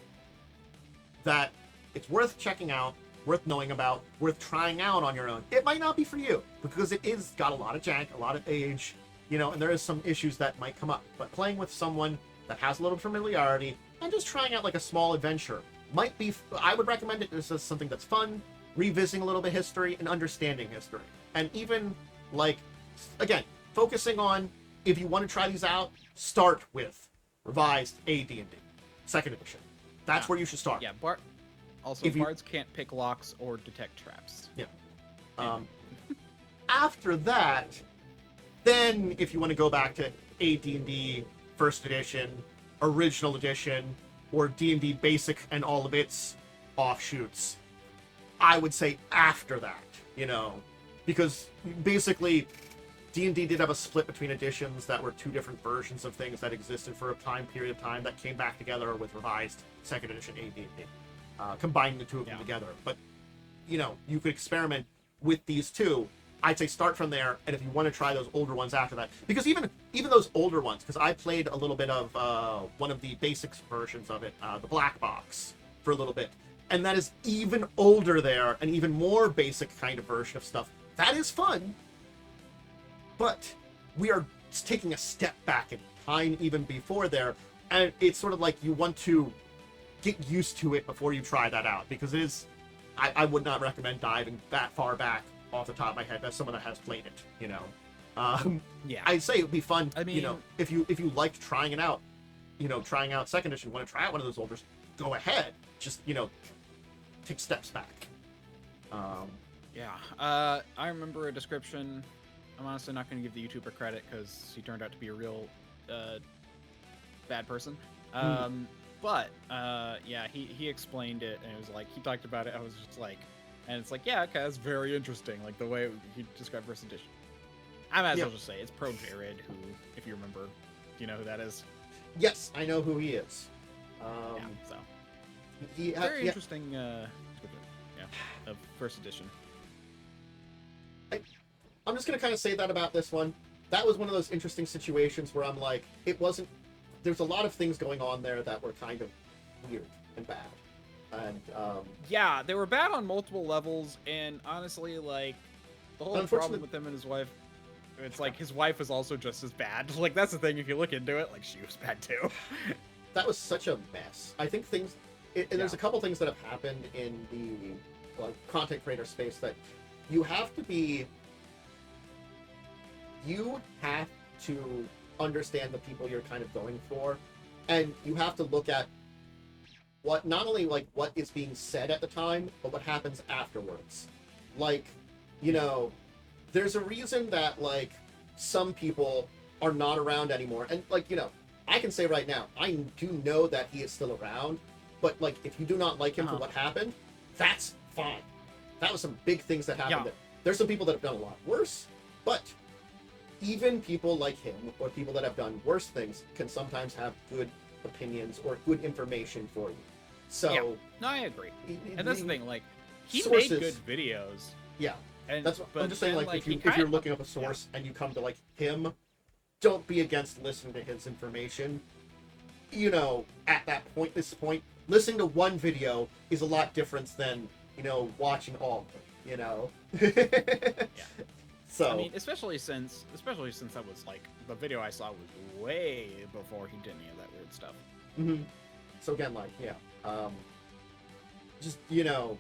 that it's worth checking out, worth knowing about, worth trying out on your own. It might not be for you because it is got a lot of jank, a lot of age, you know, and there is some issues that might come up. But playing with someone that has a little familiarity and just trying out like a small adventure might be, I would recommend it as something that's fun, revisiting a little bit of history and understanding history. And even like, again, focusing on, if you want to try these out, start with revised AD&D, 2nd edition. That's where you should start. Yeah, also, bards can't pick locks or detect traps. Yeah. After that, then if you want to go back to AD&D 1st edition, original edition, or D&D basic and all of its offshoots, I would say after that, you know, because basically D&D did have a split between editions that were 2 different versions of things that existed for a period of time that came back together with revised 2nd edition AD&D, combining the 2 of them together. But, you know, you could experiment with these 2. I'd say start from there, and if you want to try those older ones after that, because even those older ones, because I played a little bit of one of the basics versions of it, the Black Box, for a little bit, and that is even older there, and even more basic kind of version of stuff. That is fun, but we are taking a step back in time even before there, and it's sort of like you want to get used to it before you try that out, because it is, I would not recommend diving that far back off the top of my head as someone that has played it, you know. Yeah, I'd say it would be fun. I mean, you know, if you liked trying it out, you know, trying out 2nd edition, want to try out one of those olders, go ahead. Just, you know, take steps back. Yeah, I remember a description. I'm honestly not going to give the YouTuber credit because he turned out to be a real bad person. But yeah, he explained it, and it was like, he talked about it. I was just like, and it's like, yeah, okay, that's very interesting. Like the way he described first edition. I might as well just say it's Pro Jared, who, if you remember, do you know who that is? Yes, I know who he is. Yeah, so he very interesting. Of first edition. I'm just gonna kind of say that about this one. That was one of those interesting situations where I'm like, it wasn't. There's a lot of things going on there that were kind of weird and bad. And yeah, they were bad on multiple levels, and honestly, like the whole problem with him and his wife, it's like his wife was also just as bad. Like that's the thing, if you look into it, like she was bad too. That was such a mess. I think things, and there's a couple things that have happened in the content creator space that you have to understand the people you're kind of going for, and you have to look at what, not only like what is being said at the time, but what happens afterwards. Like, you know, there's a reason that like some people are not around anymore, and like, you know, I can say right now, I do know that he is still around, but like if you do not like him for what happened, that's fine. That was some big things that happened there. There's some people that have done a lot worse, but even people like him or people that have done worse things can sometimes have good opinions or good information for you. So no, I agree. And that's the thing, like he sources, made good videos. Yeah. And that's what I'm just saying, like if you're looking up a source and you come to like him, don't be against listening to his information. You know, at this point, listening to one video is a lot different than, you know, watching all of them, you know. So I mean, especially since that was like the video I saw was way before he did any of that weird stuff. Mm-hmm. So again, like, just, you know,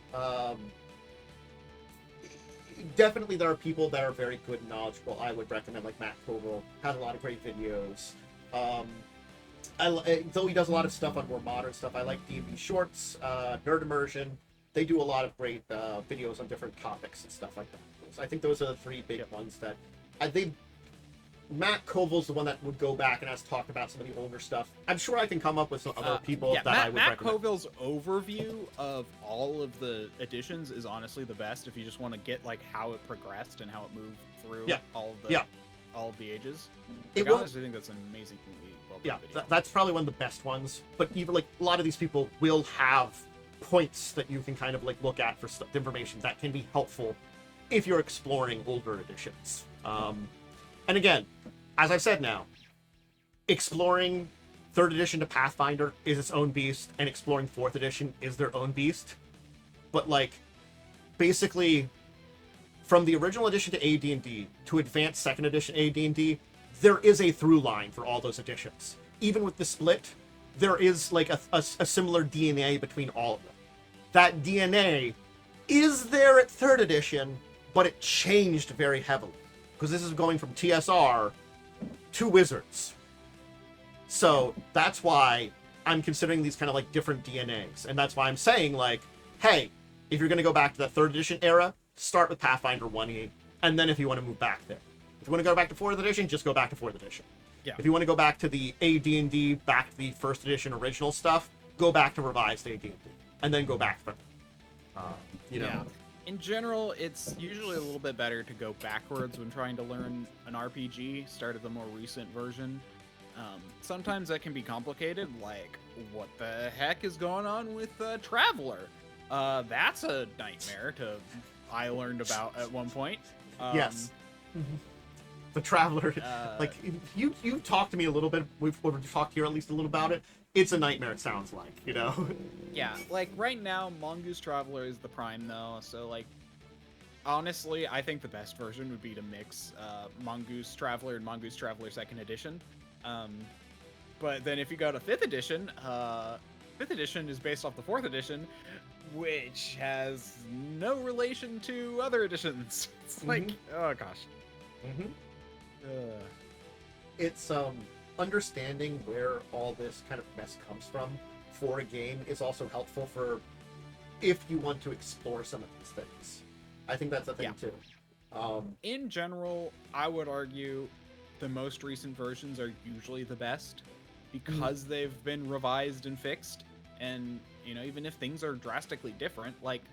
definitely there are people that are very good and knowledgeable. I would recommend, like Matt Koval has a lot of great videos. Though he does a lot of stuff on more modern stuff, I like D&D Shorts, Nerd Immersion. They do a lot of great videos on different topics and stuff like that. So I think those are the 3 big ones that I think. Matt Koval's the one that would go back and has talked about some of the older stuff. I'm sure I can come up with some other people that I would recommend. Matt Koval's overview of all of the editions is honestly the best if you just want to get like how it progressed and how it moved through all of the ages. I honestly think that's an amazing movie. That's probably one of the best ones. But even like a lot of these people will have points that you can kind of like look at for information that can be helpful if you're exploring older editions. And again, as I've said now, exploring 3rd edition to Pathfinder is its own beast, and exploring 4th edition is their own beast. But like, basically, from the original edition to AD&D to advanced 2nd edition AD&D, there is a through line for all those editions. Even with the split, there is like a similar DNA between all of them. That DNA is there at 3rd edition, but it changed very heavily. Because this is going from TSR to Wizards. So that's why I'm considering these kind of like different DNAs. And that's why I'm saying like, hey, if you're going to go back to the 3rd edition era, start with Pathfinder 1E. And then if you want to move back there. If you want to go back to 4th edition, just go back to 4th edition. Yeah. If you want to go back to the AD&D, back to the 1st edition original stuff, go back to revised AD&D. And then go back from you know. Yeah. In general, it's usually a little bit better to go backwards when trying to learn an RPG, start at the more recent version. Sometimes that can be complicated, like, what the heck is going on with Traveler? That's a nightmare I learned about at one point. Yes. The Traveler, like, you talked to me a little bit, we've talked here at least a little about it. It's a nightmare, it sounds like, you know? Yeah, like, right now, Mongoose Traveler is the prime, though, so, like, honestly, I think the best version would be to mix Mongoose Traveler and Mongoose Traveler 2nd edition. But then if you go to 5th edition, 5th edition is based off the 4th edition, which has no relation to other editions. It's like, oh gosh. It's, understanding where all this kind of mess comes from for a game is also helpful for if you want to explore some of these things. I think that's a thing too. In general, I would argue the most recent versions are usually the best because they've been revised and fixed. And, you know, even if things are drastically different, like,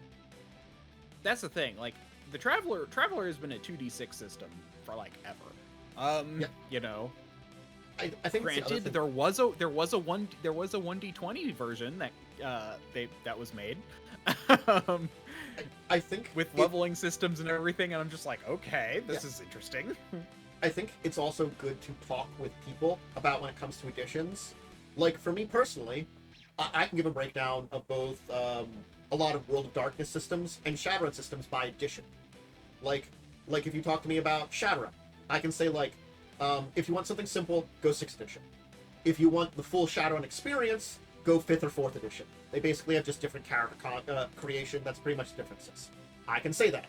that's the thing. Like, the Traveler has been a 2d6 system for, like, ever. You know, I think granted, there was a 1d20 version that was made. I think with leveling systems and everything, and I'm just like, okay, this is interesting. I think it's also good to talk with people about when it comes to editions. Like, for me personally, I can give a breakdown of both a lot of World of Darkness systems and Shadowrun systems by edition. Like if you talk to me about Shadowrun, I can say, like, if you want something simple, go 6th edition. If you want the full Shadowrun experience, go 5th or 4th edition. They basically have just different character creation. That's pretty much the differences. I can say that.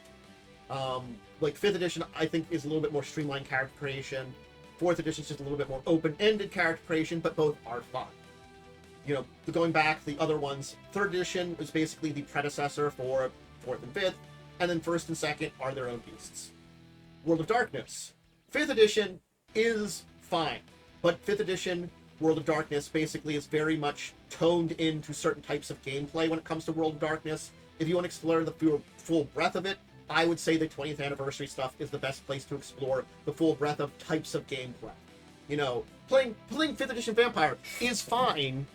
Like 5th edition, I think, is a little bit more streamlined character creation. 4th edition is just a little bit more open-ended character creation, but both are fun. You know, going back, the other ones, 3rd edition was basically the predecessor for 4th and 5th, and then 1st and 2nd are their own beasts. World of Darkness. 5th edition is fine, but 5th edition World of Darkness basically is very much toned into certain types of gameplay when it comes to World of Darkness. If you want to explore the full breadth of it, I would say the 20th anniversary stuff is the best place to explore the full breadth of types of gameplay. You know, playing 5th edition Vampire is fine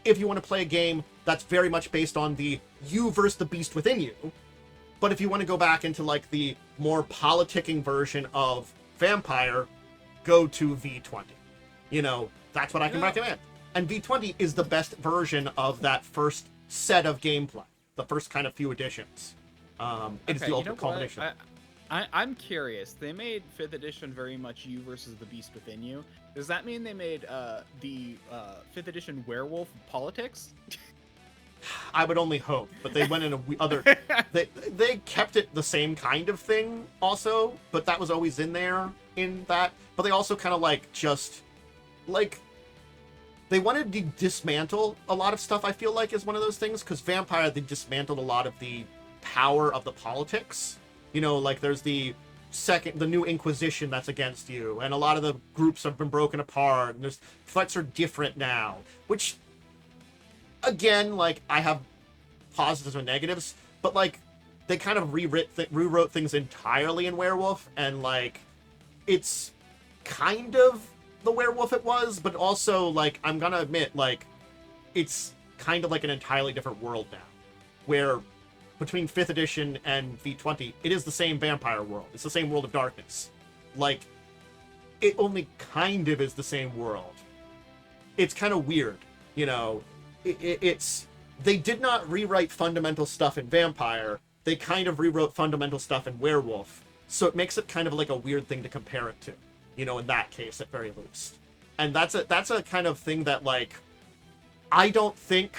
if you want to play a game that's very much based on the you versus the beast within you. But if you want to go back into like the more politicking version of Vampire, go to V20. You know, that's what I can recommend. And V20 is the best version of that first set of gameplay, the first kind of few editions. It's the ultimate culmination. I'm curious. They made 5th edition very much you versus the beast within you. Does that mean they made the 5th edition werewolf politics? I would only hope, but they went in other. They kept it the same kind of thing also, but that was always in there in that. But they also kind of like just like they wanted to dismantle a lot of stuff. I feel like is one of those things because Vampire they dismantled a lot of the power of the politics. You know, like there's the new Inquisition that's against you, and a lot of the groups have been broken apart, and there's threats are different now, which. Again, like, I have positives and negatives, but, like, they kind of rewrote things entirely in Werewolf, and, like, it's kind of the Werewolf it was, but also, like, I'm gonna admit, like, it's kind of like an entirely different world now. where between 5th edition and V20, it is the same vampire world. It's the same world of darkness. Like, it only kind of is the same world. It's kind of weird, you know. It's they did not rewrite fundamental stuff in vampire. They kind of rewrote fundamental stuff in werewolf. So it makes it kind of like a weird thing to compare it to, you know, in that case at very least. And that's a kind of thing that, like, I don't think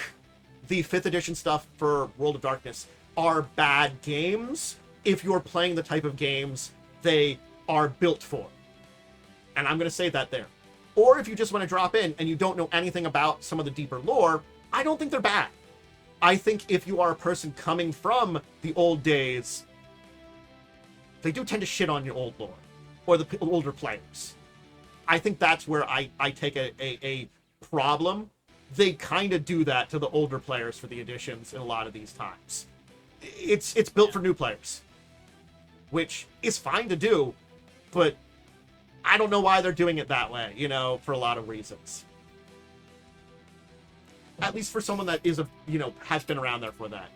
the 5th edition stuff for World of Darkness are bad games if you're playing the type of games they are built for. And I'm going to say that there. Or if you just want to drop in and you don't know anything about some of the deeper lore, I don't think they're bad. I think if you are a person coming from the old days, they do tend to shit on your old lore or the older players. I think that's where I take a problem. They kind of do that to the older players for the editions in a lot of these times. It's built for new players, which is fine to do, but I don't know why they're doing it that way, you know, for a lot of reasons. At least for someone that is has been around there for that.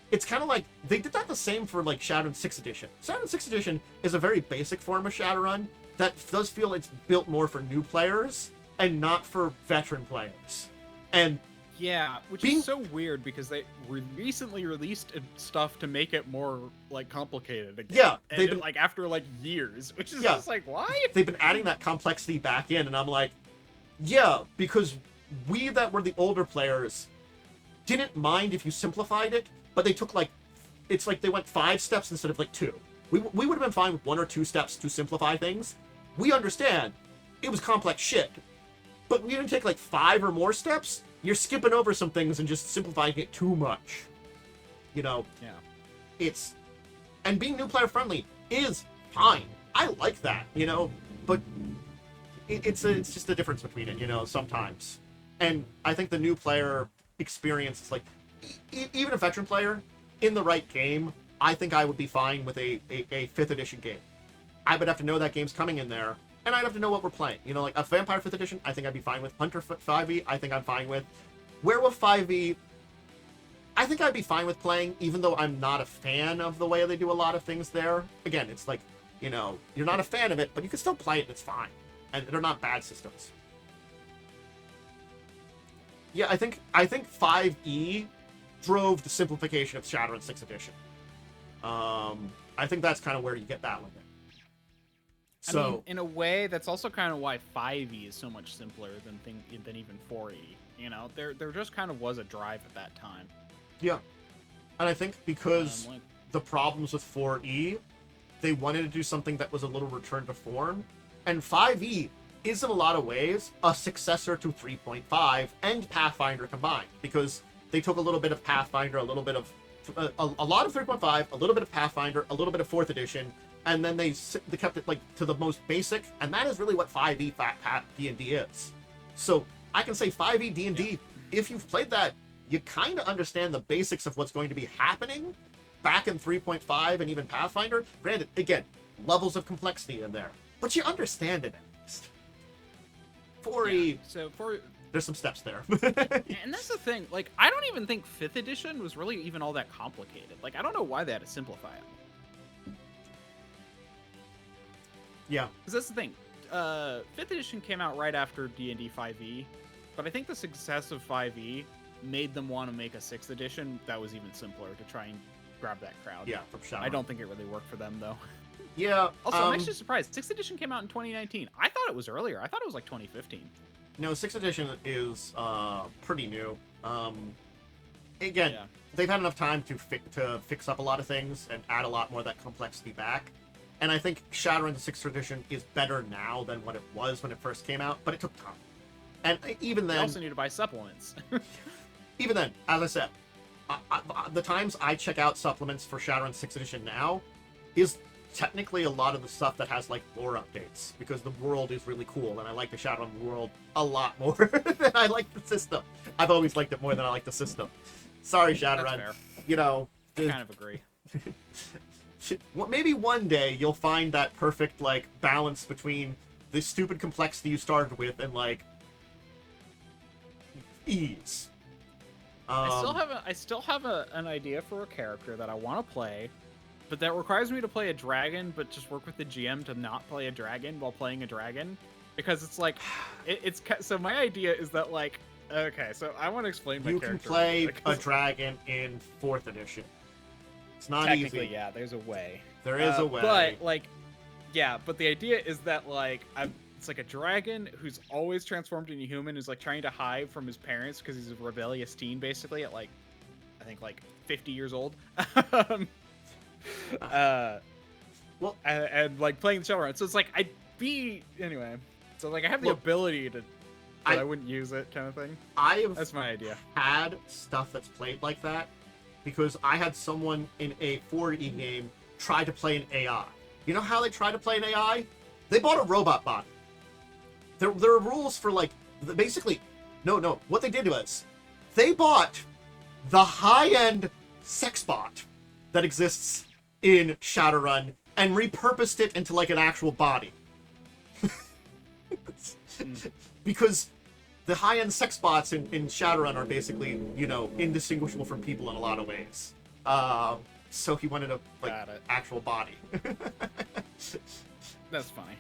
It's kind of like they did that the same for like Shadowrun 6th edition. Shadowrun 6th edition is a very basic form of Shadowrun that does feel it's built more for new players and not for veteran players. And yeah, which is so weird because they recently released stuff to make it more like complicated again. Yeah, they've been like after like years, which is just like, why? They've been adding that complexity back in, and I'm like, yeah, because we that were the older players didn't mind if you simplified it, but they took it's like they went 5 steps instead of like 2. We would have been fine with 1 or 2 steps to simplify things. We understand it was complex shit, but we didn't take like 5 or more steps. You're skipping over some things and just simplifying it too much. You know? Yeah. And being new player friendly is fine. I like that, you know? But it's just the difference between it, you know, sometimes. And I think the new player experience is like, even a veteran player in the right game, I think I would be fine with a 5th edition game. I would have to know that game's coming in there, and I'd have to know what we're playing. You know, like a Vampire 5th edition, I think I'd be fine with. Hunter 5e, I think I'm fine with. Werewolf 5e, I think I'd be fine with playing, even though I'm not a fan of the way they do a lot of things there. Again, it's like, you know, you're not a fan of it, but you can still play it and it's fine. And they're not bad systems. Yeah, I think 5e drove the simplification of Shadowrun 6th edition. I think that's kind of where you get that one. So, I mean, in a way, that's also kind of why 5e is so much simpler than even 4e. You know, there just kind of was a drive at that time. Yeah, and I think because the problems with 4e, they wanted to do something that was a little return to form, and 5e is in a lot of ways a successor to 3.5 and Pathfinder combined, because they took a little bit of Pathfinder, a little bit of a lot of 3.5, a little bit of Pathfinder, a little bit of 4th edition, and then they kept it like to the most basic, and that is really what 5e D&D is. So I can say 5e D&D, if you've played that, you kind of understand the basics of what's going to be happening back in 3.5 and even Pathfinder. Granted, again, levels of complexity in there, but you understand it at least. 4e, there's some steps there. And that's the thing, like, I don't even think 5th edition was really even all that complicated. Like, I don't know why they had to simplify it. Yeah. Because that's the thing. 5th edition came out right after D&D 5e, but I think the success of 5e made them want to make a 6th edition that was even simpler to try and grab that crowd. Yeah, from Shadowrun. I don't think it really worked for them, though. Yeah. Also, I'm actually surprised. 6th edition came out in 2019. I thought it was earlier. I thought it was like 2015. No, 6th edition is pretty new. Again, they've had enough time to fix up a lot of things and add a lot more of that complexity back. And I think Shadowrun 6th edition is better now than what it was when it first came out, but it took time. And even then... You also need to buy supplements. Even then, as I said, the times I check out supplements for Shadowrun 6th edition now is technically a lot of the stuff that has like lore updates, because the world is really cool and I like the Shadowrun world a lot more than I like the system. I've always liked it more than I like the system. Sorry, Shadowrun. You know, I kind of agree. Maybe one day you'll find that perfect like balance between the stupid complexity you started with and like ease. I still have an idea for a character that I want to play, but that requires me to play a dragon, but just work with the GM to not play a dragon while playing a dragon, because it's like, so my idea is that like, okay, so I want to explain my character. You can play a dragon in 4th edition. It's not technically, easy. yeah, there's a way. There is a way. But like, yeah, but the idea is that like it's like a dragon who's always transformed into a human, who's like trying to hide from his parents because he's a rebellious teen, basically at like, I think like 50 years old. Well, and like playing the Shadowrun. So it's like anyway. So like I have the ability to, but I wouldn't use it, kind of thing. That's my idea. Had stuff that's played like that because I had someone in a 4E game try to play an AI. You know how they try to play an AI? They bought a robot bot. There are rules for like basically. No. What they did was they bought the high-end sex bot that exists in Shadowrun and repurposed it into like an actual body. Because the high-end sex bots in Shadowrun are basically, indistinguishable from people in a lot of ways. So he wanted a actual body. That's fine.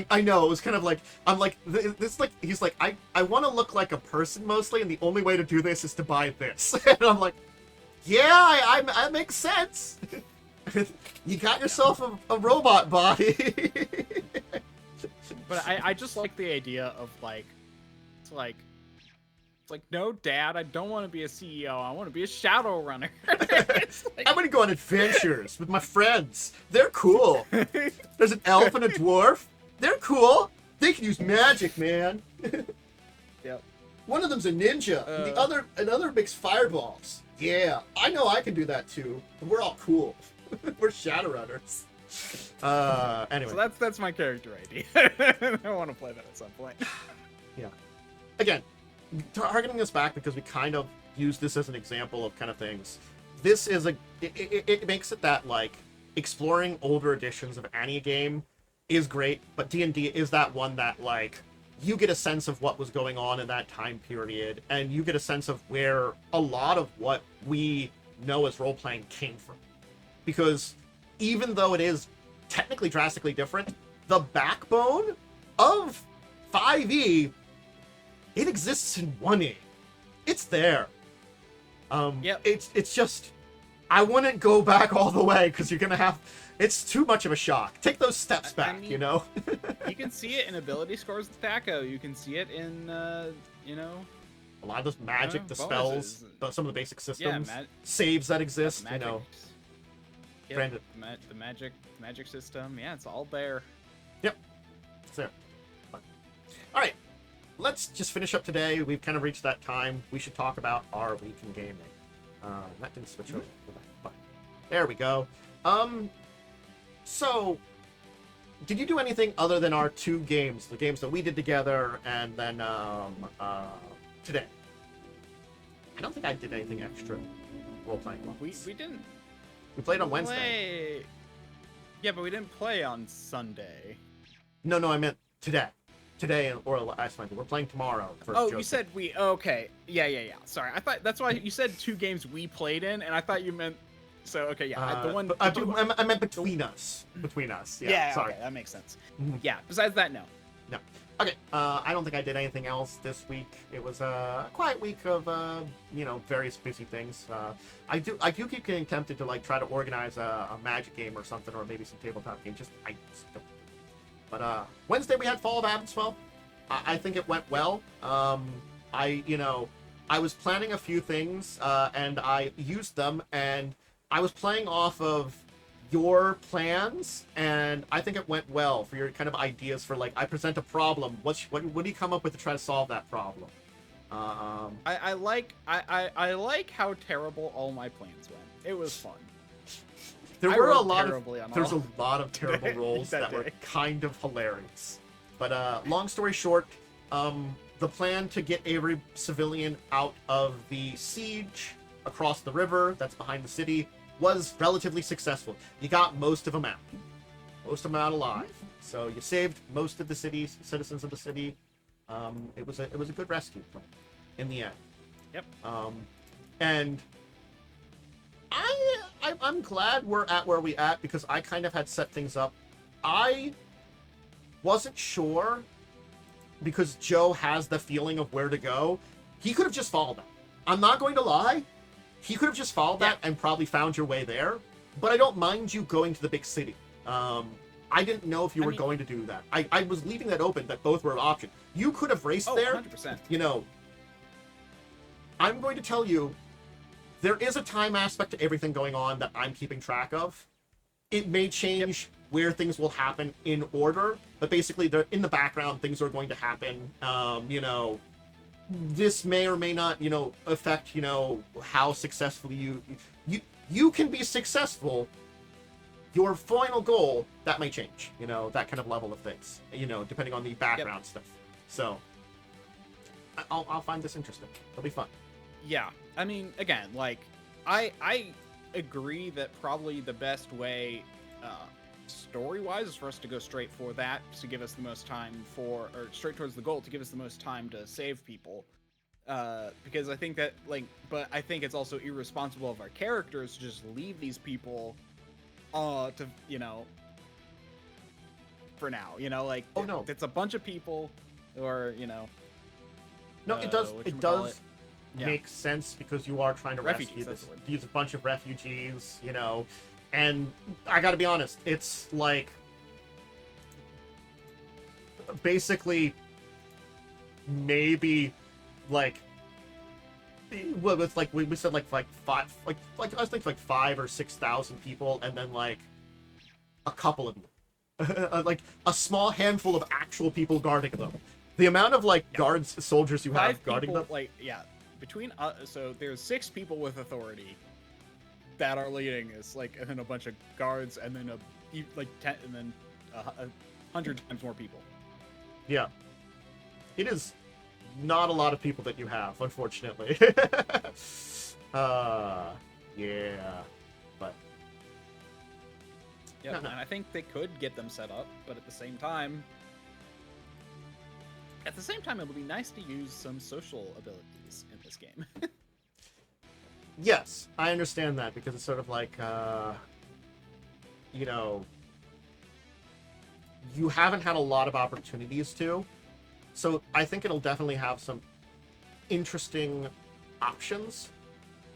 I know, it was kind of like, I'm like, this like, he's like, I want to look like a person mostly, and the only way to do this is to buy this. And I'm like, yeah, I makes sense. You got yourself a robot body. But I just like the idea of like, it's like, no, Dad, I don't want to be a CEO. I want to be a Shadowrunner. Like, I'm going to go on adventures with my friends. They're cool. There's an elf and a dwarf. They're cool. They can use magic, man. Yep. One of them's a ninja. And another makes fireballs. Yeah, I know I can do that too. We're all cool. We're Shadowrunners. Anyway. So that's my character idea. I want to play that at some point. Yeah. Again, targeting this back because we kind of use this as an example of kind of things. This is it makes it that like exploring older editions of any game is great, but D&D is that one that like you get a sense of what was going on in that time period, and you get a sense of where a lot of what we know as role-playing came from. Because even though it is technically drastically different, the backbone of 5e, it exists in 1e. It's there. Yep. It's just, I wouldn't go back all the way because you're gonna have. It's too much of a shock. Take those steps back, mean, you know? You can see it in ability scores with THAC0. You can see it in, a lot of those magic, the bonuses. spells, some of the basic systems, Yeah, saves that exist, magic. Yep, Granted. the magic system. Yeah, it's all there. Yep. It's there. All right. Let's just finish up today. We've kind of reached that time. We should talk about our week in gaming. That didn't switch over. But there we go. So, did you do anything other than our 2 games? The games that we did together, and then, today? I don't think I did anything extra role-playing. We didn't. We played on Wednesday. Yeah, but we didn't play on Sunday. No, I meant today. Today or last Monday. We're playing tomorrow. For Oh, Joseph. you said we. Okay. Yeah. Sorry, I thought that's why you said 2 games we played in, and I thought you meant. So okay, yeah, the one. I meant between us. Between us. Yeah. Sorry. Okay, that makes sense. Mm-hmm. Yeah. Besides that, no. No. Okay. I don't think I did anything else this week. It was a quiet week of various busy things. I do keep getting tempted to like try to organize a Magic game or something, or maybe some tabletop game. I just don't. But Wednesday we had Fall of Abbotsfell. I think it went well. I was planning a few things and I used them, and I was playing off of your plans, and I think it went well for your kind of ideas for like, I present a problem. What do you come up with to try to solve that problem? I like how terrible all my plans went. It was fun. There's a lot of terrible rolls that were kind of hilarious. But long story short, the plan to get every civilian out of the siege across the river that's behind the city was relatively successful. You got most of them out alive. So you saved most of the citizens of the city. It was a good rescue plan in the end. Yep. And I'm glad we're at where we at, because I kind of had set things up. I wasn't sure, because Joe has the feeling of where to go. He could have just followed that. I'm not going to lie. He could have just followed that and probably found your way there. But I don't mind you going to the big city. I didn't know if you were going to do that. I was leaving that open, that both were an option. You could have raced there. 100%. You know, I'm going to tell you, there is a time aspect to everything going on that I'm keeping track of. It may change where things will happen in order, but basically, in the background, things are going to happen. You know, this may or may not, you know, affect, you know, how successfully you can be successful. Your final goal, that may change, you know, that kind of level of things, you know, depending on the background stuff. So, I'll find this interesting. It'll be fun. Yeah, I mean, again, like, I agree that probably the best way, story-wise, is for us to go straight for that, to give us the most time or straight towards the goal, to give us the most time to save people. Because I think that, like, but I think it's also irresponsible of our characters to just leave these people, to, you know, for now, you know, like, oh no, it's a bunch of people, or, you know. No, it does make sense, because you are trying to rescue these bunch of refugees, you know, and I gotta be honest, it's like basically maybe like, well, it's like we said like five, like I was thinking like 5,000 or 6,000 people, and then like a couple of you, like a small handful of actual people guarding them. The amount of like guards, soldiers you have guarding them, like between so there's 6 people with authority that are leading us, like, and then a bunch of guards, and then 10, and then 100 times more people. Yeah, it is not a lot of people that you have, unfortunately. Yeah, but yeah, and I think they could get them set up, but at the same time, it would be nice to use some social abilities in this game. Yes, I understand that, because it's sort of like, you know, you haven't had a lot of opportunities to, so I think it'll definitely have some interesting options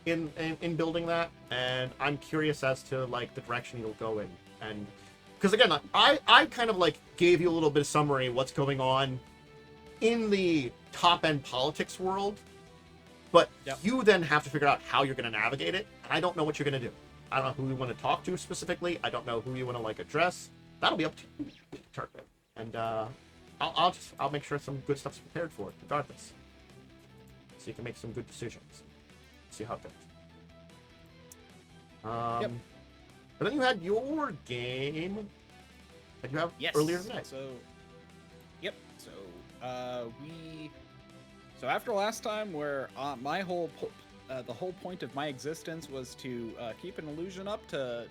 in building that, and I'm curious as to, like, the direction you'll go in, and, because again, I kind of, like, gave you a little bit of summary of what's going on in the top-end politics world, but you then have to figure out how you're going to navigate it, and I don't know what you're going to do. I don't know who you want to talk to specifically. I don't know who you want to, like, address. That'll be up to you to determine. And I'll make sure some good stuff's prepared for it, regardless, so you can make some good decisions. See how it goes. But then you had your game that you have earlier tonight. So after last time, where my the whole point of my existence was to keep an illusion up to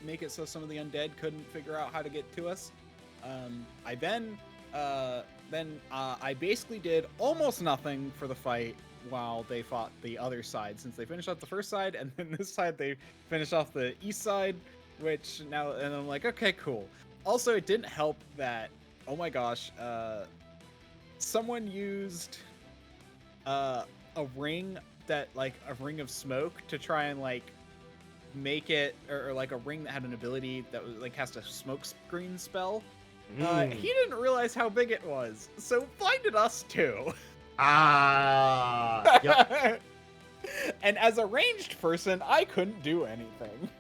make it so some of the undead couldn't figure out how to get to us, I basically did almost nothing for the fight while they fought the other side, since they finished off the first side, and then this side they finished off the east side, which now, and I'm like, okay, cool. Also, it didn't help that, oh my gosh, someone used a ring of smoke to try and, like, make it, or like a ring that had an ability that was like cast a smoke screen spell. He didn't realize how big it was, so blinded us too. Yep. And as a ranged person, I couldn't do anything,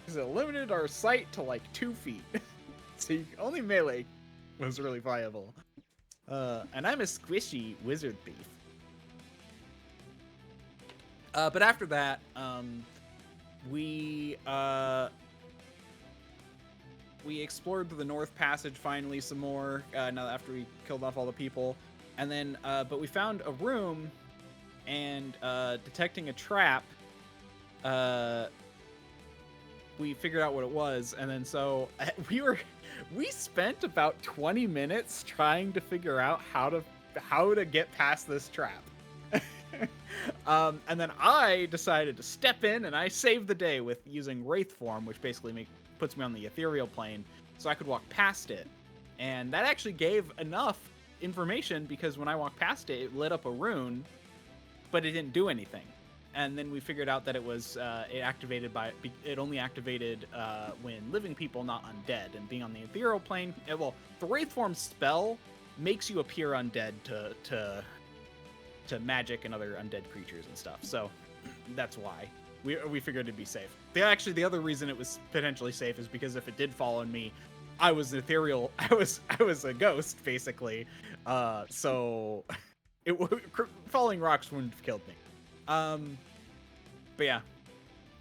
because it limited our sight to like 2 feet. So only melee was really viable. And I'm a squishy wizard thief. But after that, we explored the North Passage finally some more, now after we killed off all the people. And then, but we found a room, and detecting a trap, we figured out what it was. And then so we spent about 20 minutes trying to figure out how to get past this trap. And then I decided to step in and I saved the day with using Wraith form, which basically puts me on the ethereal plane, so I could walk past it. And that actually gave enough information because when I walked past it, it lit up a rune, but it didn't do anything. And then we figured out that it was it only activated when living people, not undead. And being on the ethereal plane, the Wraith form spell makes you appear undead to magic and other undead creatures and stuff. So that's why we figured it'd be safe. The other reason it was potentially safe is because if it did fall on me, I was an ethereal. I was a ghost basically. So falling rocks wouldn't have killed me. But yeah.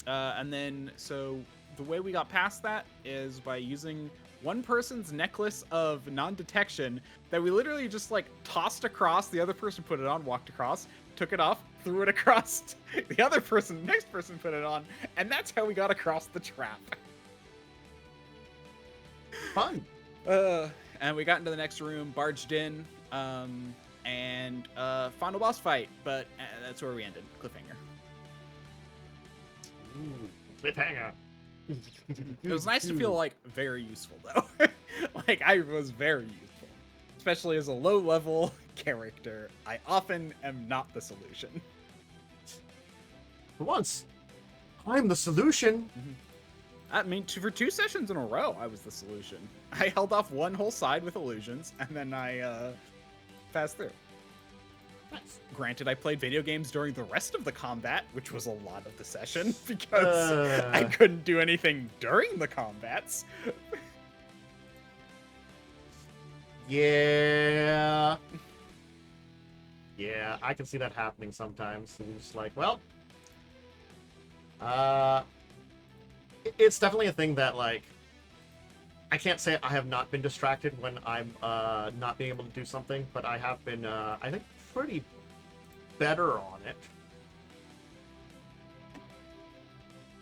And then so the way we got past that is by using one person's necklace of non-detection that we literally just like tossed across. The other person put it on, walked across, took it off, threw it across. The next person put it on, and that's how we got across the trap. Fun. And we got into the next room, barged in, and final boss fight. But that's where we ended. Cliffhanger. Ooh, cliffhanger. It was nice to feel like very useful though. Like I was very useful, especially as a low-level character. I often am not the solution. For once, I'm the solution. I mean, for 2 sessions in a row, I was the solution. I held off one whole side with illusions, and then I passed through. Nice. Granted, I played video games during the rest of the combat, which was a lot of the session, because I couldn't do anything during the combats. Yeah. Yeah, I can see that happening sometimes. And you're just like, well, it's definitely a thing that, like, I can't say I have not been distracted when I'm not being able to do something, but I have been, I think, pretty better on it.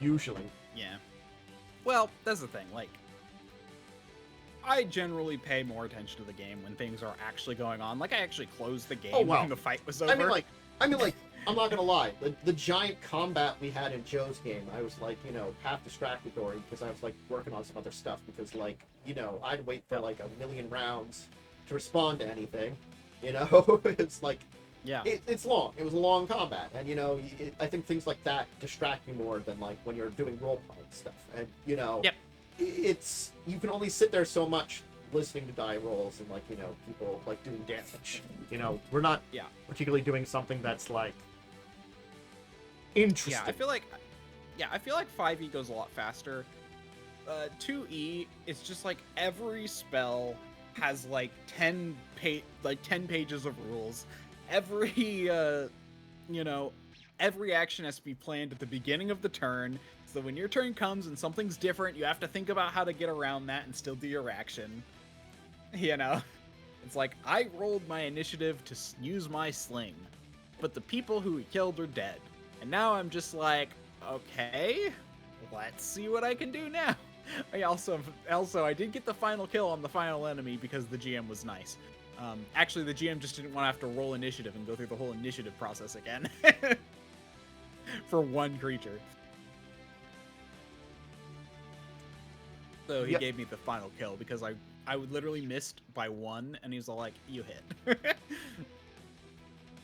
Usually. Yeah. Well, that's the thing. Like, I generally pay more attention to the game when things are actually going on. Like, I actually closed the game when the fight was over. I mean, like, I'm not gonna lie. The giant combat we had in Joe's game, I was like, half distracted because I was like working on some other stuff because, like, I'd wait for like a million rounds to respond to anything. It's like, yeah, it's long. It was a long combat, and I think things like that distract you more than like when you're doing role playing stuff. And Yep. It's you can only sit there so much listening to die rolls and like people like doing damage. We're not particularly doing something that's like interesting. Yeah, I feel like 5e goes a lot faster. 2e is just like every spell has like 10 pages of rules. Every every action has to be planned at the beginning of the turn. So when your turn comes and something's different, you have to think about how to get around that and still do your action. It's like, I rolled my initiative to use my sling, but the people who we killed are dead. And now I'm just like, okay, let's see what I can do now. I also, I did get the final kill on the final enemy because the GM was nice. Actually, the GM just didn't want to have to roll initiative and go through the whole initiative process again. For one creature. So he gave me the final kill because I would literally missed by 1, and he's all like, you hit.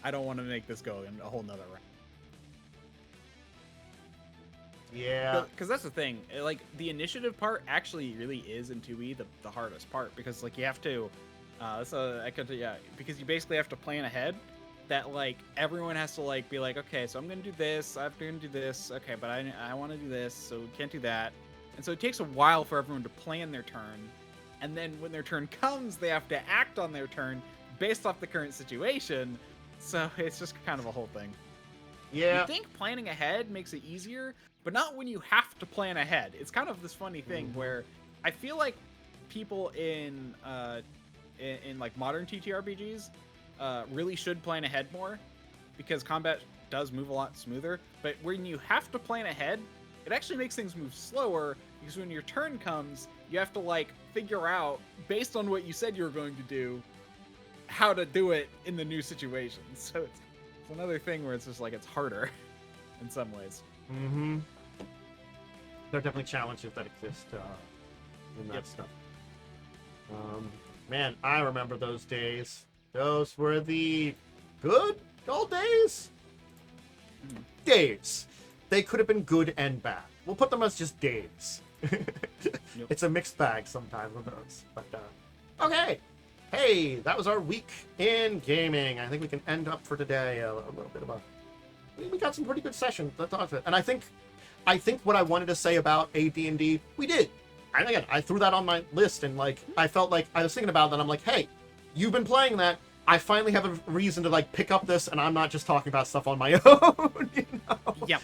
I don't want to make this go in a whole nother round. Yeah. Because that's the thing. Like, the initiative part actually really is in 2e the hardest part, because like you have to because you basically have to plan ahead that like everyone has to like be like, okay, so I'm gonna do this, I'm gonna do this, okay, but I want to do this, so we can't do that. And so it takes a while for everyone to plan their turn, and then when their turn comes, they have to act on their turn based off the current situation. So it's just kind of a whole thing. Yeah. You think planning ahead makes it easier, but not when you have to plan ahead. It's kind of this funny thing where I feel like people in like modern TTRPGs really should plan ahead more, because combat does move a lot smoother. But when you have to plan ahead, it actually makes things move slower, because when your turn comes, you have to like figure out, based on what you said you were going to do, how to do it in the new situation. So It's another thing where it's just like it's harder in some ways. Mm-hmm. There are definitely challenges that exist in that stuff. Man, I remember those days. Those were the good old days. Days. They could have been good and bad. We'll put them as just days. Yep. It's a mixed bag sometimes with those. But okay. Hey, that was our week in gaming. I think we can end up for today a little bit of a. We got some pretty good sessions. Let's talk it. And I think what I wanted to say about AD&D, we did. And again, I threw that on my list, and like I felt like I was thinking about that. I'm like, hey, you've been playing that. I finally have a reason to like pick up this, and I'm not just talking about stuff on my own. You know? Yep.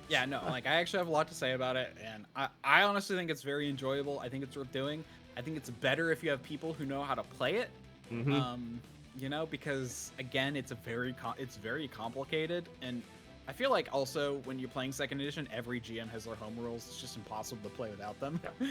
Yeah, no, like I actually have a lot to say about it, and I honestly think it's very enjoyable. I think it's worth doing. I think it's better if you have people who know how to play it. Mm-hmm. You know, because again, it's very complicated, and I feel like also when you're playing second edition, every GM has their home rules. It's just impossible to play without them. Yeah.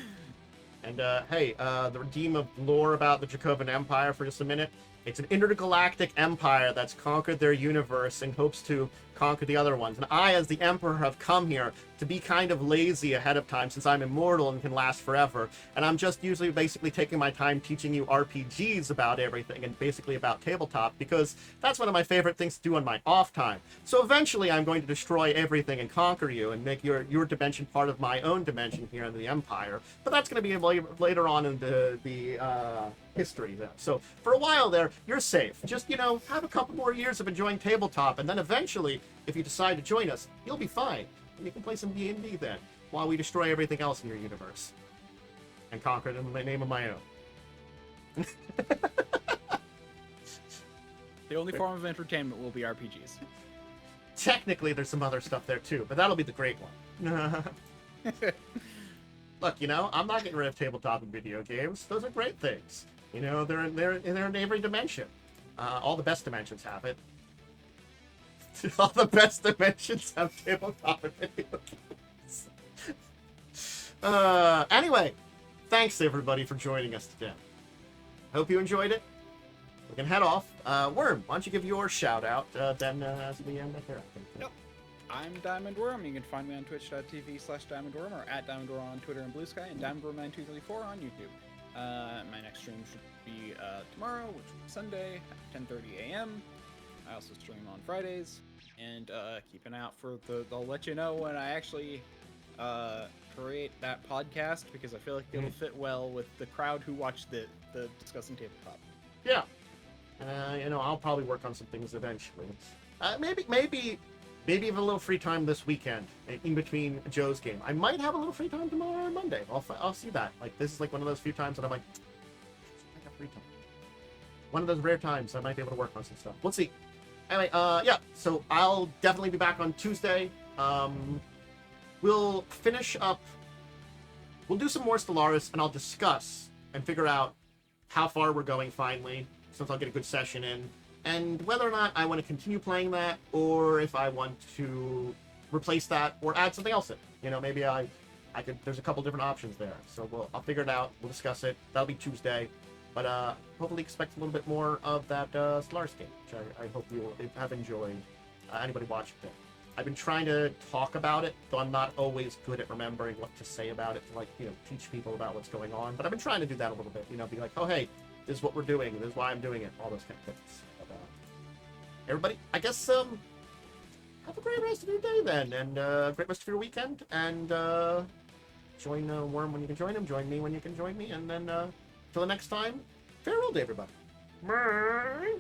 And hey, the redeem of lore about the Dracovin Empire for just a minute. It's an intergalactic empire that's conquered their universe and hopes to conquer the other ones. And I, as the Emperor, have come here to be kind of lazy ahead of time since I'm immortal and can last forever. And I'm just usually basically taking my time teaching you RPGs about everything and basically about tabletop because that's one of my favorite things to do on my off time. So eventually I'm going to destroy everything and conquer you and make your dimension part of my own dimension here in the Empire. But that's going to be later on in the history there. So for a while there, you're safe. Just, you know, have a couple more years of enjoying tabletop, and then eventually, if you decide to join us, you'll be fine. And you can play some D&D then, while we destroy everything else in your universe. And conquer it in the name of my own. The only form of entertainment will be RPGs. Technically, there's some other stuff there too, but that'll be the great one. Look, you know, I'm not getting rid of tabletop and video games. Those are great things. You know, they're in every dimension. All the best dimensions have it. All the best dimensions have tabletop and video games. Anyway, thanks everybody for joining us today. Hope you enjoyed it. We can head off. Worm, why don't you give your shout out then as we end up here? Yep. I'm DiamondWyrm. You can find me on twitch.tv/DiamondWyrm or at DiamondWyrm on Twitter and Blue Sky, and DiamondWyrm9234 on YouTube. My next stream should be tomorrow, which will be Sunday at 10:30 a.m. I also stream on Fridays, and keep an eye out for I'll let you know when I actually create that podcast, because I feel like it'll fit well with the crowd who watch the Discussing Tabletop. Yeah. You know, I'll probably work on some things eventually. Maybe even a little free time this weekend in between Joe's game. I might have a little free time tomorrow or Monday. I'll see that. Like, this is like one of those few times that I'm like, I got free time. One of those rare times I might be able to work on some stuff. We'll see. Anyway, yeah. So I'll definitely be back on Tuesday. We'll finish up. We'll do some more Stellaris, and I'll discuss and figure out how far we're going finally, since I'll get a good session in. And whether or not I want to continue playing that, or if I want to replace that or add something else in. You know, maybe I could. There's a couple different options there, so I'll figure it out. We'll discuss it. That'll be Tuesday, but hopefully expect a little bit more of that Stellaris game, which I hope you will have enjoyed. Anybody watching it? I've been trying to talk about it, though I'm not always good at remembering what to say about it to, like, you know, teach people about what's going on. But I've been trying to do that a little bit. You know, be like, oh hey, this is what we're doing. This is why I'm doing it. All those kind of things. Everybody, I guess, have a great rest of your day then, and great rest of your weekend, and join Worm when you can join him, join me when you can join me, and then till the next time, farewell to everybody. Bye.